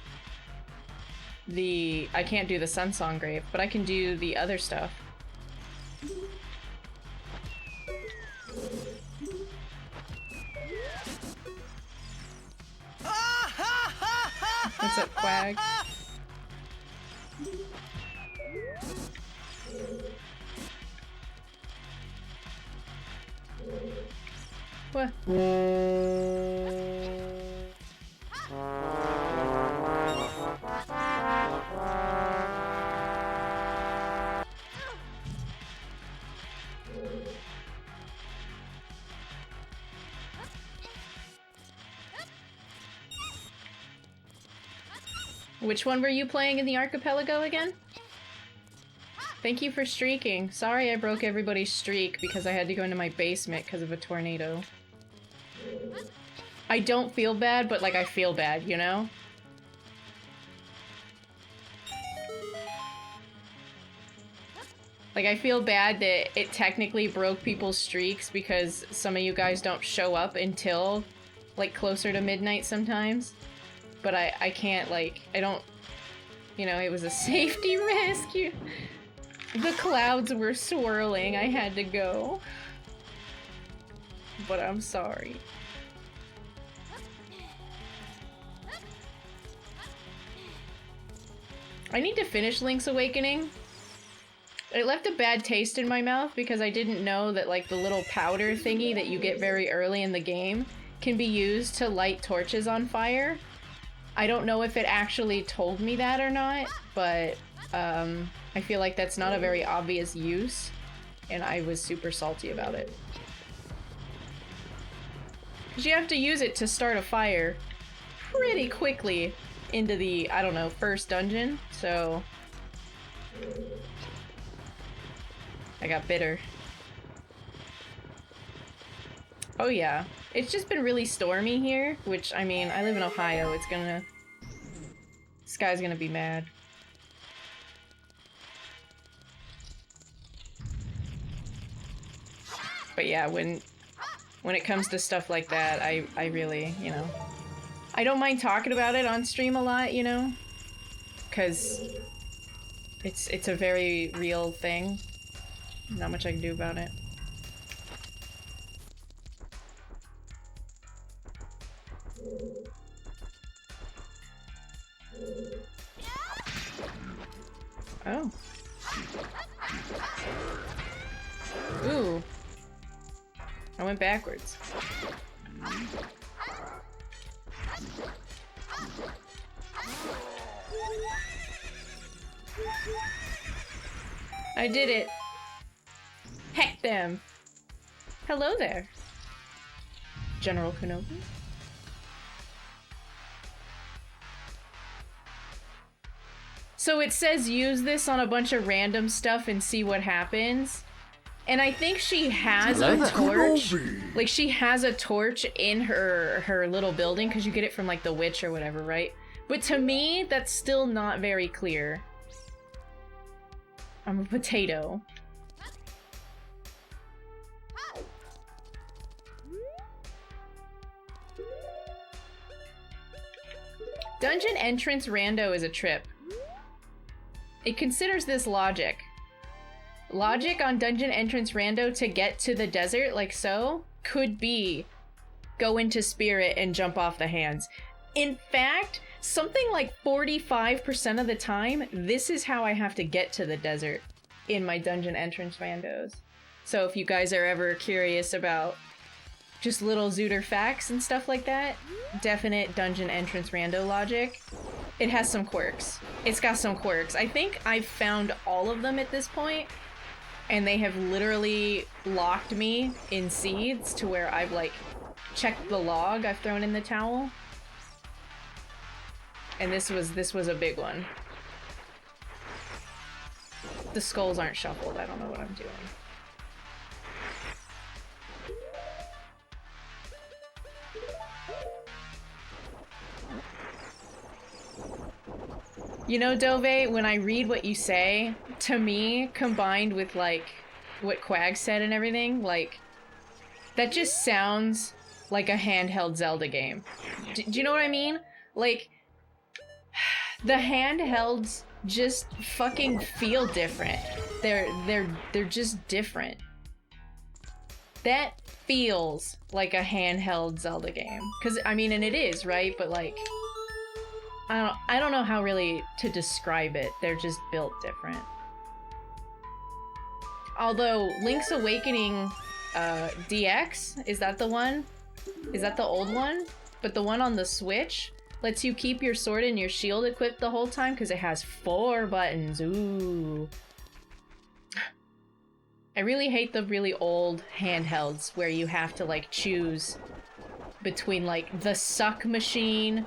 I can't do the Sun Song grave, but I can do the other stuff. What's up, Quag? What? Which one were you playing in the archipelago again? Thank you for streaking. Sorry I broke everybody's streak because I had to go into my basement because of a tornado. I don't feel bad, but like I feel bad, you know? Like I feel bad that it technically broke people's streaks because some of you guys don't show up until like closer to midnight sometimes. But I can't, like, I don't, you know, it was a safety risk. The clouds were swirling, I had to go. But I'm sorry. I need to finish Link's Awakening. It left a bad taste in my mouth because I didn't know that, like, the little powder thingy that you get very early in the game can be used to light torches on fire. I don't know if it actually told me that or not, but I feel like that's not a very obvious use, and I was super salty about it. Because you have to use it to start a fire pretty quickly into the, I don't know, first dungeon, so I got bitter. Oh yeah. It's just been really stormy here, which, I mean, I live in Ohio, it's gonna... This guy's gonna be mad. But yeah, when it comes to stuff like that, I really, you know... I don't mind talking about it on stream a lot, you know? Because it's a very real thing. Not much I can do about it. Oh. Ooh. I went backwards. I did it. Heck them. Hello there, General Kenobi. So it says use this on a bunch of random stuff and see what happens. And I think she has a torch. Like, she has a torch in her little building, because you get it from, like, the witch or whatever, right? But to me, that's still not very clear. I'm a potato. Dungeon entrance rando is a trip. It considers this logic. Logic on dungeon entrance rando to get to the desert, like so, could be go into spirit and jump off the hands. In fact, something like 45% of the time, this is how I have to get to the desert in my dungeon entrance randos. So if you guys are ever curious about just little Zooter facts and stuff like that, definite dungeon entrance rando logic. It has some quirks. It's got some quirks. I think I've found all of them at this point, and they have literally locked me in seeds to where I've, like, checked the log I've thrown in the towel. And this was a big one. The skulls aren't shuffled. I don't know what I'm doing. You know, Dove, when I read what you say, to me, combined with, like, what Quag said and everything, like, that just sounds like a handheld Zelda game. Do you know what I mean? Like, the handhelds just fucking feel different. They're just different. That feels like a handheld Zelda game. 'Cause, I mean, and it is, right? But, like, I don't know how really to describe it. They're just built different. Although Link's Awakening DX, is that the one? Is that the old one? But the one on the Switch lets you keep your sword and your shield equipped the whole time because it has 4 buttons. Ooh. I really hate the really old handhelds where you have to, like, choose between, like, the suck machine,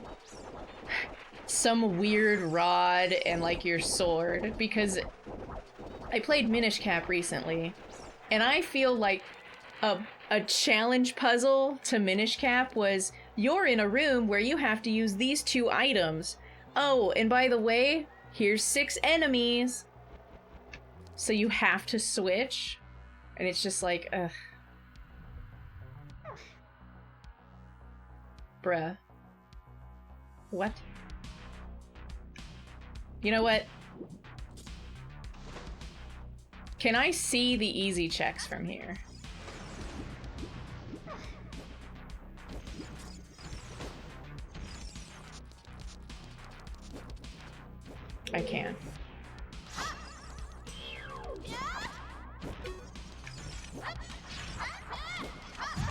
some weird rod, and, like, your sword, because I played Minish Cap recently, and I feel like a challenge puzzle to Minish Cap was, you're in a room where you have to use these 2 items. Oh, and by the way, here's 6 enemies. So you have to switch, and it's just like, ugh. Bruh. What? You know what? Can I see the easy checks from here? I can.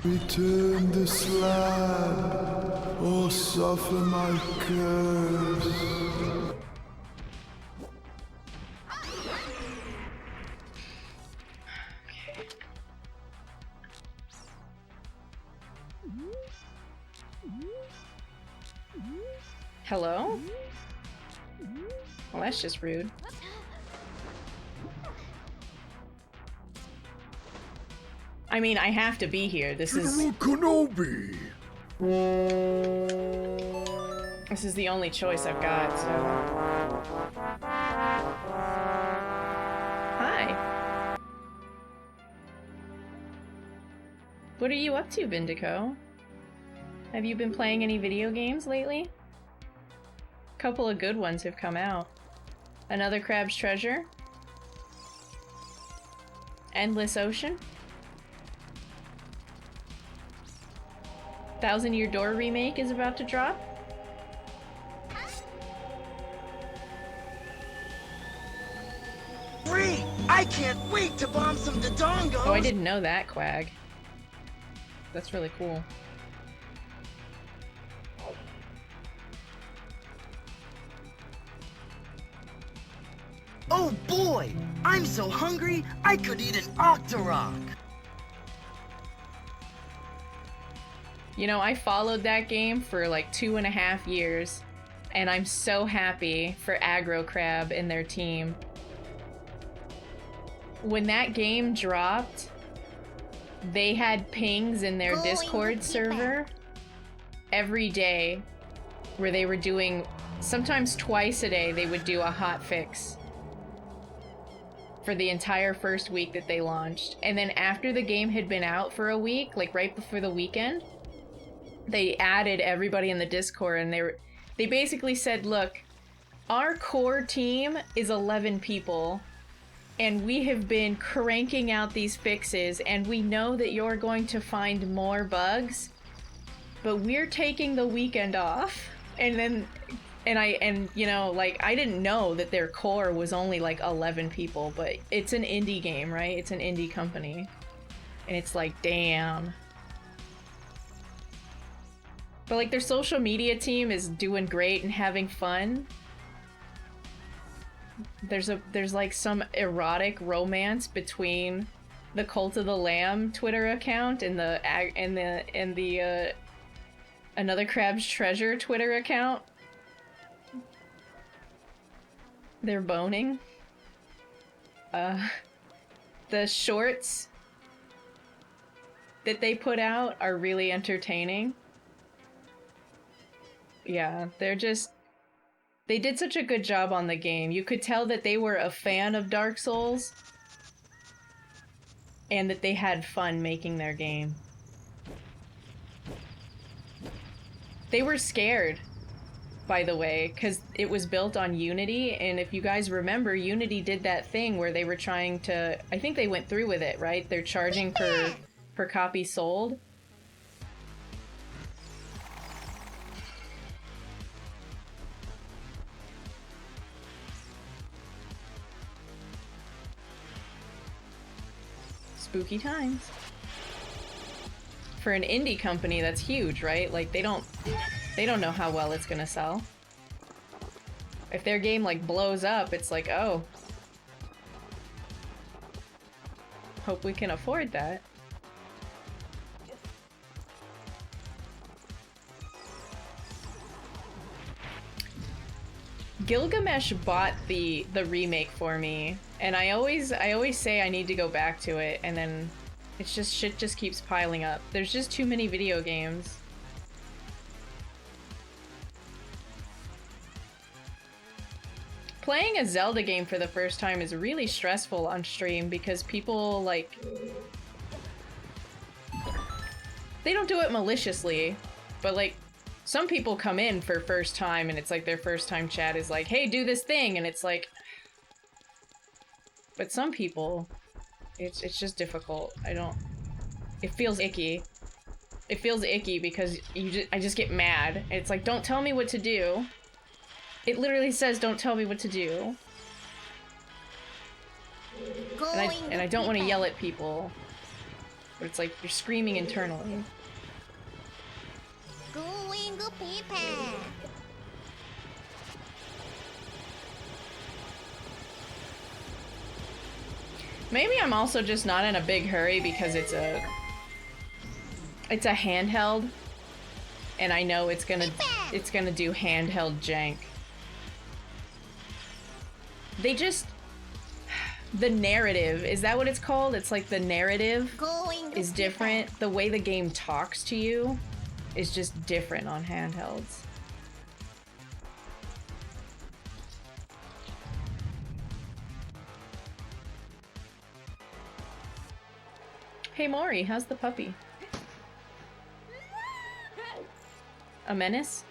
Return the slab, or suffer my curse. Hello? Well, that's just rude. I mean, I have to be here. This is Kenobi. This is the only choice I've got, so. Hi. What are you up to, Vindico? Have you been playing any video games lately? A couple of good ones have come out. Another Crab's Treasure. Endless Ocean. Thousand Year Door remake is about to drop. can't wait to bomb some Dodongos! Oh, I didn't know that, Quag. That's really cool. Oh boy! I'm so hungry, I could eat an Octorok! You know, I followed that game for like 2.5 years, and I'm so happy for Aggro Crab and their team. When that game dropped, they had pings in their Discord server every day where they were doing, sometimes twice a day, they would do a hot fix for the entire first week that they launched. And then after the game had been out for a week, like right before the weekend, they added everybody in the Discord, and they basically said, look, our core team is 11 people, and we have been cranking out these fixes, and we know that you're going to find more bugs, but we're taking the weekend off. And you know, like, I didn't know that their core was only like 11 people, but it's an indie game, right? It's an indie company. And it's like, damn. But like, their social media team is doing great and having fun. There's like some erotic romance between the Cult of the Lamb Twitter account and the Another Crab's Treasure Twitter account. They're boning. The shorts that they put out are really entertaining. Yeah, they did such a good job on the game. You could tell that they were a fan of Dark Souls and that they had fun making their game. They were scared, by the way, because it was built on Unity, and if you guys remember, Unity did that thing where they were trying to, I think they went through with it, right? They're charging per copy sold. Spooky times. For an indie company, that's huge, right? Like, they don't know how well it's gonna sell. If their game, like, blows up, it's like, oh. Hope we can afford that. Gilgamesh bought the remake for me, and I always say I need to go back to it, and then it's just shit just keeps piling up. There's just too many video games. Playing a Zelda game for the first time is really stressful on stream because people, like, they don't do it maliciously, but like, some people come in for first time and it's like their first time chat is like, hey, do this thing, and it's like, but some people, it's just difficult. It feels icky. It feels icky because I just get mad. It's like, don't tell me what to do. It literally says, don't tell me what to do. And I don't want to yell at people. But it's like, you're screaming internally. Going to people. Maybe I'm also just not in a big hurry because it's a handheld, and I know it's gonna do handheld jank. The narrative, is that what it's called? It's like the narrative is different. The way the game talks to you is just different on handhelds. Hey Maury, how's the puppy? A menace?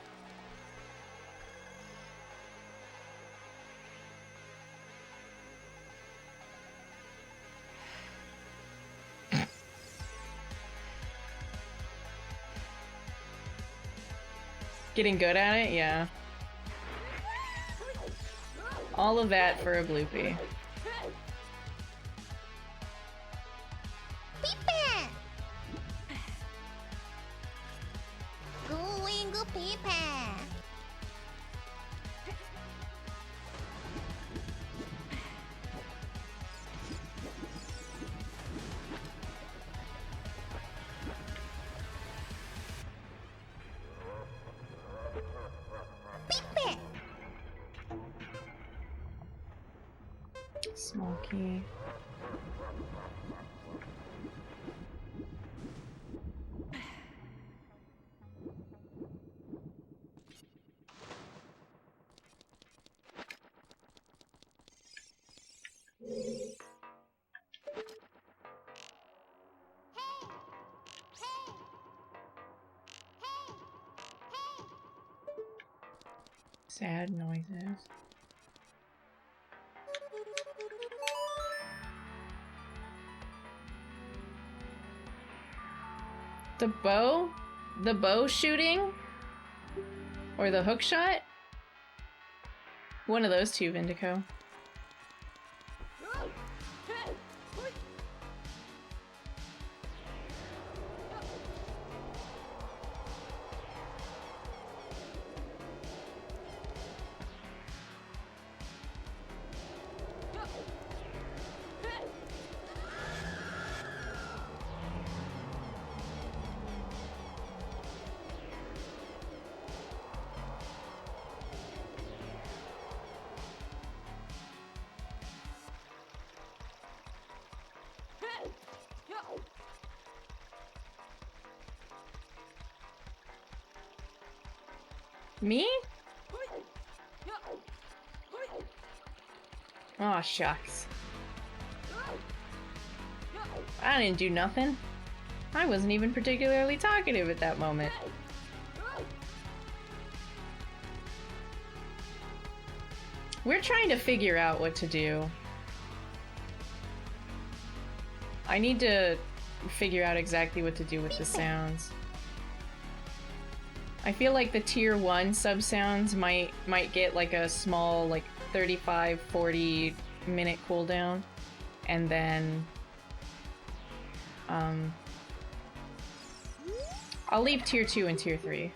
Getting good at it? Yeah. All of that for a bloopy. people. People. Small key. Sad noises. The bow? The bow shooting? Or the hook shot? One of those two, Vindico. Me? Aw, shucks. I didn't do nothing. I wasn't even particularly talkative at that moment. We're trying to figure out what to do. I need to figure out exactly what to do with the sounds. I feel like the tier 1 sub sounds might get like a small like 35-40 minute cooldown, and then I'll leave tier 2 and tier 3.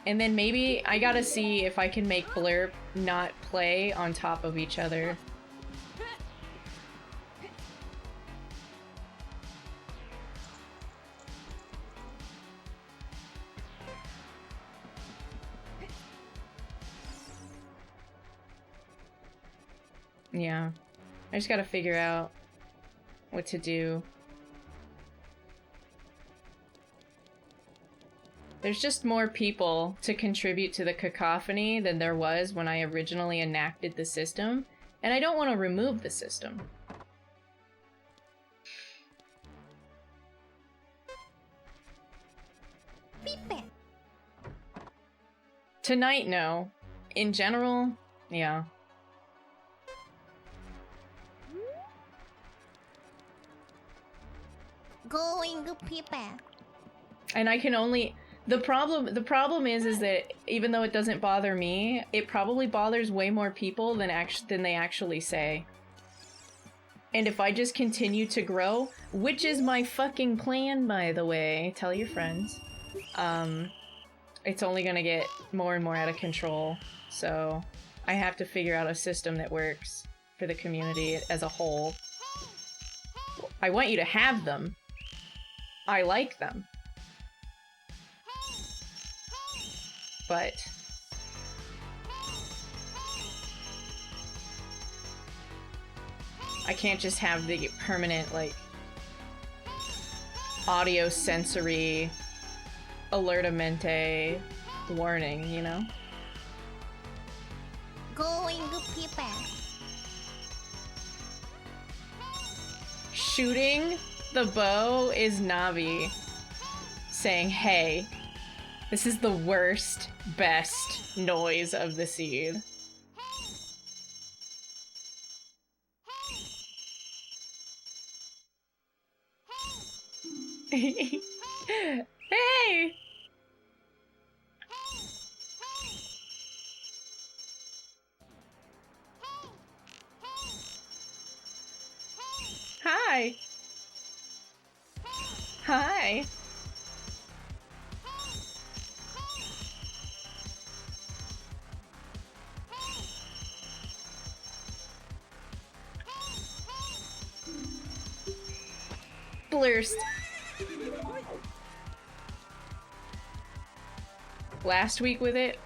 And then maybe I gotta see if I can make Blurp not play on top of each other. Yeah, I just gotta figure out what to do. There's just more people to contribute to the cacophony than there was when I originally enacted the system, and I don't want to remove the system. People. Tonight, no. In general, yeah. Going people. And I can only... The problem is that even though it doesn't bother me, it probably bothers way more people than they actually say. And if I just continue to grow, which is my fucking plan, by the way, tell your friends, it's only gonna get more and more out of control. So I have to figure out a system that works for the community as a whole. I want you to have them. I like them. But I can't just have the permanent, like, audio sensory alertamente warning, you know? Going people. Shooting the bow is Navi saying, hey, this is the worst, best noise of the seed. Hey! Hi! Hi! Blurst. Last week with it.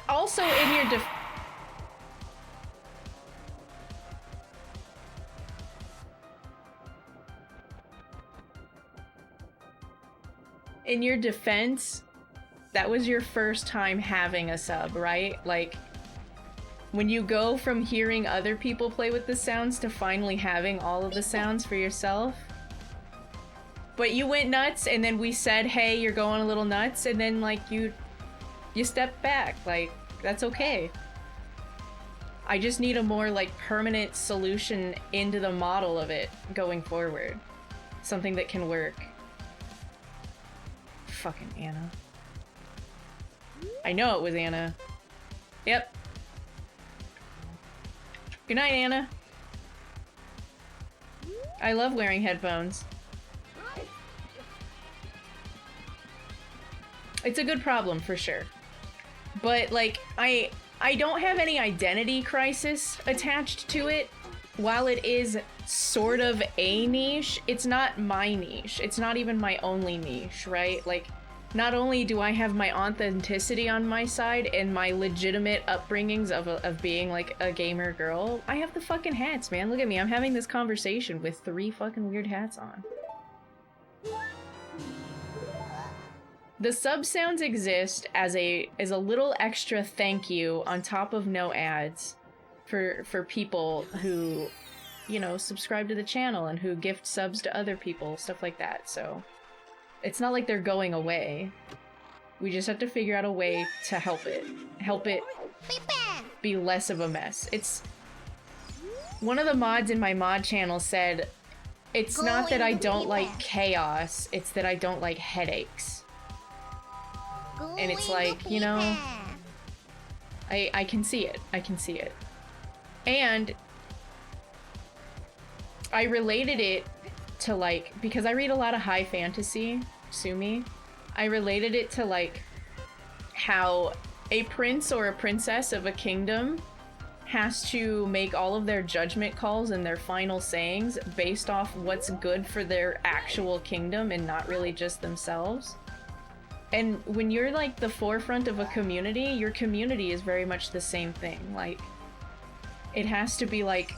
Also in your in your defense, that was your first time having a sub, right? Like, when you go from hearing other people play with the sounds to finally having all of the sounds for yourself. But you went nuts, and then we said, hey, you're going a little nuts, and then, like, you stepped back. Like, that's okay. I just need a more, like, permanent solution into the model of it going forward. Something that can work. Fucking Anna. I know it was Anna. Yep. Good night, Anna. I love wearing headphones. It's a good problem, for sure. But, like, I don't have any identity crisis attached to it. While it is sort of a niche, it's not my niche. It's not even my only niche, right? Like, not only do I have my authenticity on my side and my legitimate upbringings of being, like, a gamer girl, I have the fucking hats, man. Look at me. I'm having this conversation with 3 fucking weird hats on. The sub sounds exist as a little extra thank you on top of no ads for people who, you know, subscribe to the channel and who gift subs to other people, stuff like that. So it's not like they're going away. We just have to figure out a way to help it be less of a mess. It's one of the mods in my mod channel said, it's not that I don't like chaos, it's that I don't like headaches. And it's like, you know, I can see it. I can see it. And I related it to, like, because I read a lot of high fantasy, sue me, I related it to, like, how a prince or a princess of a kingdom has to make all of their judgment calls and their final sayings based off what's good for their actual kingdom and not really just themselves. And when you're, like, the forefront of a community, your community is very much the same thing. Like, it has to be, like,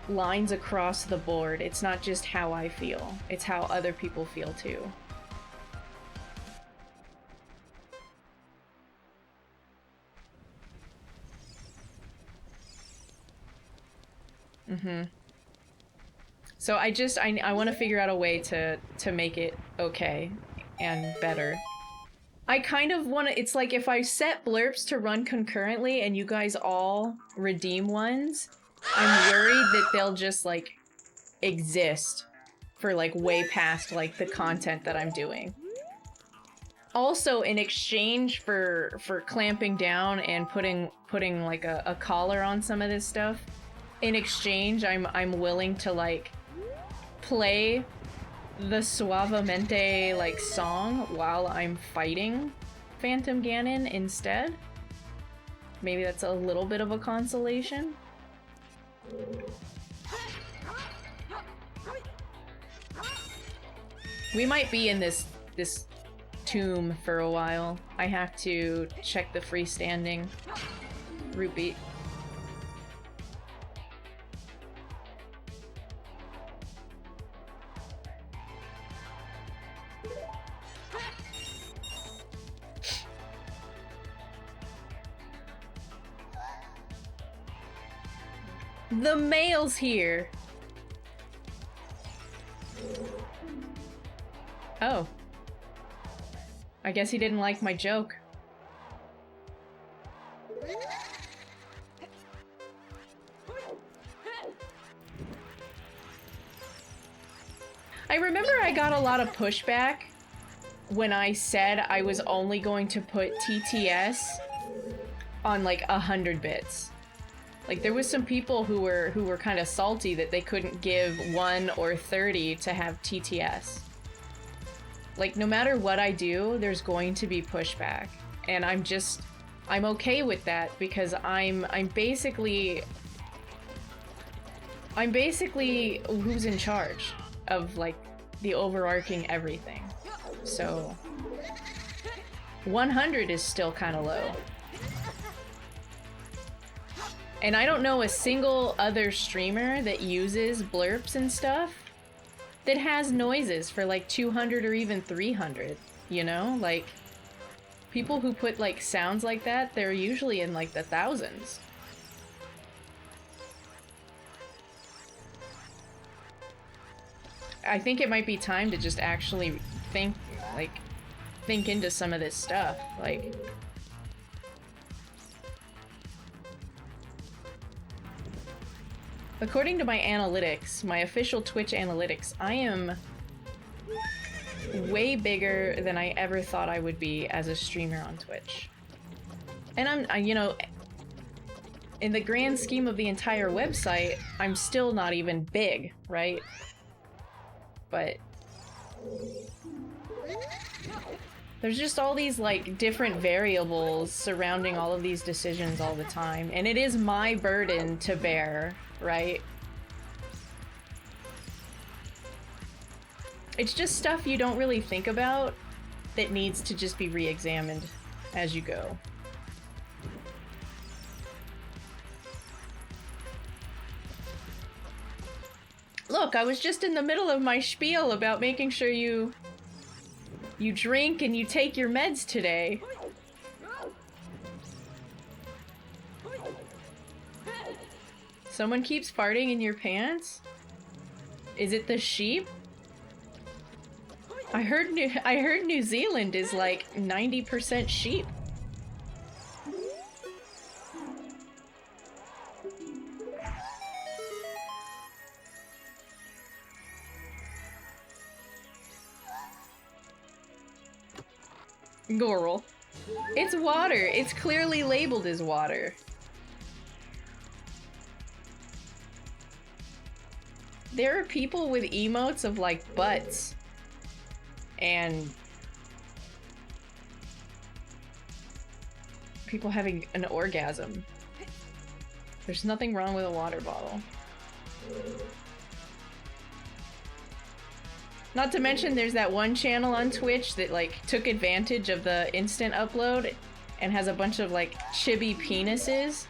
lines across the board. It's not just how I feel. It's how other people feel, too. Mm-hmm. So I want to figure out a way to make it okay and better. I kind of want to, it's like if I set blurps to run concurrently and you guys all redeem ones, I'm worried that they'll just, like, exist for, like, way past, like, the content that I'm doing. Also, in exchange for clamping down and putting like a collar on some of this stuff, in exchange I'm willing to, like, play the Suavemente, like, song while I'm fighting Phantom Ganon instead. Maybe that's a little bit of a consolation. We might be in this tomb for a while. I have to check the freestanding root beat. The mail's here. Oh. I guess he didn't like my joke. I remember I got a lot of pushback when I said I was only going to put TTS on, like, 100 bits. Like, there was some people who were kind of salty that they couldn't give 1 or 30 to have TTS. Like, no matter what I do, there's going to be pushback. And I'm okay with that because I'm basically who's in charge of, like, the overarching everything. So 100 is still kind of low. And I don't know a single other streamer that uses blurps and stuff that has noises for like 200 or even 300, you know? Like, people who put like sounds like that, they're usually in like the thousands. I think it might be time to just actually think into some of this stuff, like... According to my analytics, my official Twitch analytics, I am way bigger than I ever thought I would be as a streamer on Twitch. And you know, in the grand scheme of the entire website, I'm still not even big, right? But there's just all these like different variables surrounding all of these decisions all the time, and it is my burden to bear, right? It's just stuff you don't really think about that needs to just be re-examined as you go. Look, I was just in the middle of my spiel about making sure you drink and you take your meds today. Someone keeps farting in your pants? Is it the sheep? I heard New Zealand is like 90% sheep. Goral. It's water. It's clearly labeled as water. There are people with emotes of like butts and people having an orgasm. There's nothing wrong with a water bottle. Not to mention there's that one channel on Twitch that like took advantage of the instant upload and has a bunch of like chibi penises.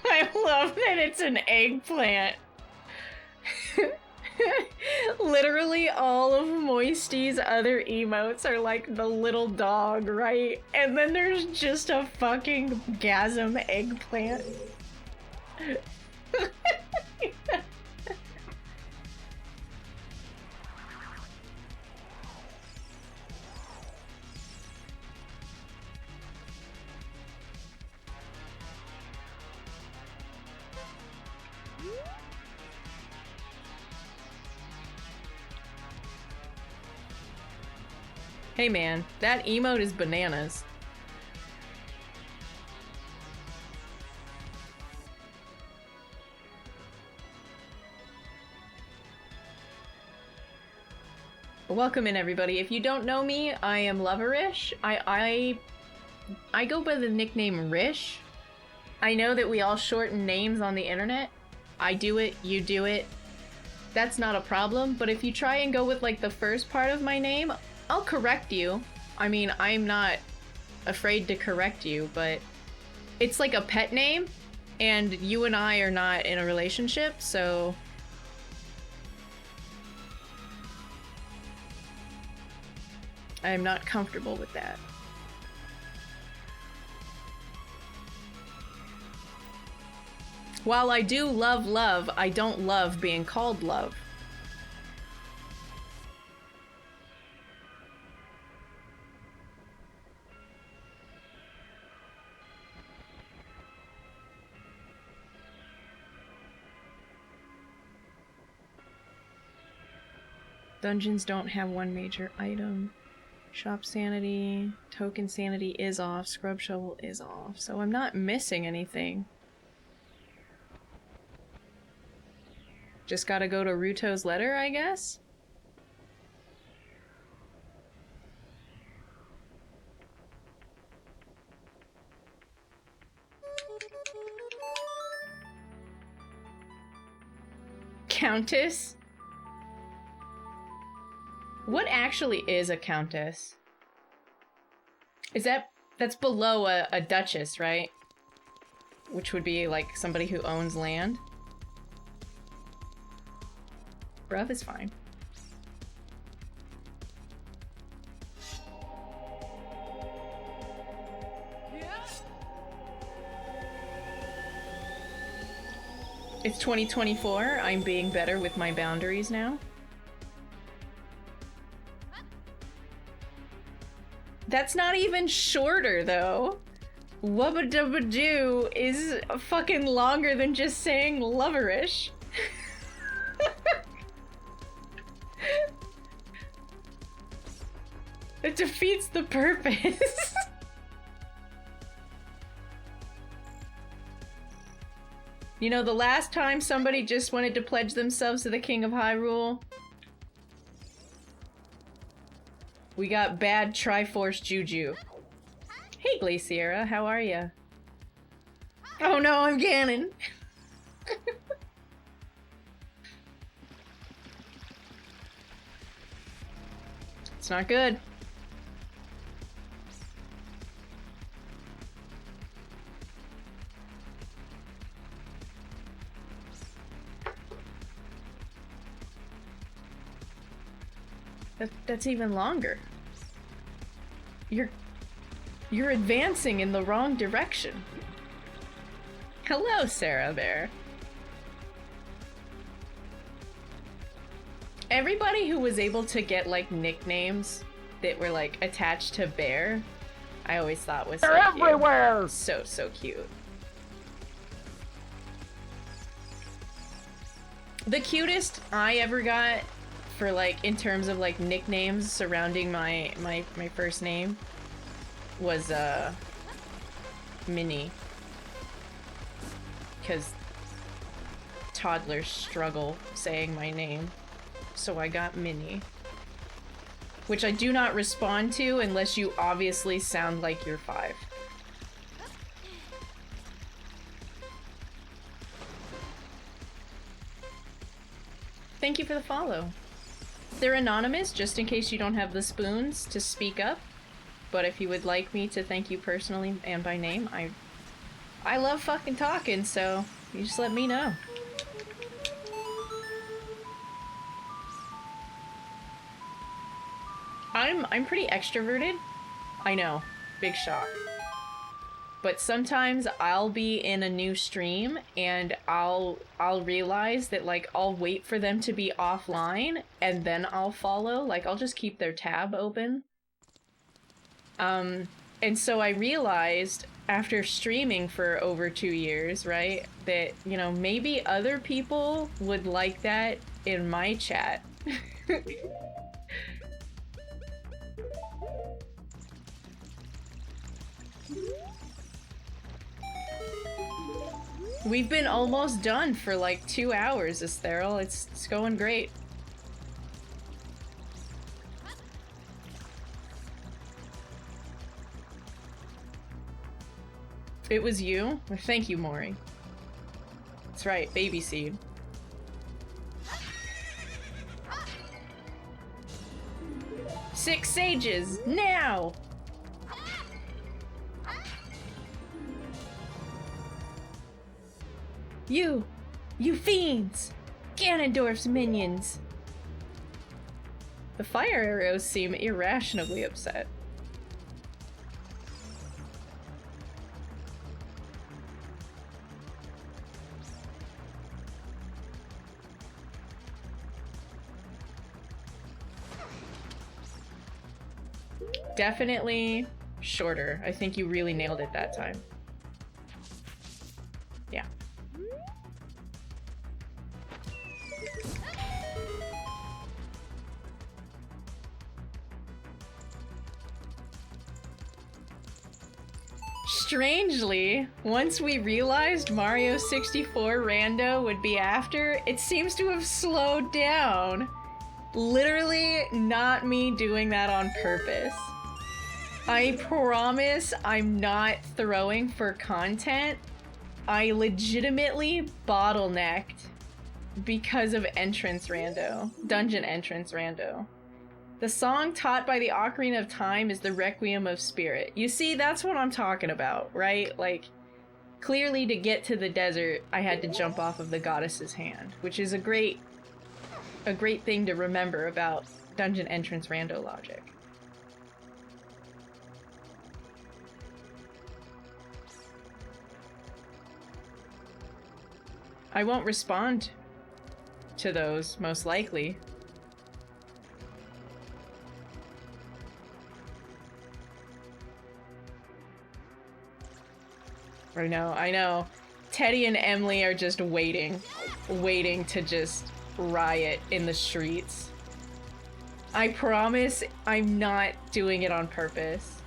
I love that it's an eggplant. Literally all of Moisty's other emotes are like the little dog, right? And then there's just a fucking gasm eggplant. Hey man, that emote is bananas. Welcome in everybody. If you don't know me, I am Loverish. I go by the nickname Rish. I know that we all shorten names on the internet. I do it, you do it. That's not a problem, but if you try and go with like the first part of my name, I'll correct you. I mean, I'm not afraid to correct you, but it's like a pet name, and you and I are not in a relationship, so... I am not comfortable with that. While I do love love, I don't love being called love. Dungeons don't have one major item. Shopsanity, token sanity is off, scrub shovel is off, so I'm not missing anything. Just gotta go to Ruto's letter, I guess? Countess? What actually is a countess? Is that's below a duchess, right? Which would be like somebody who owns land. Bruv is fine. It's 2024. I'm being better with my boundaries now. That's not even shorter, though. Wubba Dubba Doo is fucking longer than just saying Loverish. It defeats the purpose. You know, the last time somebody just wanted to pledge themselves to the King of Hyrule, we got bad Triforce Juju. Hey, Glaciera, how are ya? Oh no, I'm Ganon! It's not good. That's even longer. You're advancing in the wrong direction. Hello, Sarah Bear. Everybody who was able to get like nicknames that were like attached to Bear, I always thought was They're everywhere. So cute. The cutest I ever got for like in terms of like nicknames surrounding my first name was Minnie, because toddlers struggle saying my name, so I got Minnie, which I do not respond to unless you obviously sound like you're 5. Thank you for the follow. They're anonymous, just in case you don't have the spoons to speak up. But if you would like me to thank you personally and by name, I love fucking talking, so you just let me know. I'm pretty extroverted. I know, big shock. But sometimes I'll be in a new stream and I'll realize that like I'll wait for them to be offline and then I'll follow. Like I'll just keep their tab open. And so I realized after streaming for over 2 years, right, that, you know, maybe other people would like that in my chat. We've been almost done for like 2 hours, Esteril. It's going great. It was you? Well, thank you, Maury. That's right, baby seed. Six sages, now! You fiends! Ganondorf's minions! The fire arrows seem irrationally upset. Definitely shorter. I think you really nailed it that time. Yeah. Strangely, once we realized Mario 64 Rando would be after, it seems to have slowed down. Literally not me doing that on purpose. I promise I'm not throwing for content. I legitimately bottlenecked because of entrance rando. Dungeon entrance rando. The song taught by the Ocarina of Time is the Requiem of Spirit. You see, that's what I'm talking about, right? Like, clearly to get to the desert, I had to jump off of the goddess's hand, which is a great thing to remember about dungeon entrance rando logic. I won't respond to those, most likely. I know. Teddy and Emily are just waiting to just riot in the streets. I promise I'm not doing it on purpose.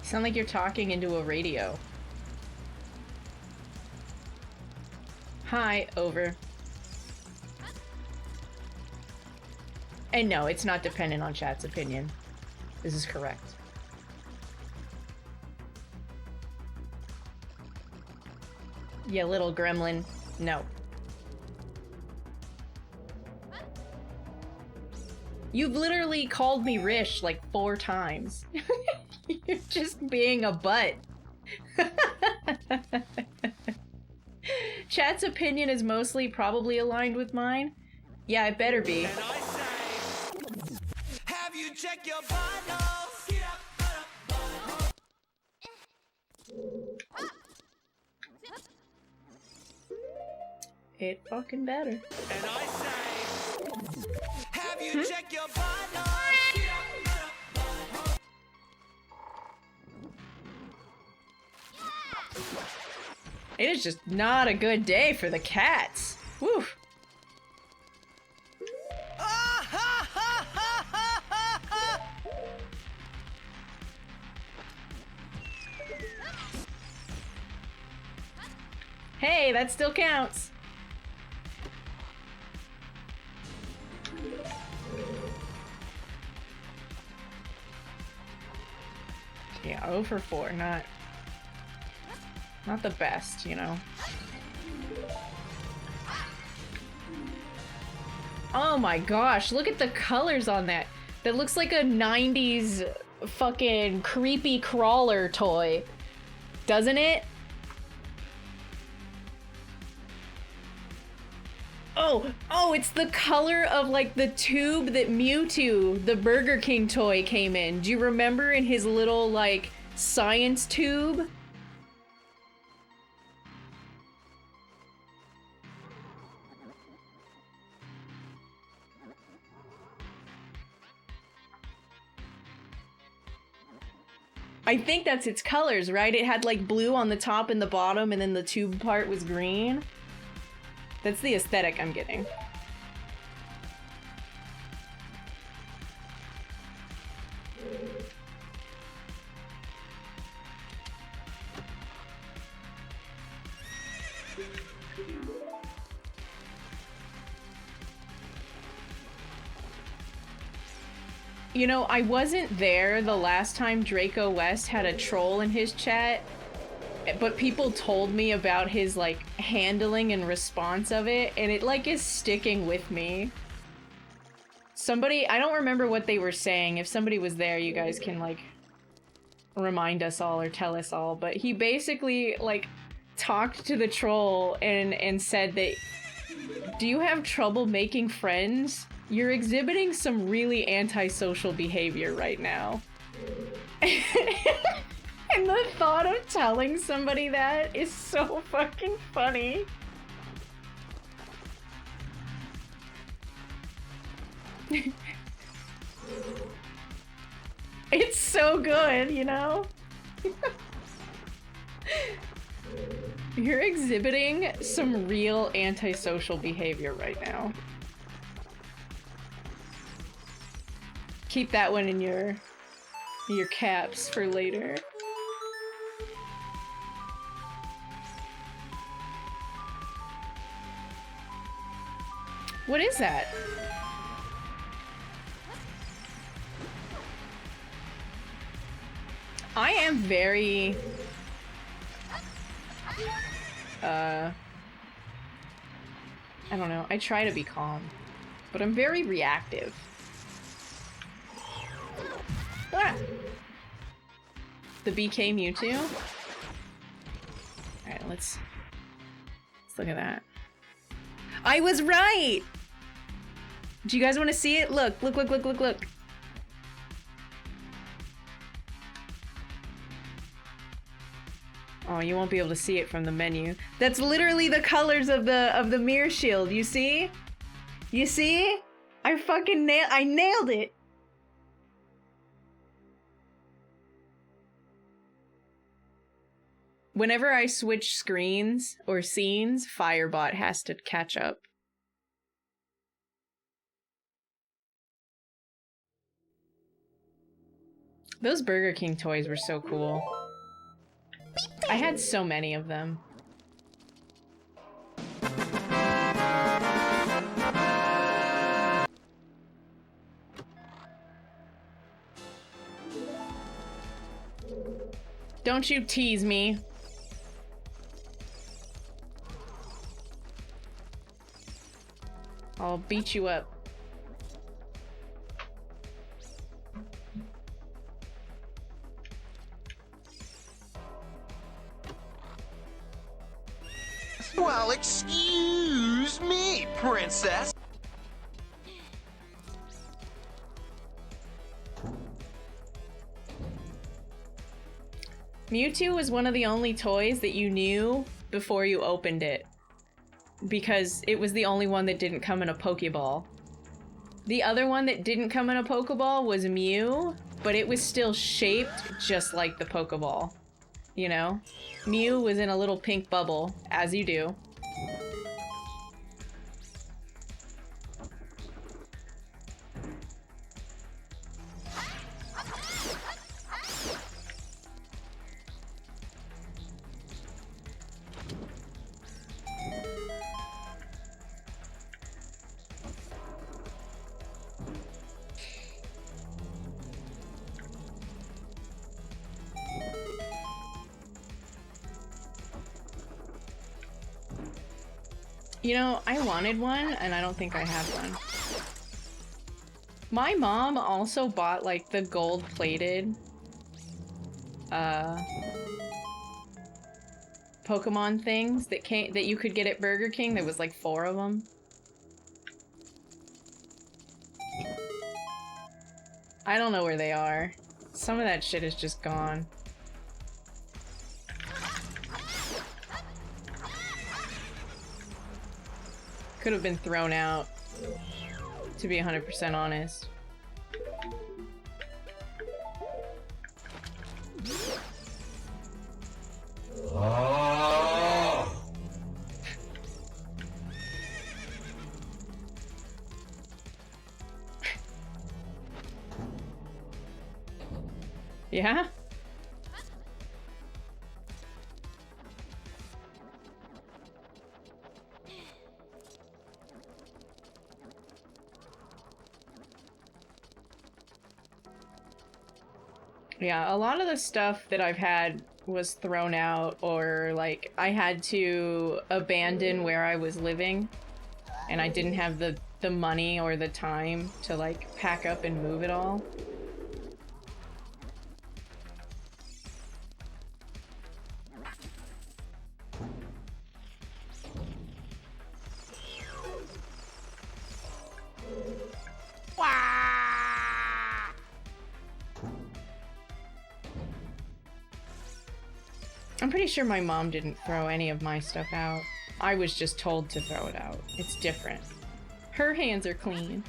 Sound like you're talking into a radio. Hi, over. And no, it's not dependent on chat's opinion. This is correct. Yeah, little gremlin. No. You've literally called me Rish like 4 times. You're just being a butt. Chat's opinion is mostly probably aligned with mine. Yeah, it better be. And I say, have you checked your vitals? It fucking better. And I say, have you checked your vitals? It is just not a good day for the cats. Whew. Hey, that still counts. Yeah, 0 for 4, not the best, you know. Oh my gosh, look at the colors on that. That looks like a 90s fucking creepy crawler toy. Doesn't it? Oh, it's the color of like the tube that Mewtwo, the Burger King toy, came in. Do you remember in his little like science tube? I think that's its colors, right? It had like blue on the top and the bottom, and then the tube part was green. That's the aesthetic I'm getting. You know, I wasn't there the last time Draco West had a troll in his chat, but people told me about his, like, handling and response of it, and it, like, is sticking with me. Somebody, I don't remember what they were saying. If somebody was there, you guys can, like, remind us all or tell us all, but he basically, like, talked to the troll and said that, do you have trouble making friends? You're exhibiting some really antisocial behavior right now. And the thought of telling somebody that is so fucking funny. It's so good, you know? You're exhibiting some real antisocial behavior right now. Keep that one in your caps for later. What is that? I am very I don't know. I try to be calm, but I'm very reactive. Ah! The BK Mewtwo? Alright, let's look at that. I was right! Do you guys want to see it? Look, look, look, look, look, look. Oh, you won't be able to see it from the menu. That's literally the colors of the mirror shield. You see? You see? I fucking nailed it. Whenever I switch screens or scenes, Firebot has to catch up. Those Burger King toys were so cool. I had so many of them. Don't you tease me. I'll beat you up. Well, excuse me, princess. Mewtwo was one of the only toys that you knew before you opened it, because it was the only one that didn't come in a Pokeball. The other one that didn't come in a Pokeball was Mew, but it was still shaped just like the Pokeball. You know? Mew was in a little pink bubble, as you do. You know, I wanted one, and I don't think I have one. My mom also bought, like, the gold-plated, Pokemon things that you could get at Burger King. There was, like, 4 of them. I don't know where they are. Some of that shit is just gone. Could have been thrown out, to be 100% honest. Oh. Yeah? Yeah, a lot of the stuff that I've had was thrown out, or like I had to abandon where I was living and I didn't have the money or the time to like pack up and move it all. I'm pretty sure my mom didn't throw any of my stuff out. I was just told to throw it out. It's different. Her hands are clean.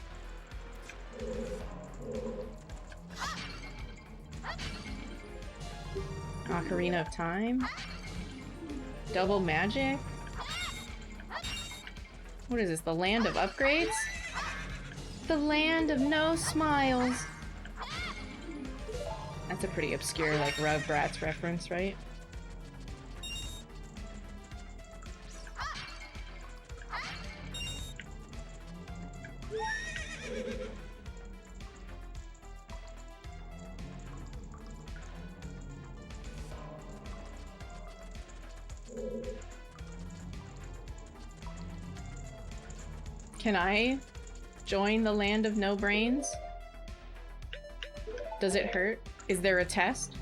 Ocarina of Time? Double magic? What is this, the land of upgrades? The land of no smiles. That's a pretty obscure, like, Rugrats reference, right? Can I join the land of no brains? Does it hurt? Is there a test?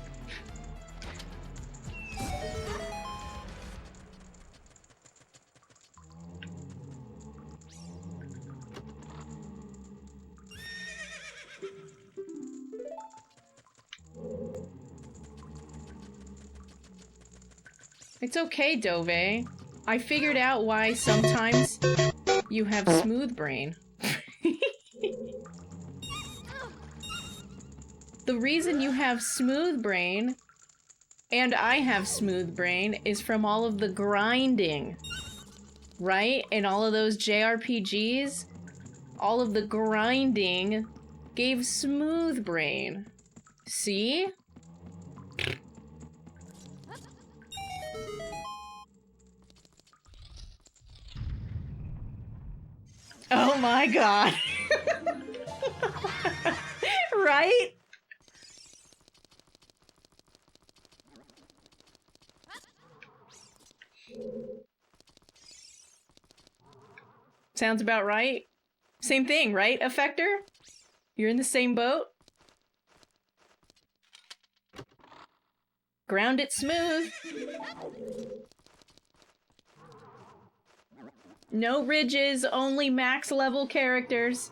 It's okay, Dove. I figured out why sometimes you have smooth brain. The reason you have smooth brain and I have smooth brain is from all of the grinding, right? And all of those JRPGs, all of the grinding gave smooth brain. See? Oh my god. Right? Sounds about right. Same thing, right, Effector? You're in the same boat? Ground it smooth. No ridges, only max level characters.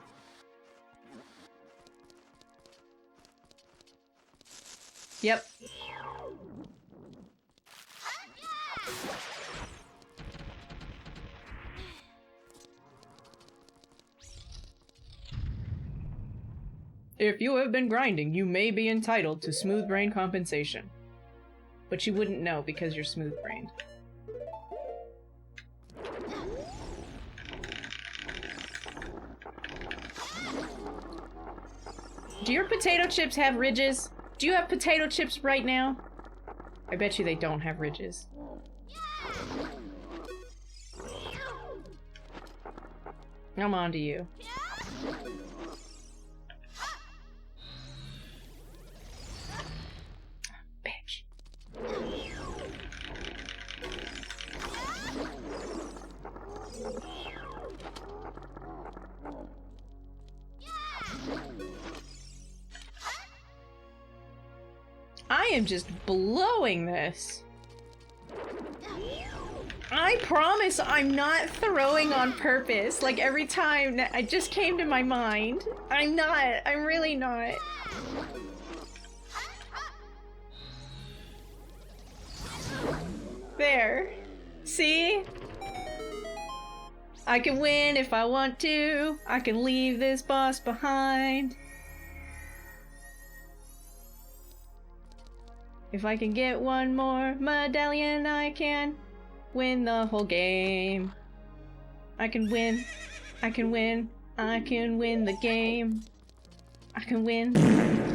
Yep. If you have been grinding, you may be entitled to smooth brain compensation. But you wouldn't know because you're smooth brained. Do your potato chips have ridges? Do you have potato chips right now? I bet you they don't have ridges. I'm on to you. Bitch. I am just blowing this. I promise I'm not throwing on purpose. Like every time that it just came to my mind. I'm not. I'm really not. There. See? I can win if I want to. I can leave this boss behind. If I can get one more medallion, I can win the whole game. I can win. I can win. I can win the game. I can win.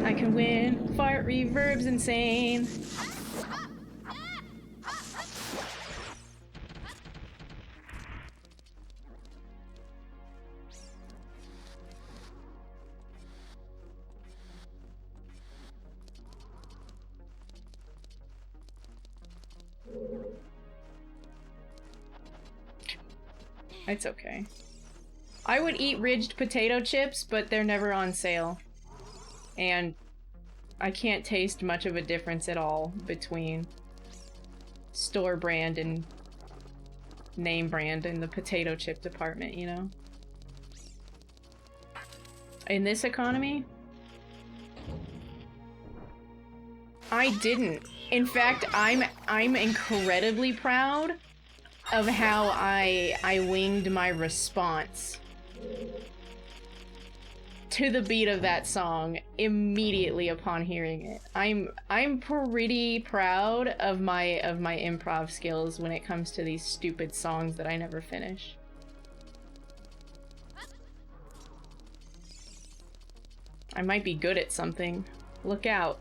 I can win. Fart reverb's insane. It's okay. I would eat ridged potato chips, but they're never on sale. And I can't taste much of a difference at all between store brand and name brand in the potato chip department, you know? In this economy, I didn't. In fact, I'm incredibly proud of how I winged my response to the beat of that song immediately upon hearing it. I'm pretty proud of my improv skills when it comes to these stupid songs that I never finish. I might be good at something. Look out.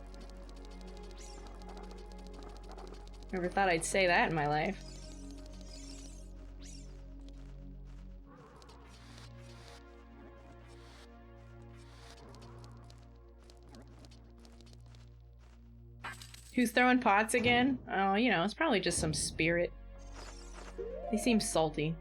Never thought I'd say that in my life. Who's throwing pots again? Oh, you know, it's probably just some spirit. They seem salty.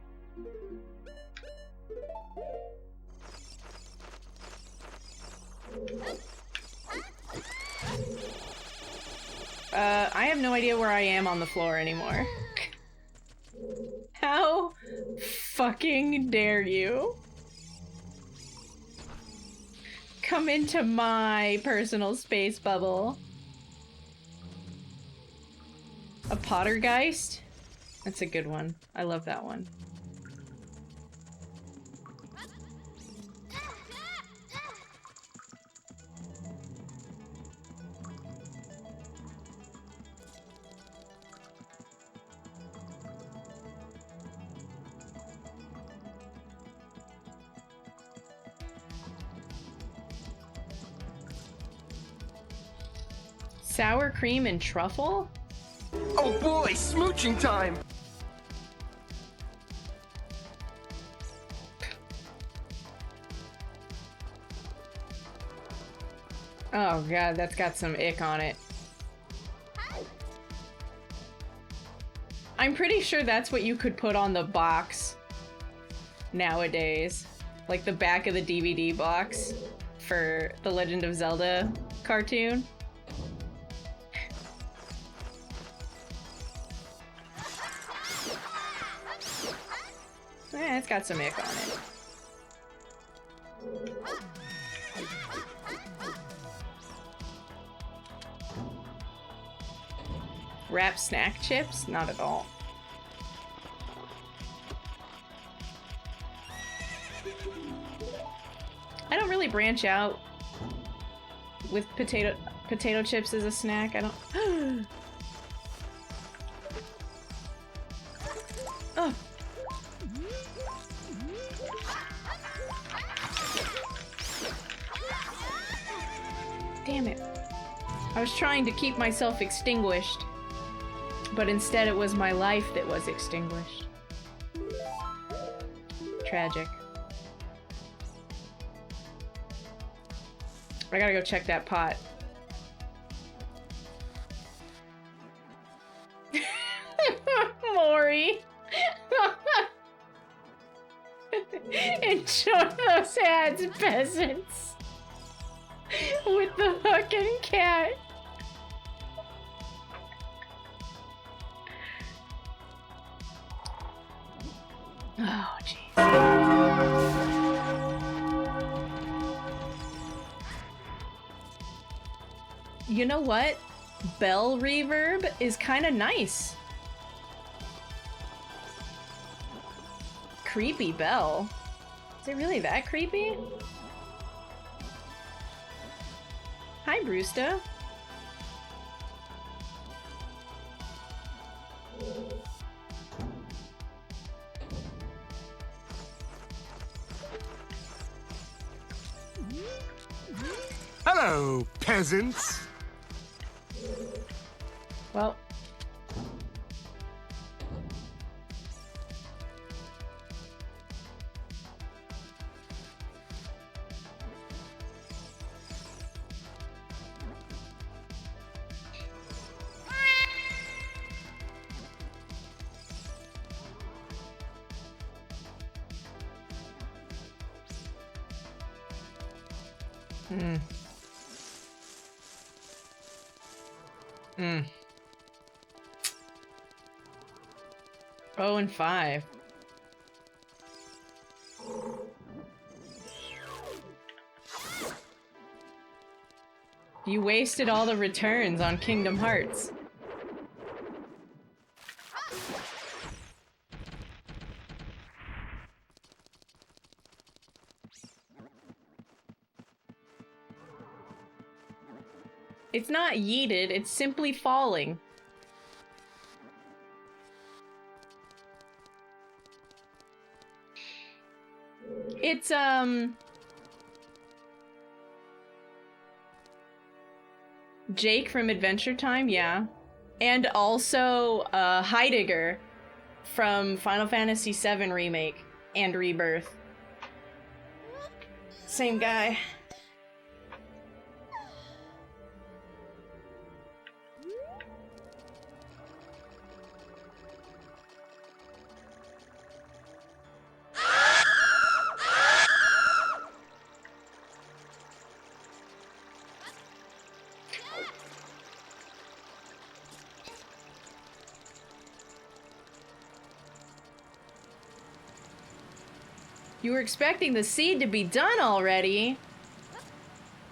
I have no idea where I am on the floor anymore. How fucking dare you? Come into my personal space bubble. A Pottergeist? That's a good one. I love that one. Sour cream and truffle? Oh boy, smooching time! Oh god, that's got some ick on it. I'm pretty sure that's what you could put on the box nowadays. Like the back of the DVD box for the Legend of Zelda cartoon. It's got some ick on it. Wrap snack chips? Not at all. I don't really branch out with potato chips as a snack. I don't. Oh. Damn it. I was trying to keep myself extinguished, but instead it was my life that was extinguished. Tragic. I gotta go check that pot. Maury. Enjoy those ads, peasants. With the fucking cat. Oh, jeez. You know what? Bell reverb is kind of nice. Creepy bell. Is it really that creepy? Hi, Brewster. Hello, peasants. Well. Oh, and 5. You wasted all the returns on Kingdom Hearts. It's not yeeted, it's simply falling. It's, Jake from Adventure Time, yeah. And also, Heidegger from Final Fantasy VII Remake and Rebirth. Same guy. You were expecting the seed to be done already?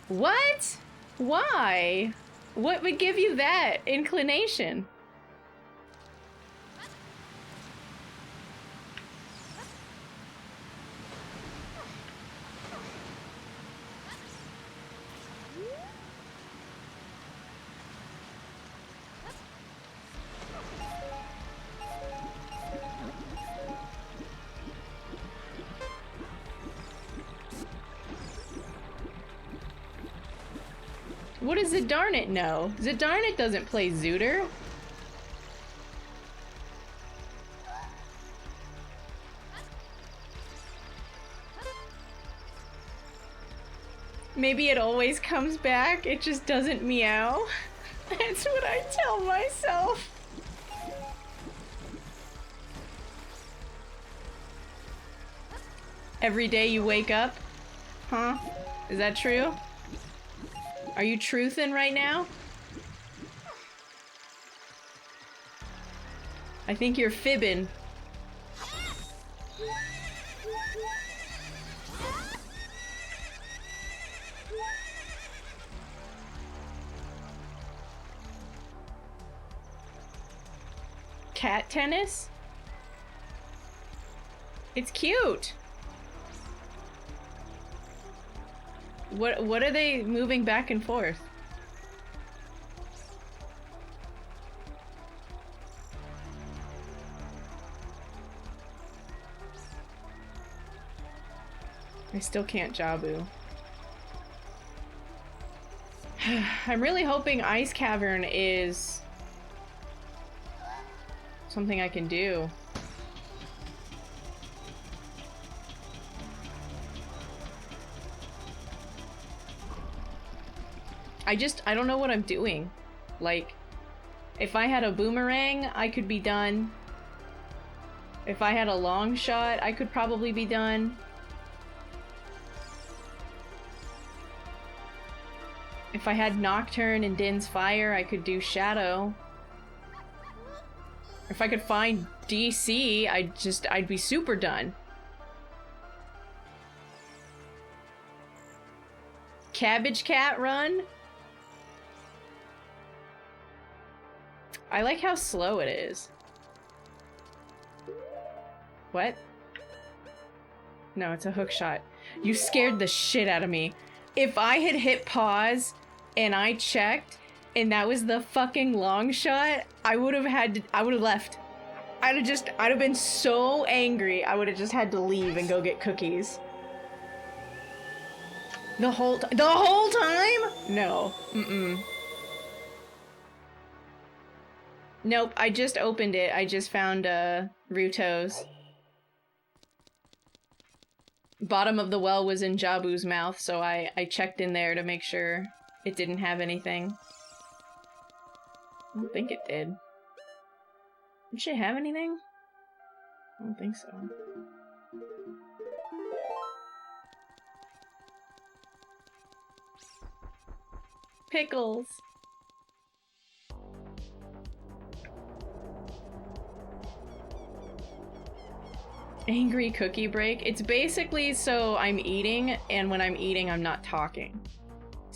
What? Why? What would give you that inclination? What does Zidarnet know? Zidarnet doesn't play Zooter. Maybe it always comes back, it just doesn't meow. That's what I tell myself. Every day you wake up? Huh? Is that true? Are you truthin' right now? I think you're fibbing. Cat tennis? It's cute. What are they moving back and forth? I still can't Jabu. I'm really hoping Ice Cavern is something I can do. I don't know what I'm doing. Like, if I had a boomerang, I could be done. If I had a long shot, I could probably be done. If I had Nocturne and Din's Fire, I could do Shadow. If I could find DC, I'd be super done. Cabbage Cat Run? I like how slow it is. What? No, it's a hook shot. You scared the shit out of me. If I had hit pause and I checked and that was the fucking long shot, I would have left. I'd have been so angry. I would have just had to leave and go get cookies. The whole time? No. Mm-mm. Nope, I just opened it. I just found, Ruto's. Bottom of the well was in Jabu's mouth, so I checked in there to make sure it didn't have anything. I don't think it did. Did it have anything? I don't think so. Pickles! Angry cookie break. It's basically so I'm eating, and when I'm eating, I'm not talking.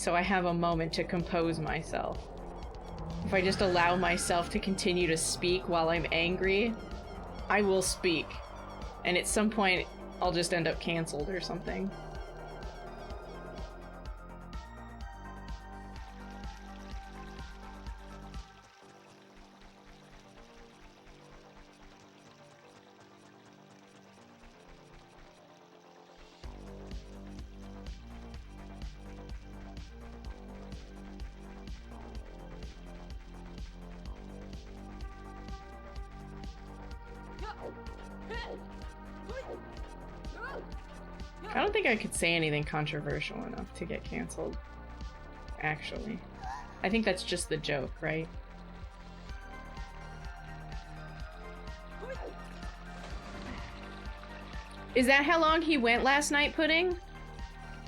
so I have a moment to compose myself. If I just allow myself to continue to speak while I'm angry, I will speak. And at some point, I'll just end up canceled or something. I don't think I could say anything controversial enough to get canceled, actually. I think that's just the joke, right? Is that how long he went last night, Pudding?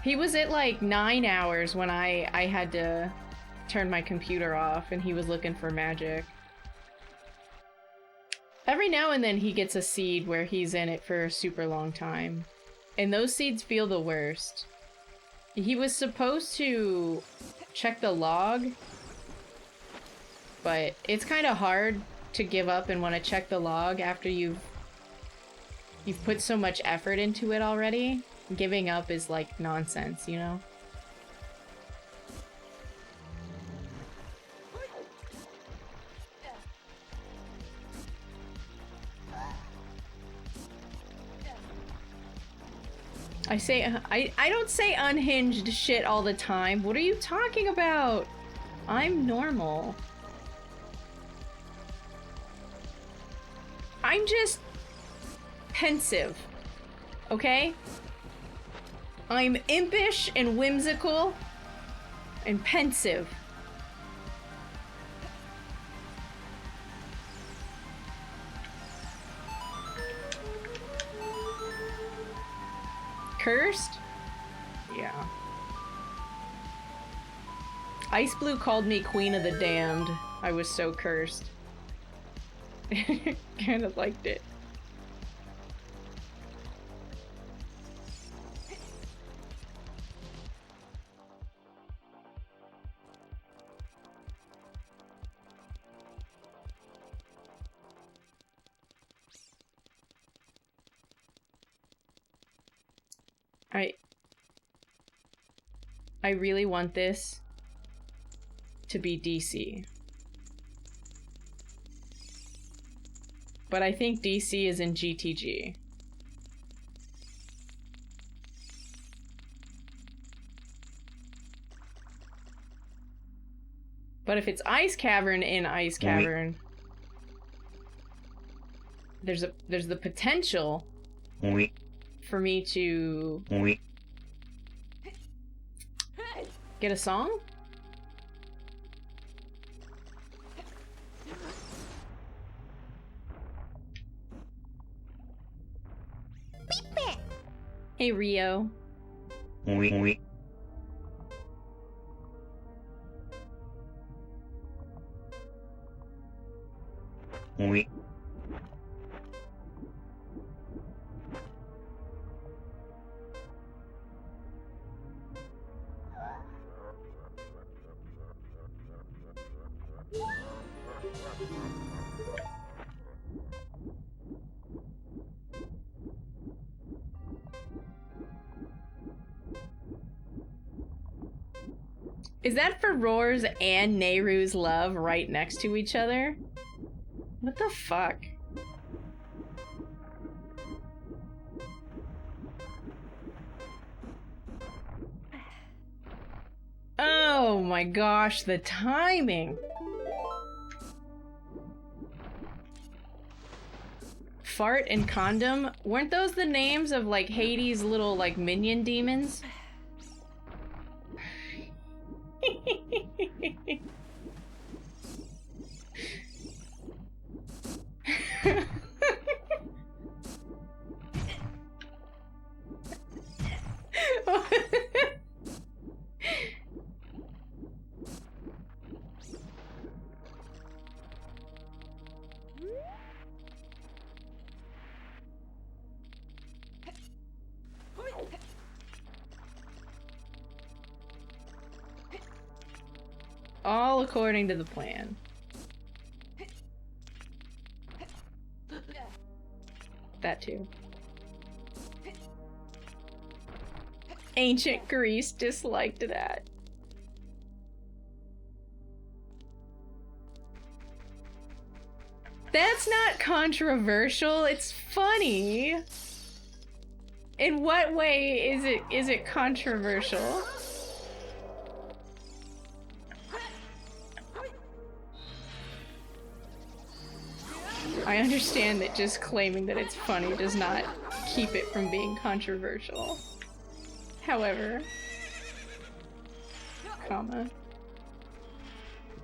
He was at like 9 hours when I had to turn my computer off and he was looking for magic. Every now and then he gets a seed where he's in it for a super long time. And those seeds feel the worst. He was supposed to check the log, but it's kind of hard to give up and want to check the log after you've put so much effort into it already. Giving up is like nonsense, you know? I don't say unhinged shit all the time. What are you talking about? I'm normal. I'm just pensive, okay? I'm impish and whimsical and pensive. Cursed? Yeah. Ice Blue called me Queen of the Damned. I was so cursed. Kind of liked it. I really want this to be DC. But I think DC is in GTG. But if it's Ice Cavern in Ice Cavern, there's the potential for me to get a song? Hey, Rio. Is that for Roar's and Nehru's love right next to each other? What the fuck? Oh my gosh, the timing. Fart and Condom? Weren't those the names of like Hades' little like minion demons? all according to the plan. That too. Ancient Greece disliked that. That's not controversial, it's funny. In what way is it controversial? I understand that just claiming that it's funny does not keep it from being controversial. However, comma,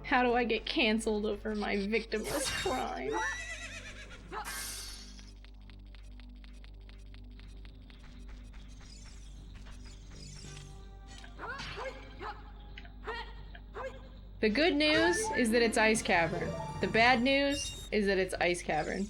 how do I get canceled over my victimless crime? The good news is that it's Ice Cavern. The bad news is that it's Ice Cavern.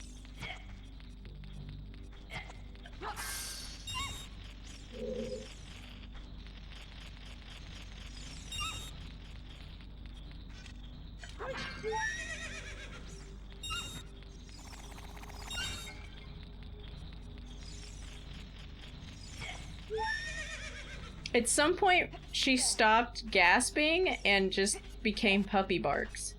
At some point, she stopped gasping and just became puppy barks.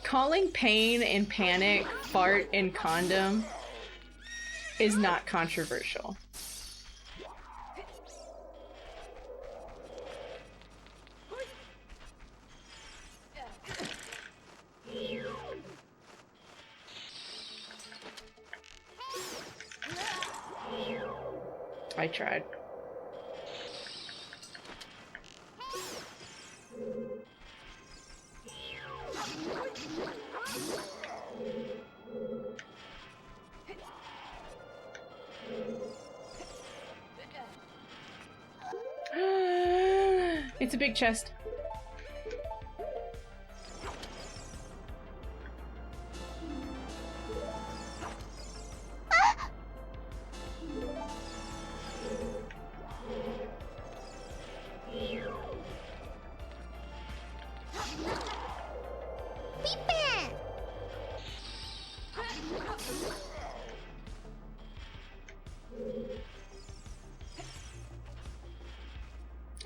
Calling pain and panic fart and condom is not controversial. I tried. It's a big chest.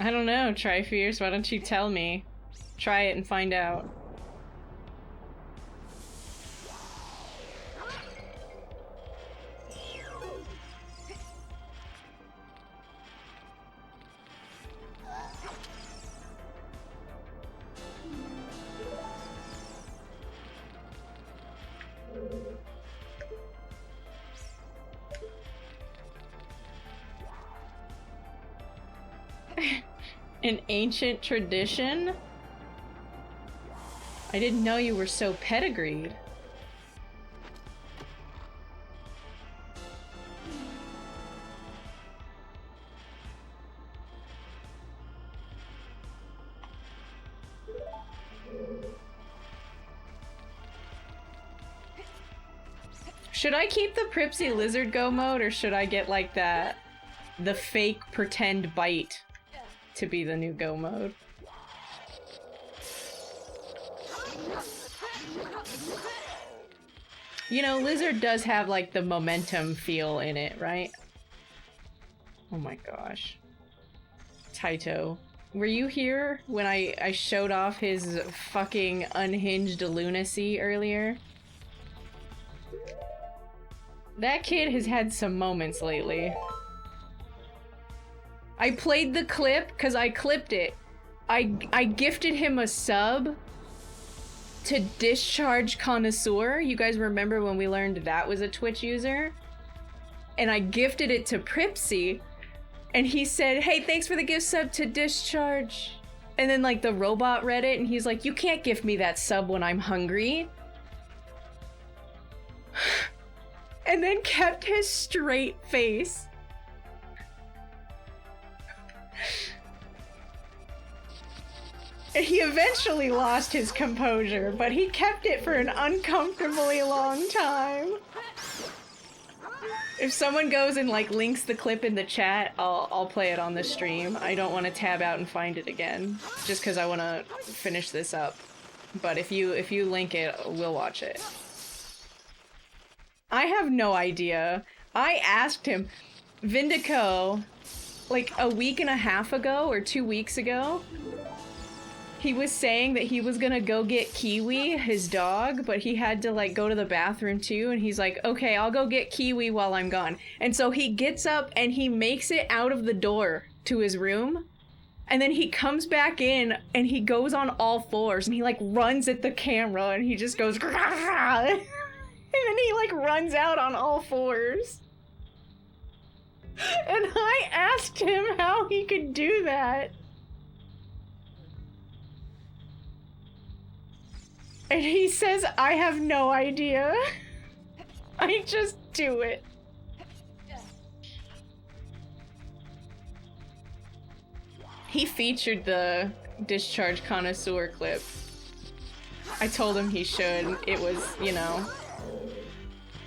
I don't know, Tri-Fierce, why don't you tell me? Try it and find out. An ancient tradition? I didn't know you were so pedigreed. Should I keep the Pripsy Lizard Go mode, or should I get like the fake pretend bite to be the new Go mode? You know, Lizard does have like the momentum feel in it, right? Oh my gosh. Taito, were you here when I showed off his fucking unhinged lunacy earlier? That kid has had some moments lately. I played the clip because I clipped it. I gifted him a sub to Discharge Connoisseur. You guys remember when we learned that was a Twitch user? And I gifted it to Pripsy, and he said, "Hey, thanks for the gift sub to Discharge." And then like the robot read it and he's like, "You can't gift me that sub when I'm hungry." And then kept his straight face. He eventually lost his composure, but he kept it for an uncomfortably long time. If someone goes and like links the clip in the chat, I'll play it on the stream. I don't want to tab out and find it again, just because I want to finish this up. But if you link it, we'll watch it. I have no idea. I asked him, Vindico, like a week and a half ago or 2 weeks ago, he was saying that he was gonna go get Kiwi, his dog, but he had to like go to the bathroom too, and he's like, okay, I'll go get Kiwi while I'm gone. And so he gets up and he makes it out of the door to his room, and then he comes back in and he goes on all fours and he like runs at the camera and he just goes and then he like runs out on all fours. And I asked him how he could do that. And he says, I have no idea. I just do it. He featured the discharge connoisseur clip. I told him he should. It was, you know,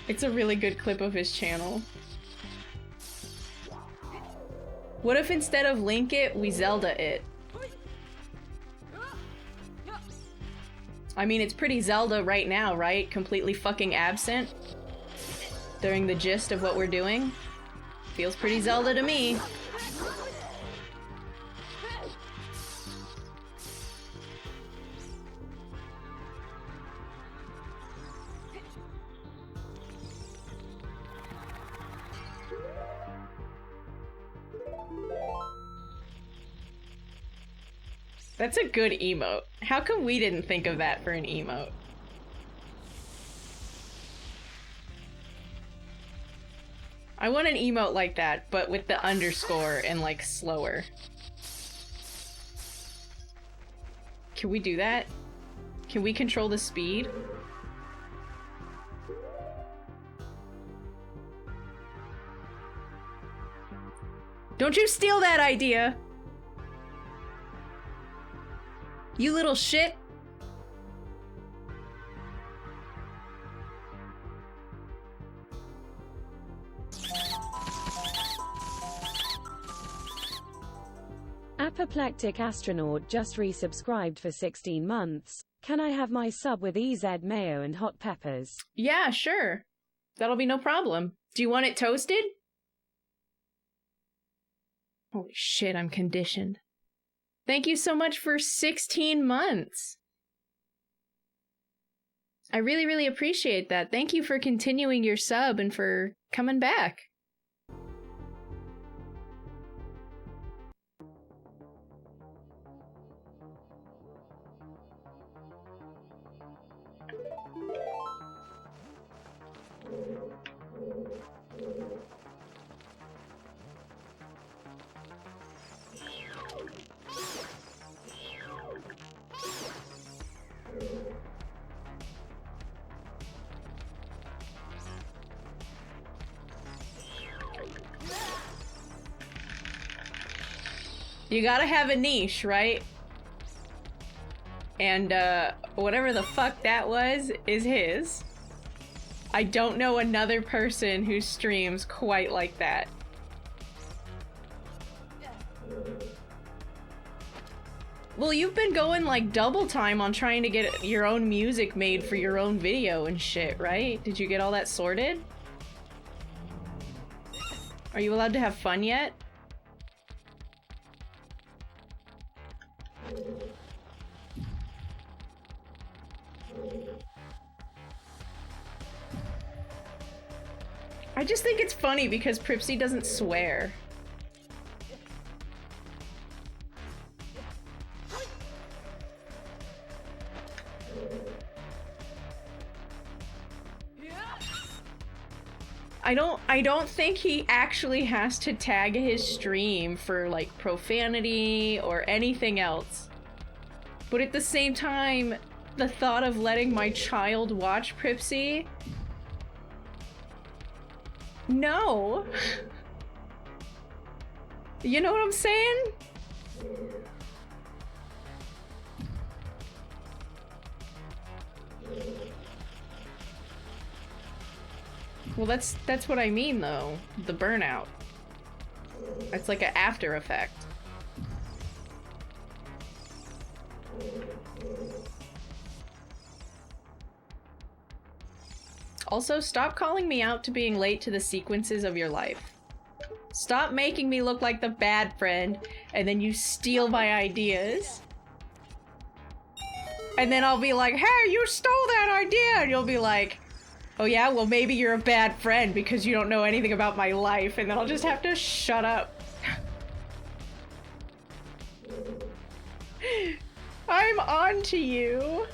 it's a really good clip of his channel. What if instead of link it, we Zelda it? I mean, it's pretty Zelda right now, right? Completely fucking absent during the gist of what we're doing. Feels pretty Zelda to me. That's a good emote. How come we didn't think of that for an emote? I want an emote like that, but with the underscore and like slower. Can we do that? Can we control the speed? Don't you steal that idea! You little shit! Apoplectic astronaut just resubscribed for 16 months. Can I have my sub with EZ mayo and hot peppers? Yeah, sure. That'll be no problem. Do you want it toasted? Holy shit, I'm conditioned. Thank you so much for 16 months. I really, really appreciate that. Thank you for continuing your sub and for coming back. You gotta have a niche, right? And, whatever the fuck that was, is his. I don't know another person who streams quite like that. Well, you've been going like double time on trying to get your own music made for your own video and shit, right? Did you get all that sorted? Are you allowed to have fun yet? I just think it's funny because Pripsy doesn't swear. I don't think he actually has to tag his stream for like profanity or anything else. But at the same time, the thought of letting my child watch Pripsy? No. You know what I'm saying? Well, that's what I mean, though. The burnout. It's like an after effect. Also, stop calling me out to being late to the sequences of your life. Stop making me look like the bad friend, and then you steal my ideas. And then I'll be like, hey, you stole that idea! And you'll be like, oh yeah, well maybe you're a bad friend because you don't know anything about my life, and then I'll just have to shut up. I'm on to you.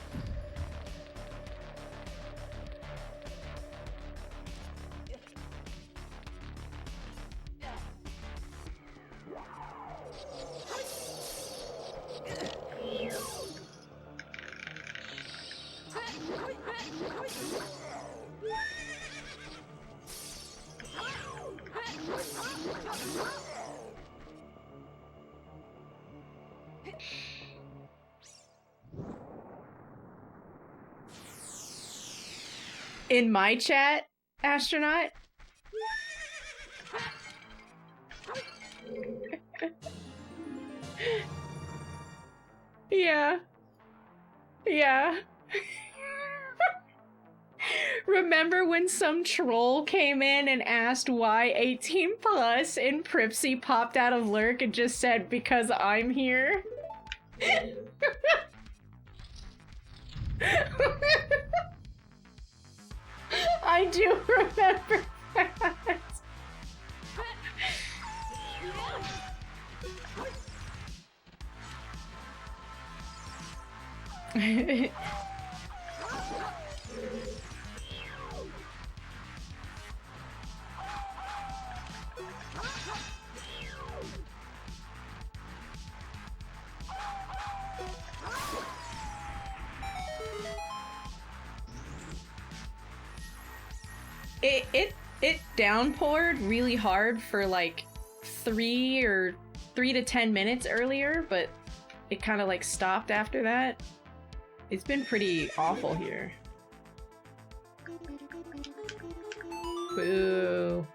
In my chat, astronaut? Yeah. Yeah. Remember when some troll came in and asked why 18 plus and Pripsy popped out of lurk and just said, because I'm here? I do remember that. It downpoured really hard for like 3 to 10 minutes earlier, but it kind of like stopped after that. It's been pretty awful here. Boo.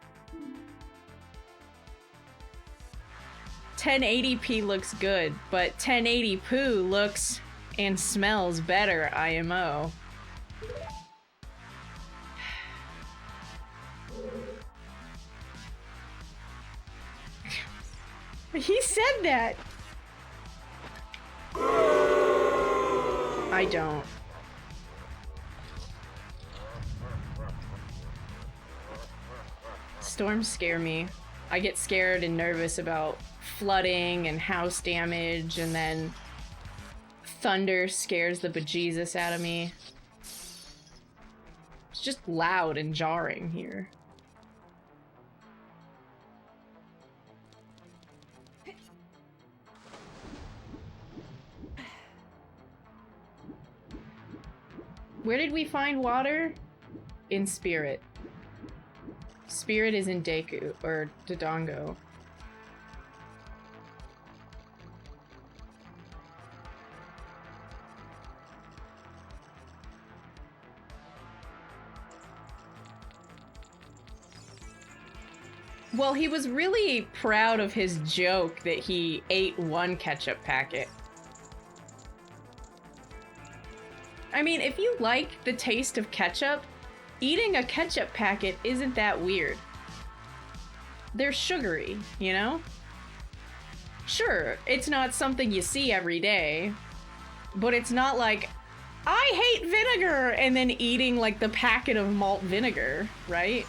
1080p looks good, but 1080 poo looks and smells better, IMO. He said that! I don't. Storms scare me. I get scared and nervous about flooding and house damage, and then thunder scares the bejesus out of me. It's just loud and jarring here. Where did we find water? In Spirit. Spirit is in Deku, or Dodongo. Well, he was really proud of his joke that he ate one ketchup packet. I mean, if you like the taste of ketchup, eating a ketchup packet isn't that weird. They're sugary, you know? Sure, it's not something you see every day, but it's not like, I hate vinegar, and then eating like the packet of malt vinegar, right?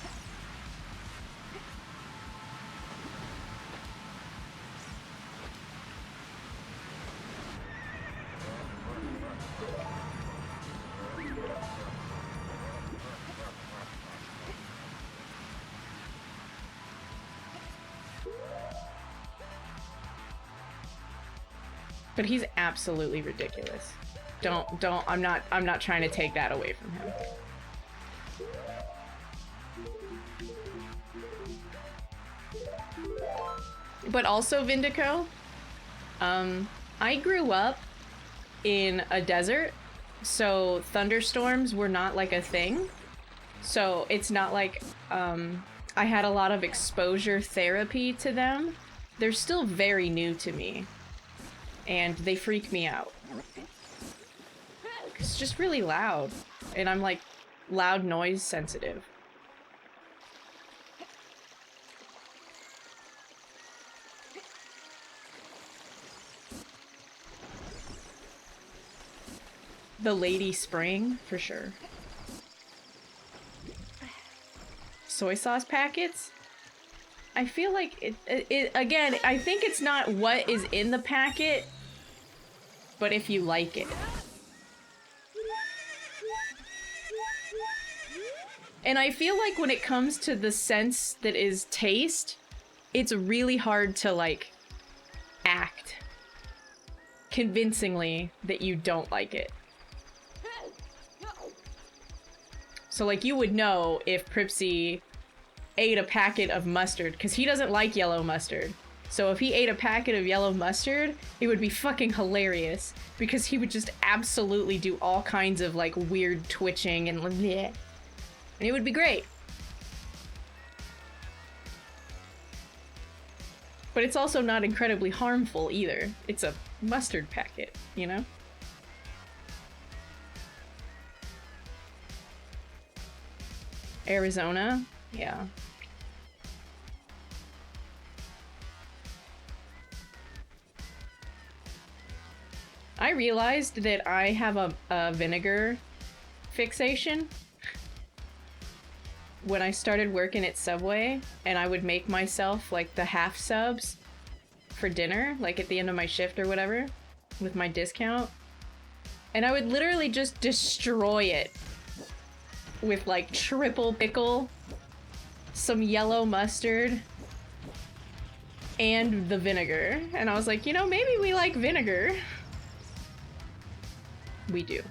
But he's absolutely ridiculous. I'm not trying to take that away from him. But also, Vindico, I grew up in a desert so thunderstorms were not like a thing. So it's not like I had a lot of exposure therapy to them. They're still very new to me, and they freak me out. It's just really loud, and I'm like loud noise sensitive. The Lady Spring, for sure. Soy sauce packets? I feel like it again, I think it's not what is in the packet, but if you like it. And I feel like when it comes to the sense that is taste, it's really hard to like act convincingly that you don't like it. So like you would know if Pripsy ate a packet of mustard, because he doesn't like yellow mustard. So if he ate a packet of yellow mustard, it would be fucking hilarious, because he would just absolutely do all kinds of like weird twitching and bleh. And it would be great. But it's also not incredibly harmful either. It's a mustard packet, you know? Arizona? Yeah. I realized that I have a vinegar fixation. When I started working at Subway, and I would make myself like the half subs for dinner, like at the end of my shift or whatever, with my discount. And I would literally just destroy it with like triple pickle, some yellow mustard, and the vinegar. And I was like, you know, maybe we like vinegar. We do.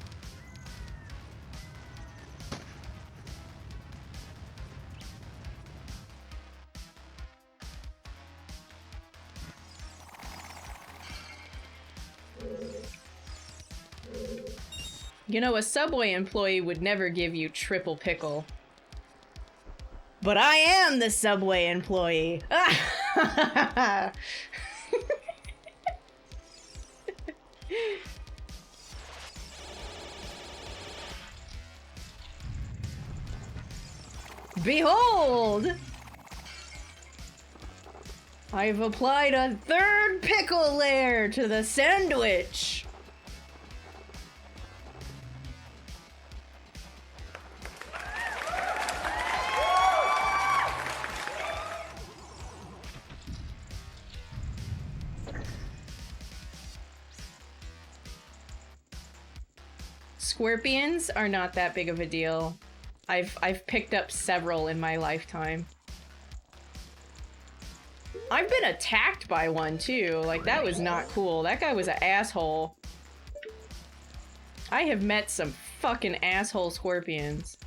You know, a Subway employee would never give you triple pickle. But I am the Subway employee! Behold! I've applied a third pickle layer to the sandwich! Scorpions are not that big of a deal. I've picked up several in my lifetime. I've been attacked by one too. Like, that was not cool. That guy was an asshole. I have met some fucking asshole scorpions.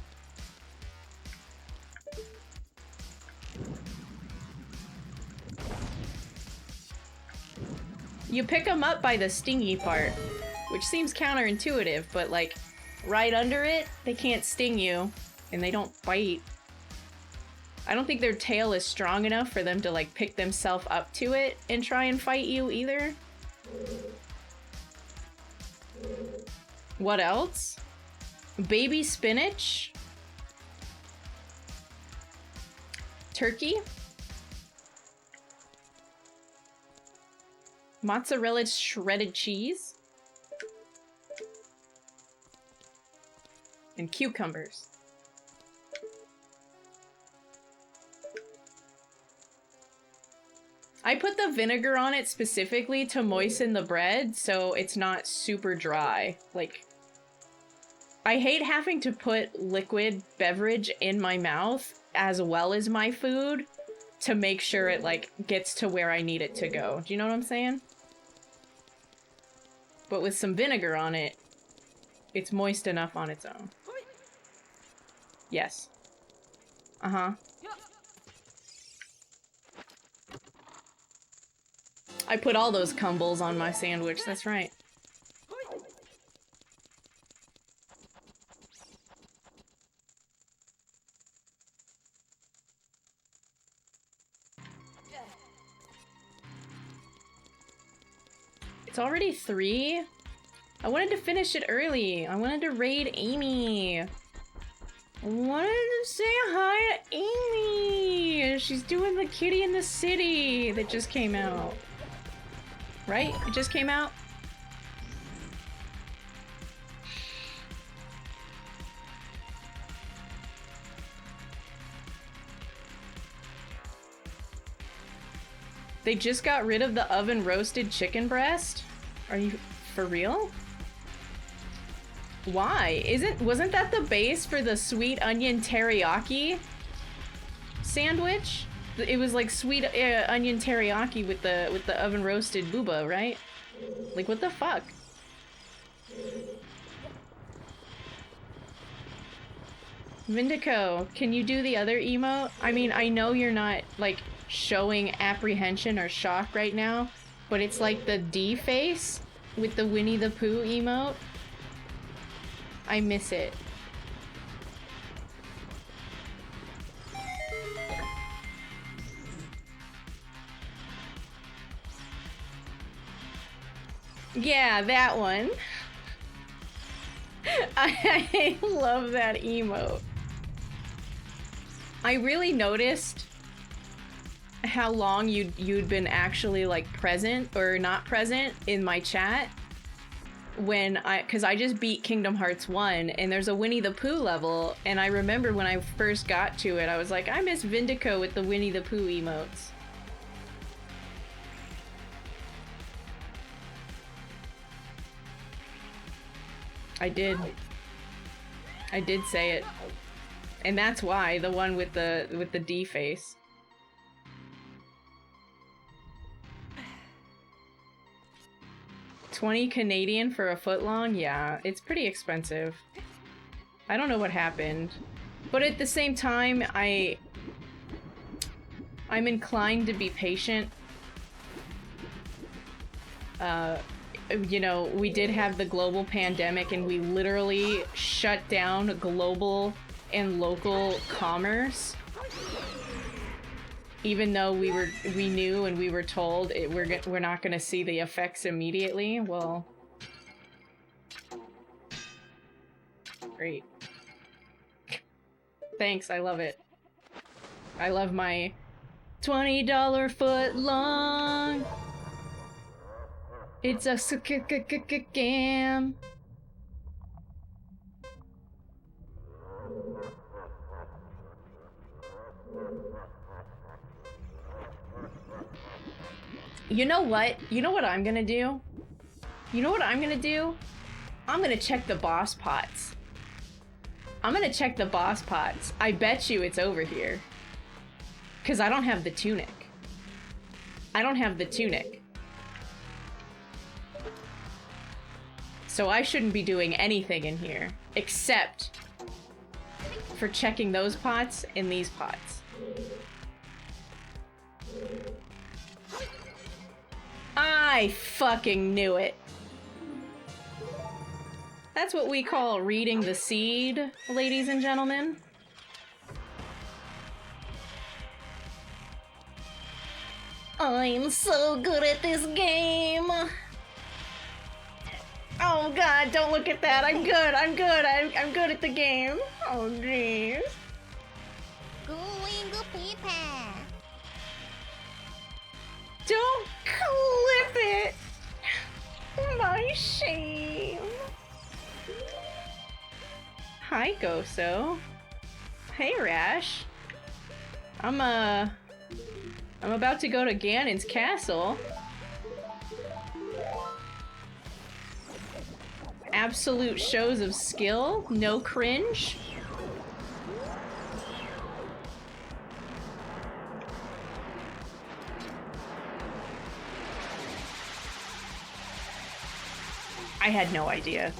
You pick them up by the stingy part, which seems counterintuitive, but like, right under it, they can't sting you, and they don't bite. I don't think their tail is strong enough for them to like pick themselves up to it and try and fight you either. What else? Baby spinach. Turkey. Mozzarella shredded cheese. And cucumbers. I put the vinegar on it specifically to moisten the bread so it's not super dry. Like, I hate having to put liquid beverage in my mouth as well as my food to make sure it like gets to where I need it to go. Do you know what I'm saying? But with some vinegar on it, it's moist enough on its own. Yes. Uh-huh. I put all those cumbles on my sandwich, that's right. It's already 3? I wanted to finish it early. I wanted to raid Amy. I wanted to say hi to Amy. She's doing the Kitty in the City that just came out. Right? It just came out? They just got rid of the oven roasted chicken breast? Are you for real? Why? Wasn't that the base for the sweet onion teriyaki sandwich? It was like sweet onion teriyaki with the oven roasted booba, right? Like what the fuck? Vindico, can you do the other emote? I mean, I know you're not like showing apprehension or shock right now, but it's like the D face with the Winnie the Pooh emote. I miss it. Yeah, that one. I love that emote. I really noticed how long you'd been actually like present or not present in my chat when cause I just beat Kingdom Hearts 1 and there's a Winnie the Pooh level, and I remember when I first got to it I was like, I miss Vindico with the Winnie the Pooh emotes. I did say it. And that's why, the one with the D face. $20 Canadian for a footlong? Yeah, it's pretty expensive. I don't know what happened. But at the same time, I'm inclined to be patient. You know, we did have the global pandemic and we literally shut down global and local commerce. Even though we knew and we were told we're not going to see the effects immediately. Well, great. Thanks, I love it. I love my $20 foot long. It's a scam. You know what? You know what I'm gonna do? You know what I'm gonna do? I'm gonna check the boss pots. I'm gonna check the boss pots. I bet you it's over here. 'Cause I don't have the tunic. I don't have the tunic. So I shouldn't be doing anything in here, except for checking those pots and these pots. I fucking knew it. That's what we call reading the seed, ladies and gentlemen. I'm so good at this game. Oh god, don't look at that. I'm good. I'm good. I'm good at the game. Oh jeez. Going paper. Don't clip it. My shame. Hi, Goso. Hey, Rash. I'm about to go to Ganon's castle. Absolute shows of skill, no cringe. I had no idea.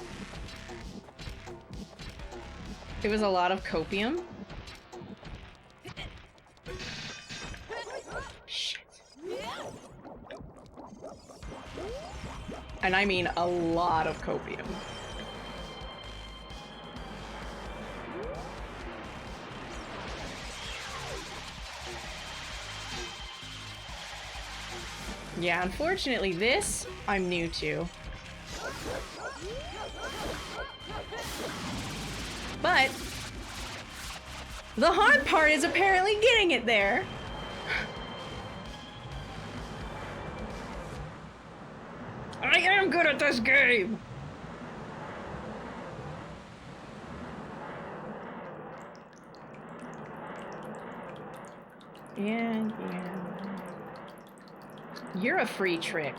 It was a lot of copium. Shit. And I mean a lot of copium. Yeah, unfortunately this, I'm new to. But the hard part is apparently getting it there. I am good at this game. Yeah. You're a free trick.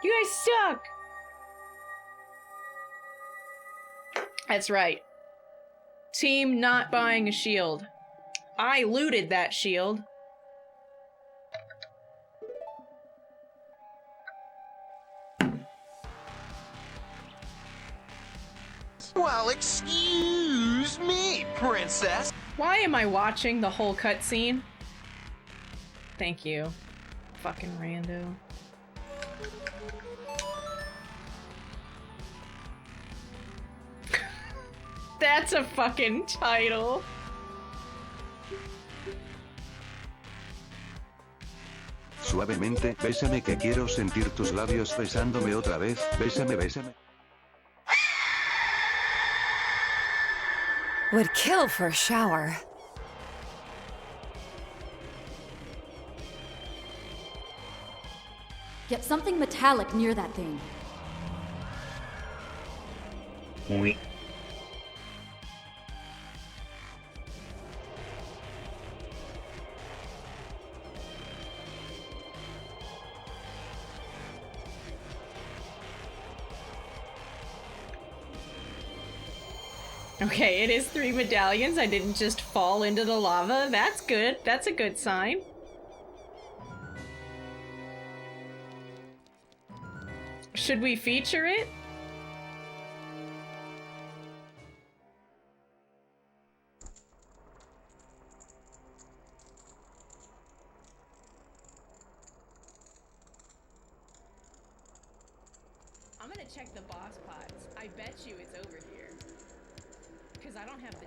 You guys suck! That's right. Team not buying a shield. I looted that shield. Well, excuse me, princess. Why am I watching the whole cutscene? Thank you. Fucking rando. That's a fucking title. Suavemente, bésame que quiero sentir tus labios besándome otra vez, bésame, bésame. Would kill for a shower. Get something metallic near that thing. Oui. Okay, it is 3 medallions. I didn't just fall into the lava. That's good. That's a good sign. Should we feature it? I'm gonna check the boss pots. I bet you it's over here. Because I don't have the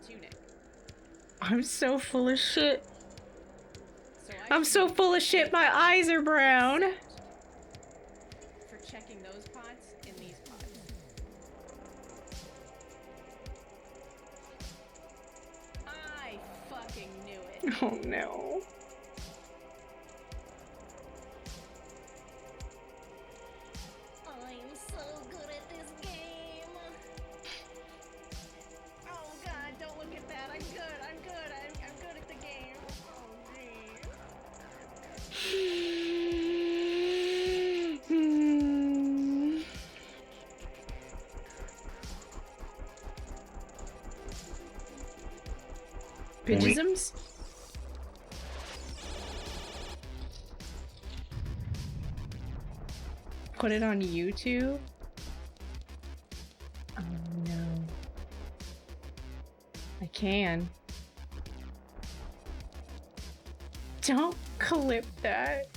tunic. I'm so full of shit. I'm so full of shit, my eyes are brown. For checking those pots and these pots. I fucking knew it. Oh no. I'm so good at this game. Oh god, don't look at that. I'm good. I'm good at the game. Oh geez. Pigisms? Put it on YouTube? Oh no. I can. Don't clip that.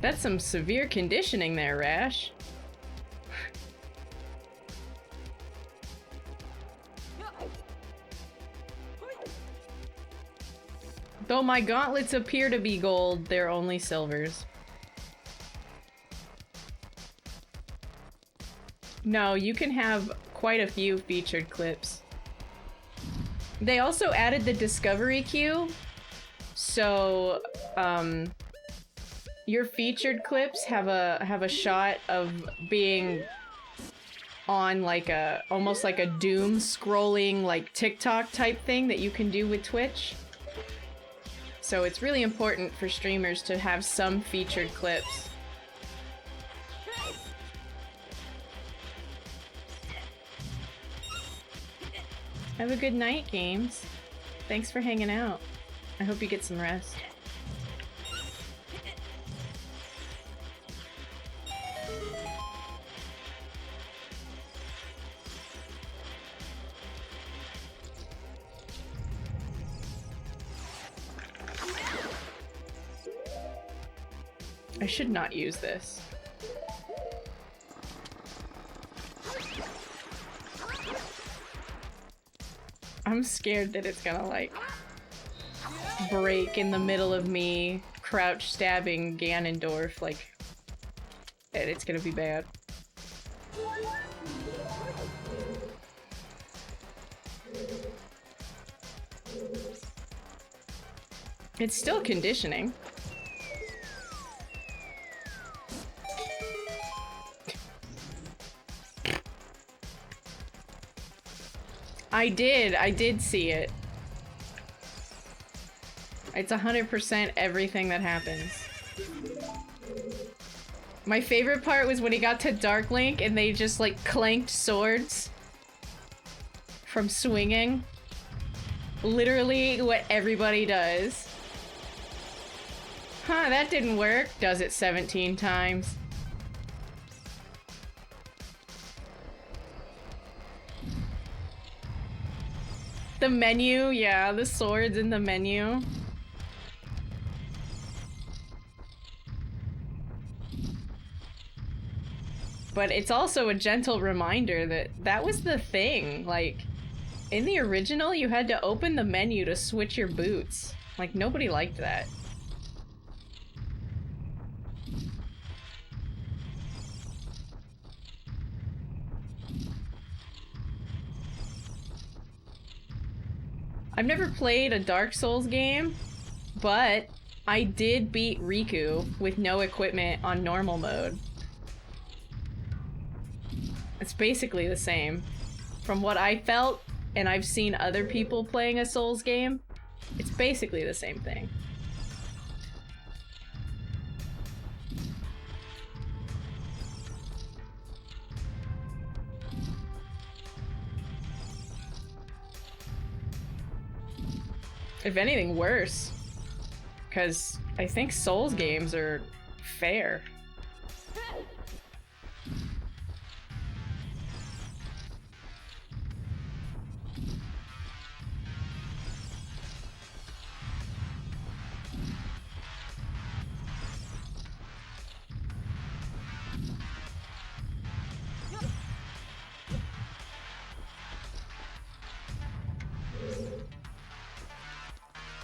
That's some severe conditioning there, Rash. Though my gauntlets appear to be gold, they're only silvers. No, you can have quite a few featured clips. They also added the discovery queue, so your featured clips have a shot of being on like a almost like a doom scrolling like TikTok type thing that you can do with Twitch. So it's really important for streamers to have some featured clips. Have a good night, games. Thanks for hanging out. I hope you get some rest. I should not use this. I'm scared that it's gonna, like, break in the middle of me crouch stabbing Ganondorf, like, and it's gonna be bad. It's still conditioning. I did see it. It's 100% everything that happens. My favorite part was when he got to Dark Link and they just like clanked swords from swinging. Literally what everybody does. Huh, that didn't work. Does it 17 times. The menu, yeah, the swords in the menu. But it's also a gentle reminder that that was the thing. Like, in the original, you had to open the menu to switch your boots. Like, nobody liked that. I've never played a Dark Souls game, but I did beat Riku with no equipment on normal mode. It's basically the same. From what I felt, and I've seen other people playing a Souls game, it's basically the same thing. If anything, worse. Because I think Souls games are fair.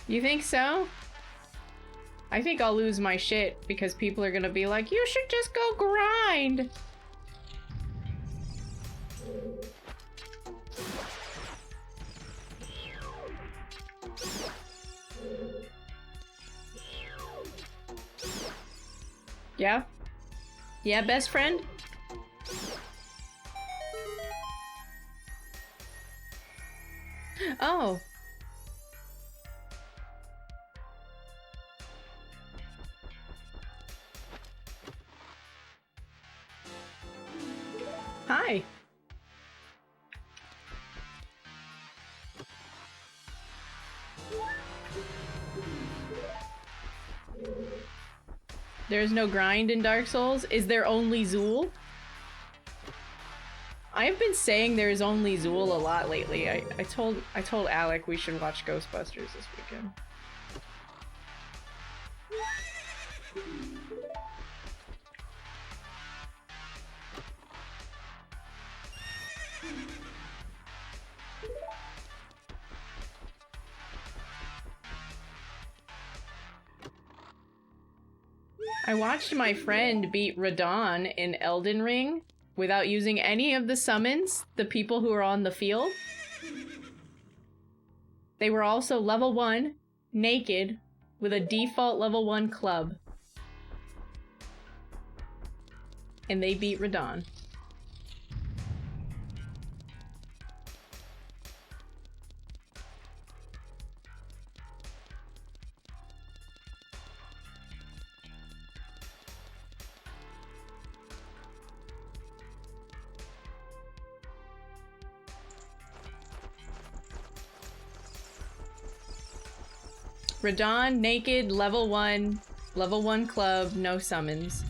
You think so? I think I'll lose my shit because people are gonna be like, you should just go grind! Yeah? Yeah, best friend? Oh. Hi. There's no grind in Dark Souls? Is there only Zool? I've been saying there's only Zool a lot lately. I told Alec we should watch Ghostbusters this weekend. I watched my friend beat Radon in Elden Ring without using any of the summons, the people who are on the field. They were also level 1, naked, with a default level 1 club. And they beat Radon. Radon, naked, level 1 club, no summons.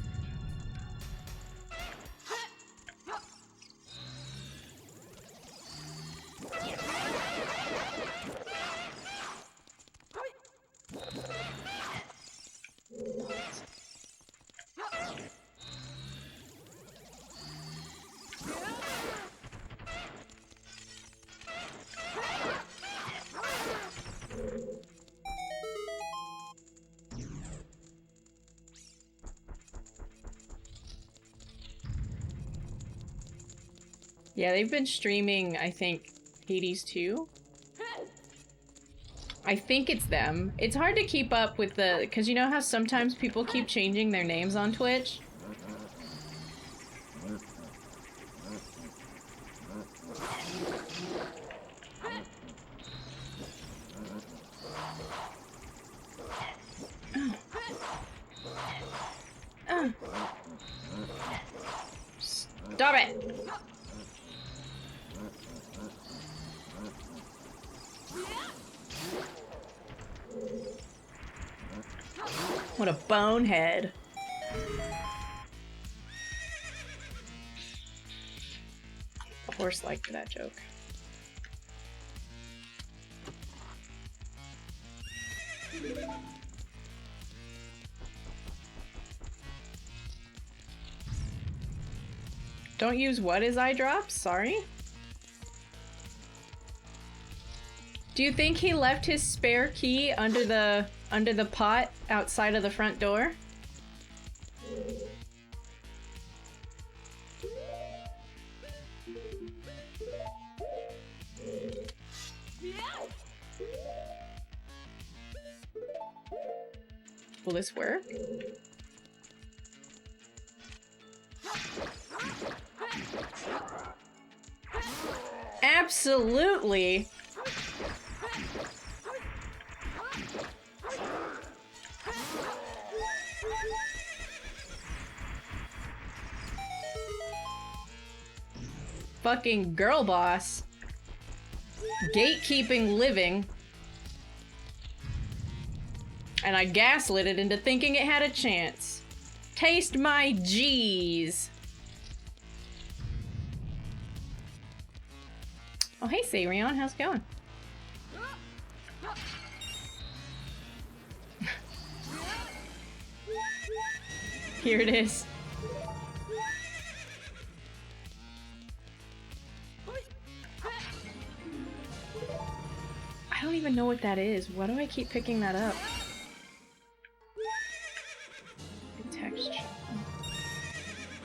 Yeah, they've been streaming, I think, Hades 2. I think it's them. It's hard to keep up with the... Because you know how sometimes people keep changing their names on Twitch? Stop it! What a bonehead. Horse liked that joke. Don't use what as eye drops? Sorry? Do you think he left his spare key under the pot outside of the front door? Will this work? Absolutely. Fucking girl boss. Gatekeeping living. And I gaslit it into thinking it had a chance. Taste my G's. Oh, hey, Sayrion, how's it going? Here it is. I don't even know what that is. Why do I keep picking that up? Texture.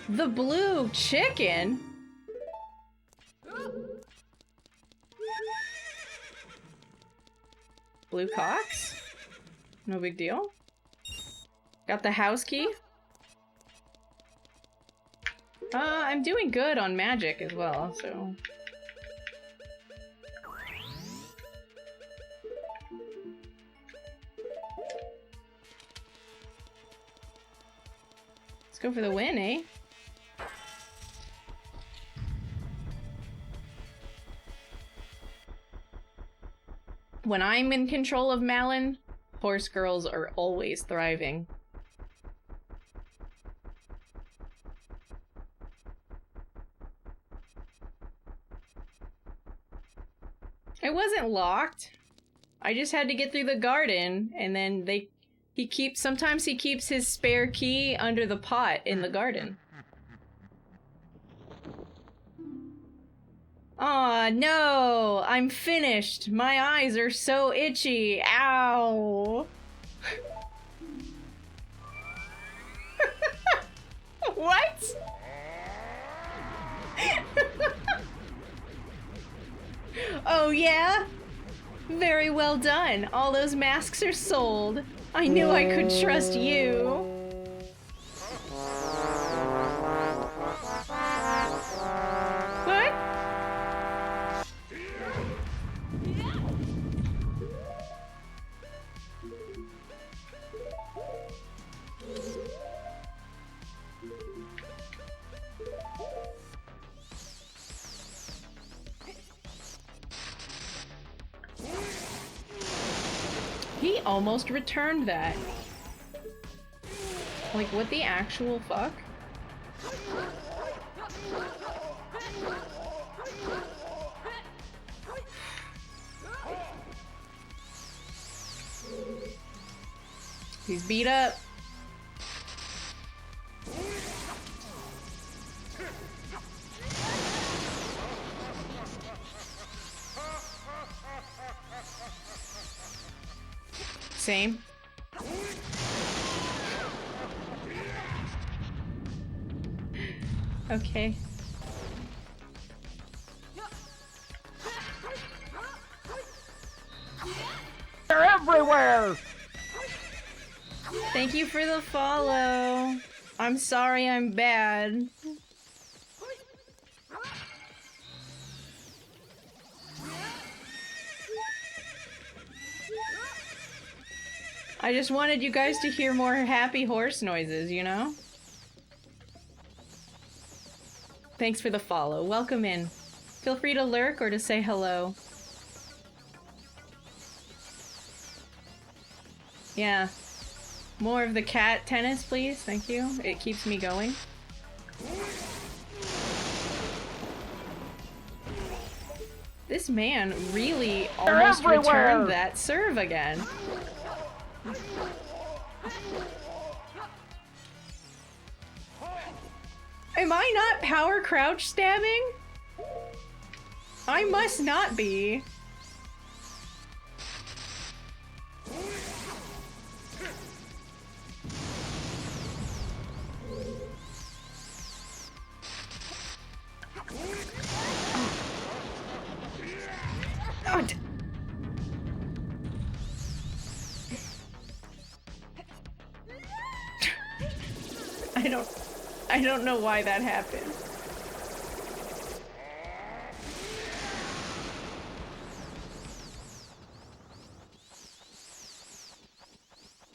The blue chicken? Blue cocks? No big deal. Got the house key. I'm doing good on magic as well, so... Let's go for the win, eh? When I'm in control of Malin, horse girls are always thriving. It wasn't locked. I just had to get through the garden, and then sometimes he keeps his spare key under the pot in the garden. Aw, no! I'm finished! My eyes are so itchy! Ow! What? Oh yeah? Very well done. All those masks are sold. I knew I could trust you. What? He almost returned that. Like, what the actual fuck? He's beat up. Same. Okay. They're everywhere! Thank you for the follow. I'm sorry I'm bad. I just wanted you guys to hear more happy horse noises, you know? Thanks for the follow. Welcome in. Feel free to lurk or to say hello. Yeah. More of the cat tennis, please. Thank you. It keeps me going. This man really almost returned that serve again. Am I not power crouch stabbing? I must not be. Oh, I don't know why that happened.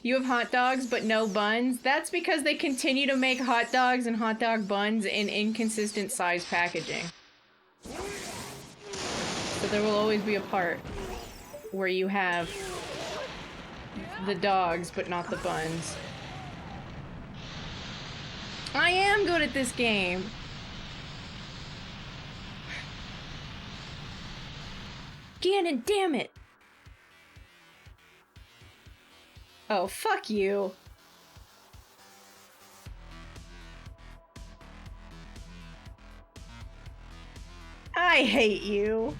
You have hot dogs but no buns? That's because they continue to make hot dogs and hot dog buns in inconsistent size packaging. So there will always be a part where you have the dogs but not the buns. I am good at this game. Ganon, damn it! Oh, fuck you. I hate you.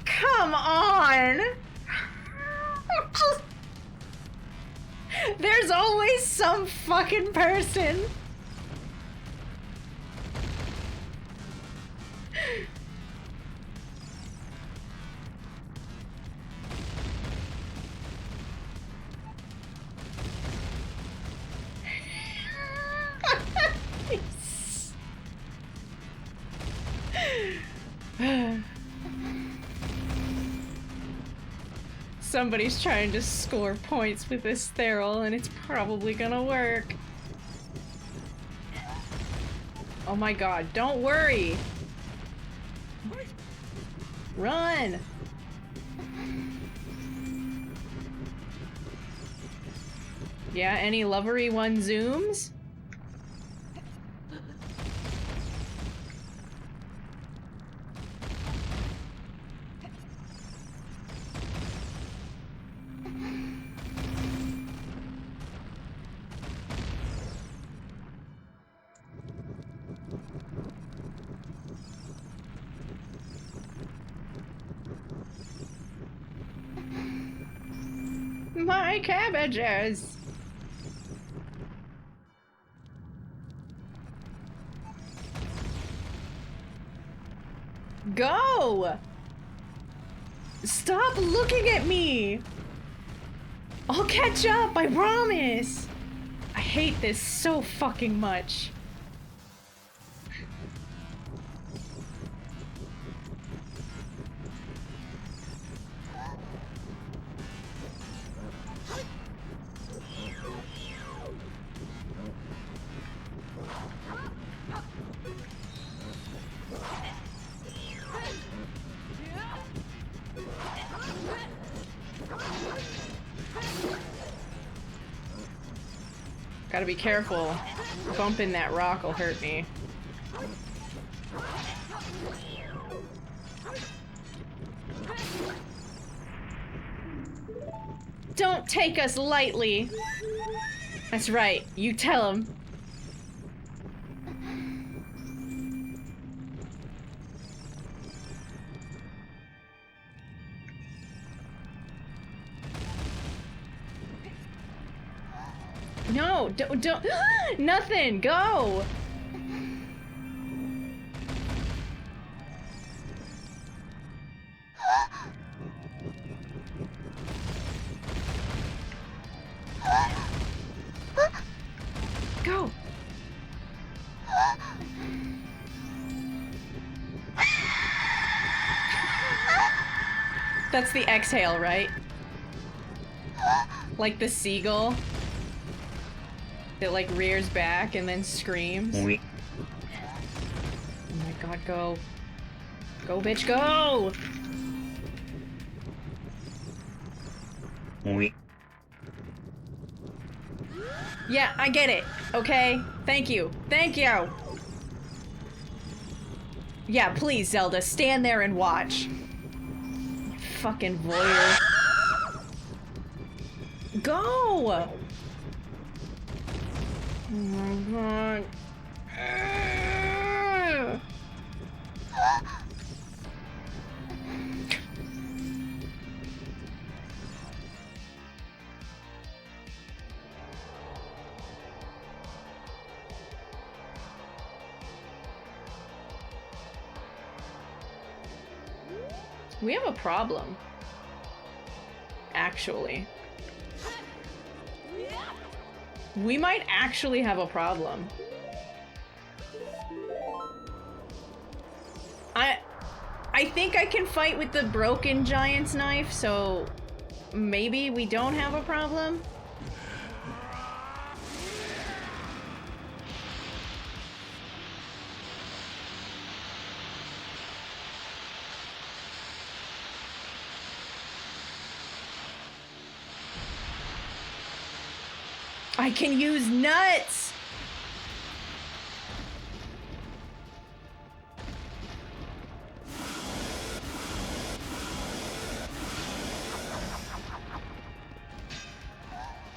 Come on! There's always some fucking person. Somebody's trying to score points with this Theral, and it's probably gonna work. Oh my god, don't worry! Run! Yeah, any Lovery one zooms? My cabbages! Go! Stop looking at me! I'll catch up, I promise! I hate this so fucking much. Gotta be careful. Bumping that rock will hurt me. Don't take us lightly. That's right. You tell him. No, don't, nothing, go! Go! That's the exhale, right? Like the seagull. It like rears back and then screams. Oh my god, go. Go, bitch, go! Yeah, I get it. Okay? Thank you. Thank you! Yeah, please, Zelda, stand there and watch. You fucking voyeur. Go! Oh my god. We have a problem. Actually. We might actually have a problem. I think I can fight with the broken giant's knife, so maybe we don't have a problem? I can use nuts!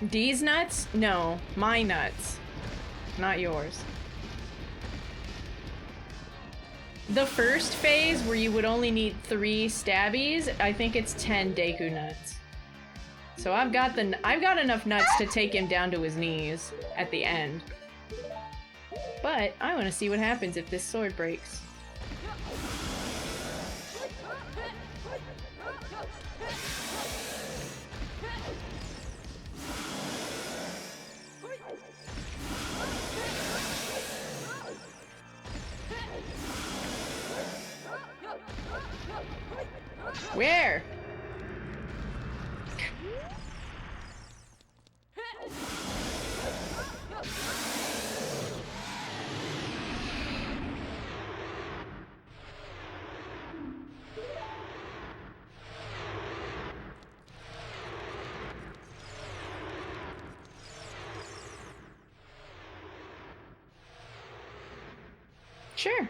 These nuts? No, my nuts. Not yours. The first phase, where you would only need 3 stabbies, I think it's 10 Deku nuts. So I've got enough nuts to take him down to his knees at the end. But I want to see what happens if this sword breaks. Where? Sure.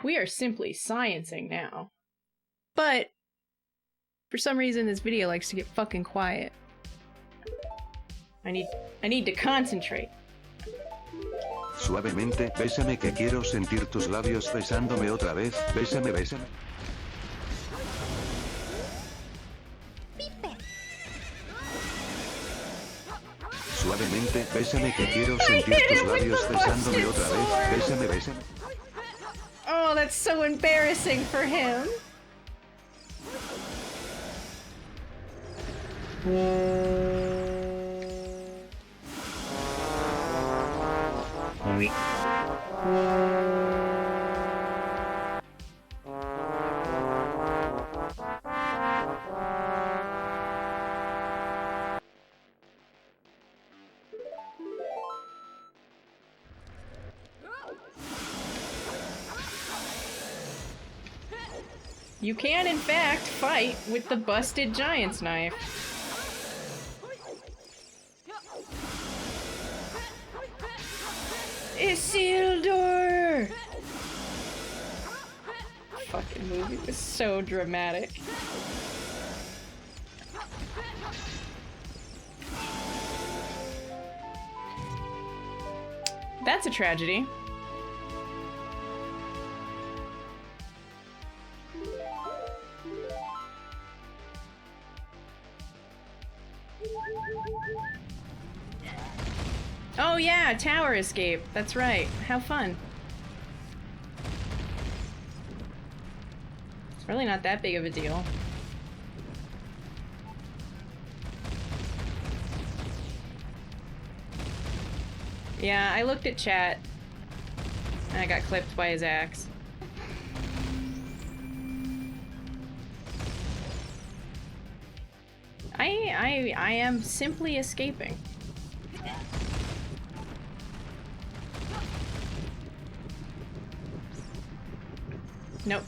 We are simply sciencing now. But for some reason this video likes to get fucking quiet. I need to concentrate. Suavemente, bésame que quiero sentir tus labios besándome otra vez. Bésame, bésame. Suavemente, bésame que quiero sentir tus labios besándome otra vez. Bésame, bésame. Oh, that's so embarrassing for him. You can, in fact, fight with the busted giant's knife. Isildur! Fucking movie was so dramatic. That's a tragedy. Oh yeah, tower escape. That's right. How fun. It's really not that big of a deal. Yeah, I looked at chat. And I got clipped by his axe. I am simply escaping. Nope.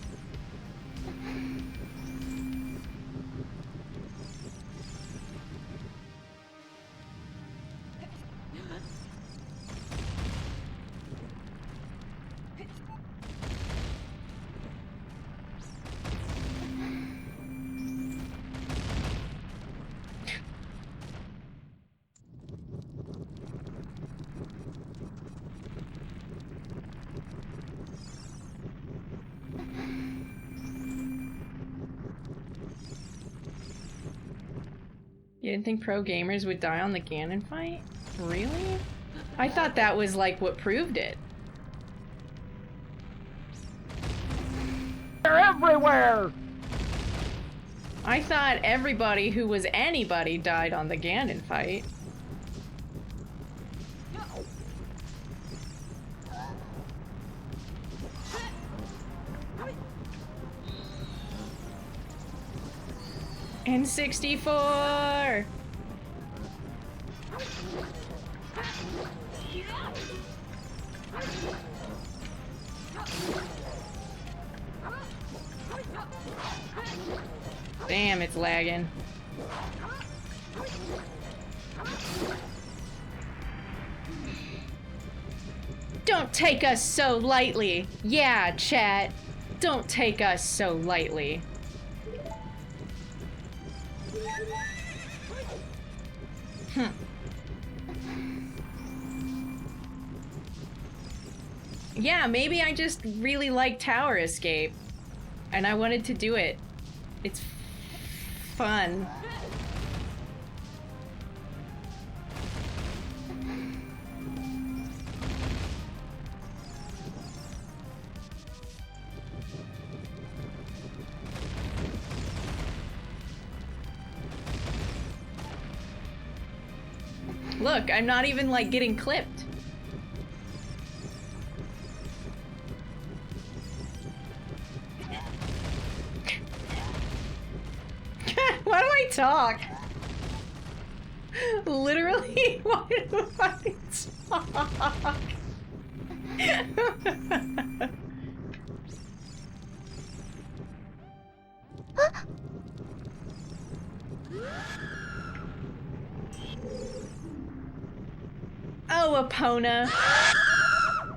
You didn't think pro gamers would die on the Ganon fight? Really? I thought that was like what proved it. They're everywhere! I thought everybody who was anybody died on the Ganon fight. N64! Damn, it's lagging. Don't take us so lightly. Yeah, chat. Don't take us so lightly. Yeah, maybe I just really like tower escape, and I wanted to do it. It's fun. Look, I'm not even like getting clipped. Why do I talk? Literally, why do I talk? Oh, Epona.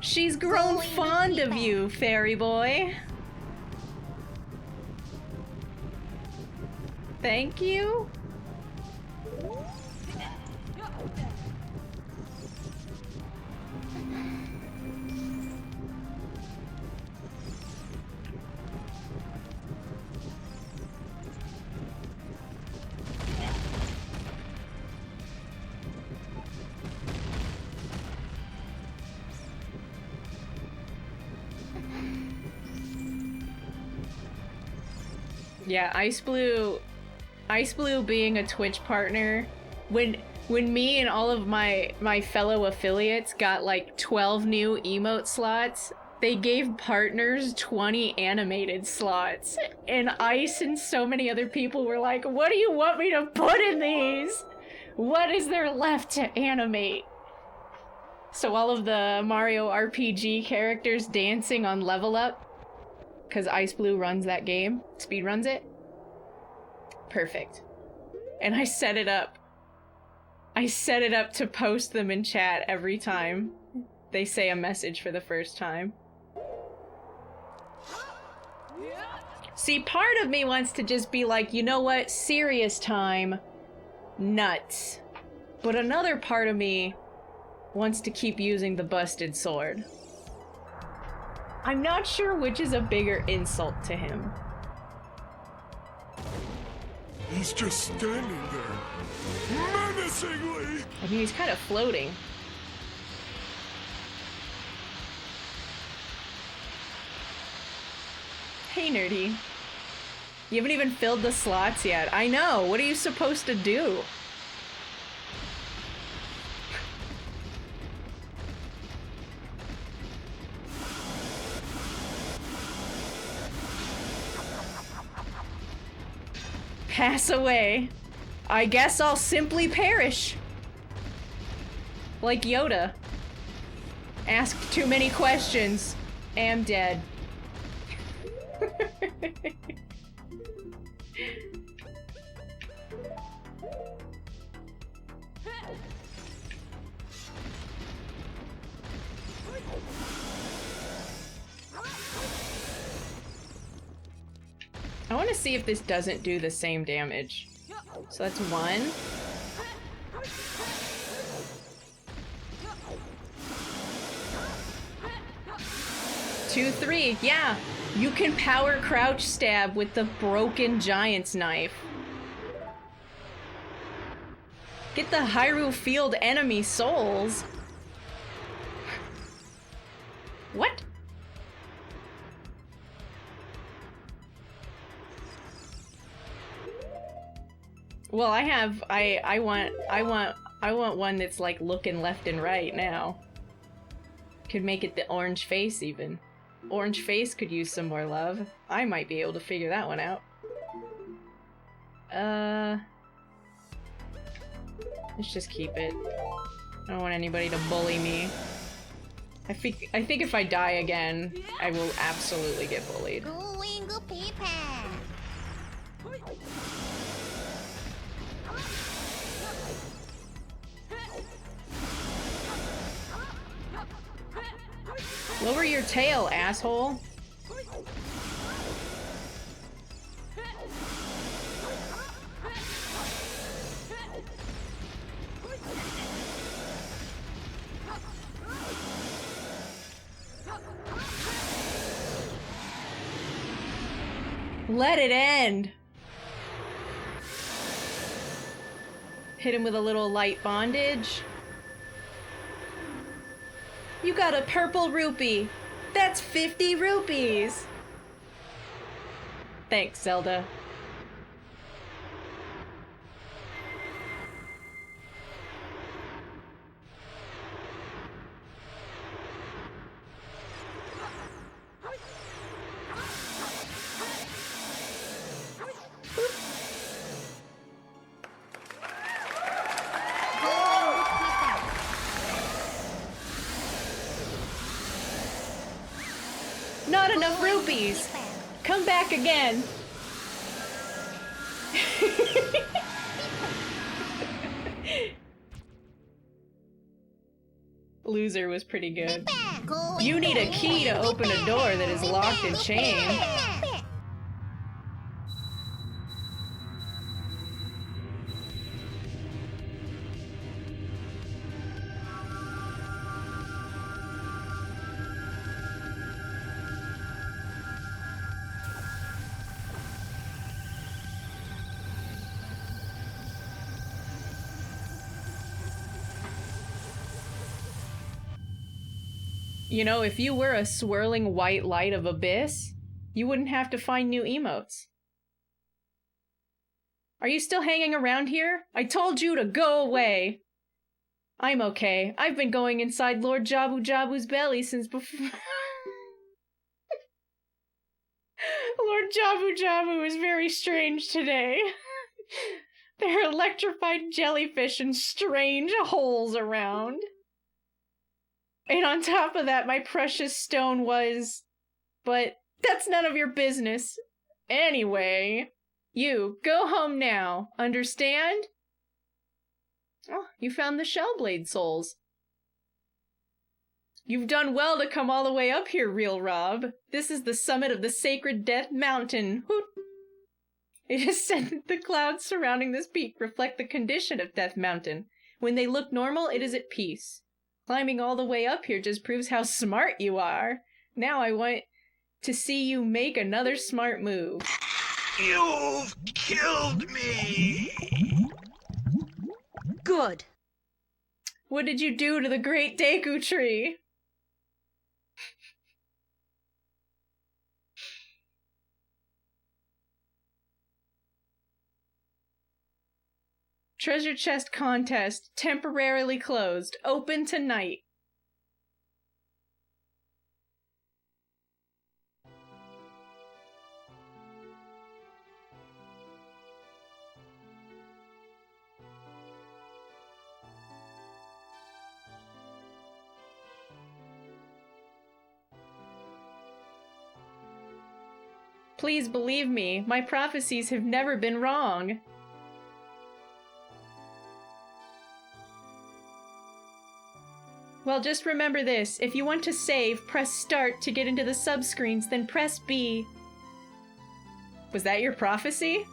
She's grown fond of you, fairy boy. Thank you. Yeah, Ice Blue being a Twitch partner, when me and all of my fellow affiliates got like 12 new emote slots, they gave partners 20 animated slots. And Ice and so many other people were like, what do you want me to put in these? What is there left to animate? So all of the Mario RPG characters dancing on Level Up Because Ice Blue runs that game. Speed runs it. Perfect. And I set it up. I set it up to post them in chat every time they say a message for the first time. See, part of me wants to just be like, you know what? Serious time. Nuts. But another part of me wants to keep using the busted sword. I'm not sure which is a bigger insult to him. He's just standing there, menacingly! I mean, he's kind of floating. Hey, Nerdy. You haven't even filled the slots yet. I know! What are you supposed to do? Pass away. I guess I'll simply perish. Like Yoda. Ask too many questions. Am dead. I want to see if this doesn't do the same damage. So that's 1. 2, 3. Yeah, you can power crouch stab with the broken giant's knife. Get the Hyrule Field enemy souls. What? Well, I want one that's like looking left and right now. Could make it the orange face even. Orange face could use some more love. I might be able to figure that one out. Let's just keep it. I don't want anybody to bully me. I think if I die again, I will absolutely get bullied. Lower your tail, asshole. Let it end. Hit him with a little light bondage. You got a purple rupee. That's 50 rupees. Thanks, Zelda. Not enough rupees. Come back again. Loser was pretty good. You need a key to open a door that is locked and chained. You know, if you were a swirling white light of abyss, you wouldn't have to find new emotes. Are you still hanging around here? I told you to go away! I'm okay. I've been going inside Lord Jabu Jabu's belly since before... Lord Jabu Jabu is very strange today. There are electrified jellyfish and strange holes around. And on top of that, my precious stone was... But That's none of your business. Anyway, you go home now. Understand? Oh, you found the Shellblade souls. You've done well to come all the way up here, Real Rob. This is the summit of the sacred Death Mountain. Hoot! It is said that the clouds surrounding this peak reflect the condition of Death Mountain. When they look normal, it is at peace. Climbing all the way up here just proves how smart you are. Now I want to see you make another smart move. You've killed me! Good. What did you do to the great Deku tree? Treasure chest contest, temporarily closed, open tonight. Please believe me, my prophecies have never been wrong. Well, just remember this. If you want to save, press start to get into the subscreens, then press B. Was that your prophecy?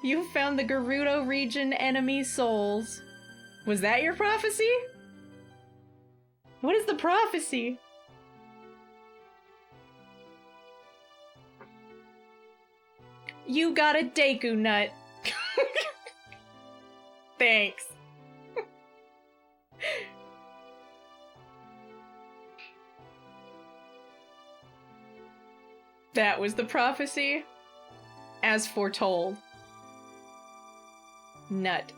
You found the Gerudo region enemy souls. Was that your prophecy? What is the prophecy? You got a Deku nut. Thanks. That was the prophecy, as foretold. Nut.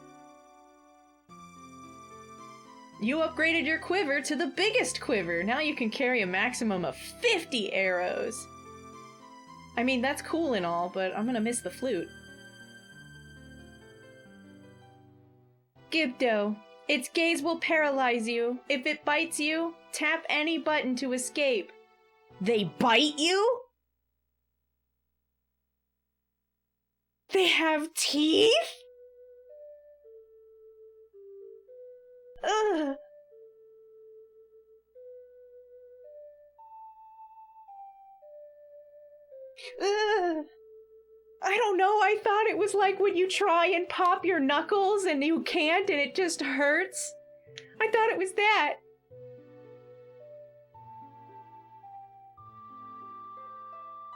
You upgraded your quiver to the biggest quiver. Now you can carry a maximum of 50 arrows. I mean, that's cool and all, but I'm gonna miss the flute. Gibdo, its gaze will paralyze you. If it bites you, tap any button to escape. They bite you? They have teeth? Ugh. Ugh. I don't know, I thought it was like when you try and pop your knuckles and you can't and it just hurts. I thought it was that.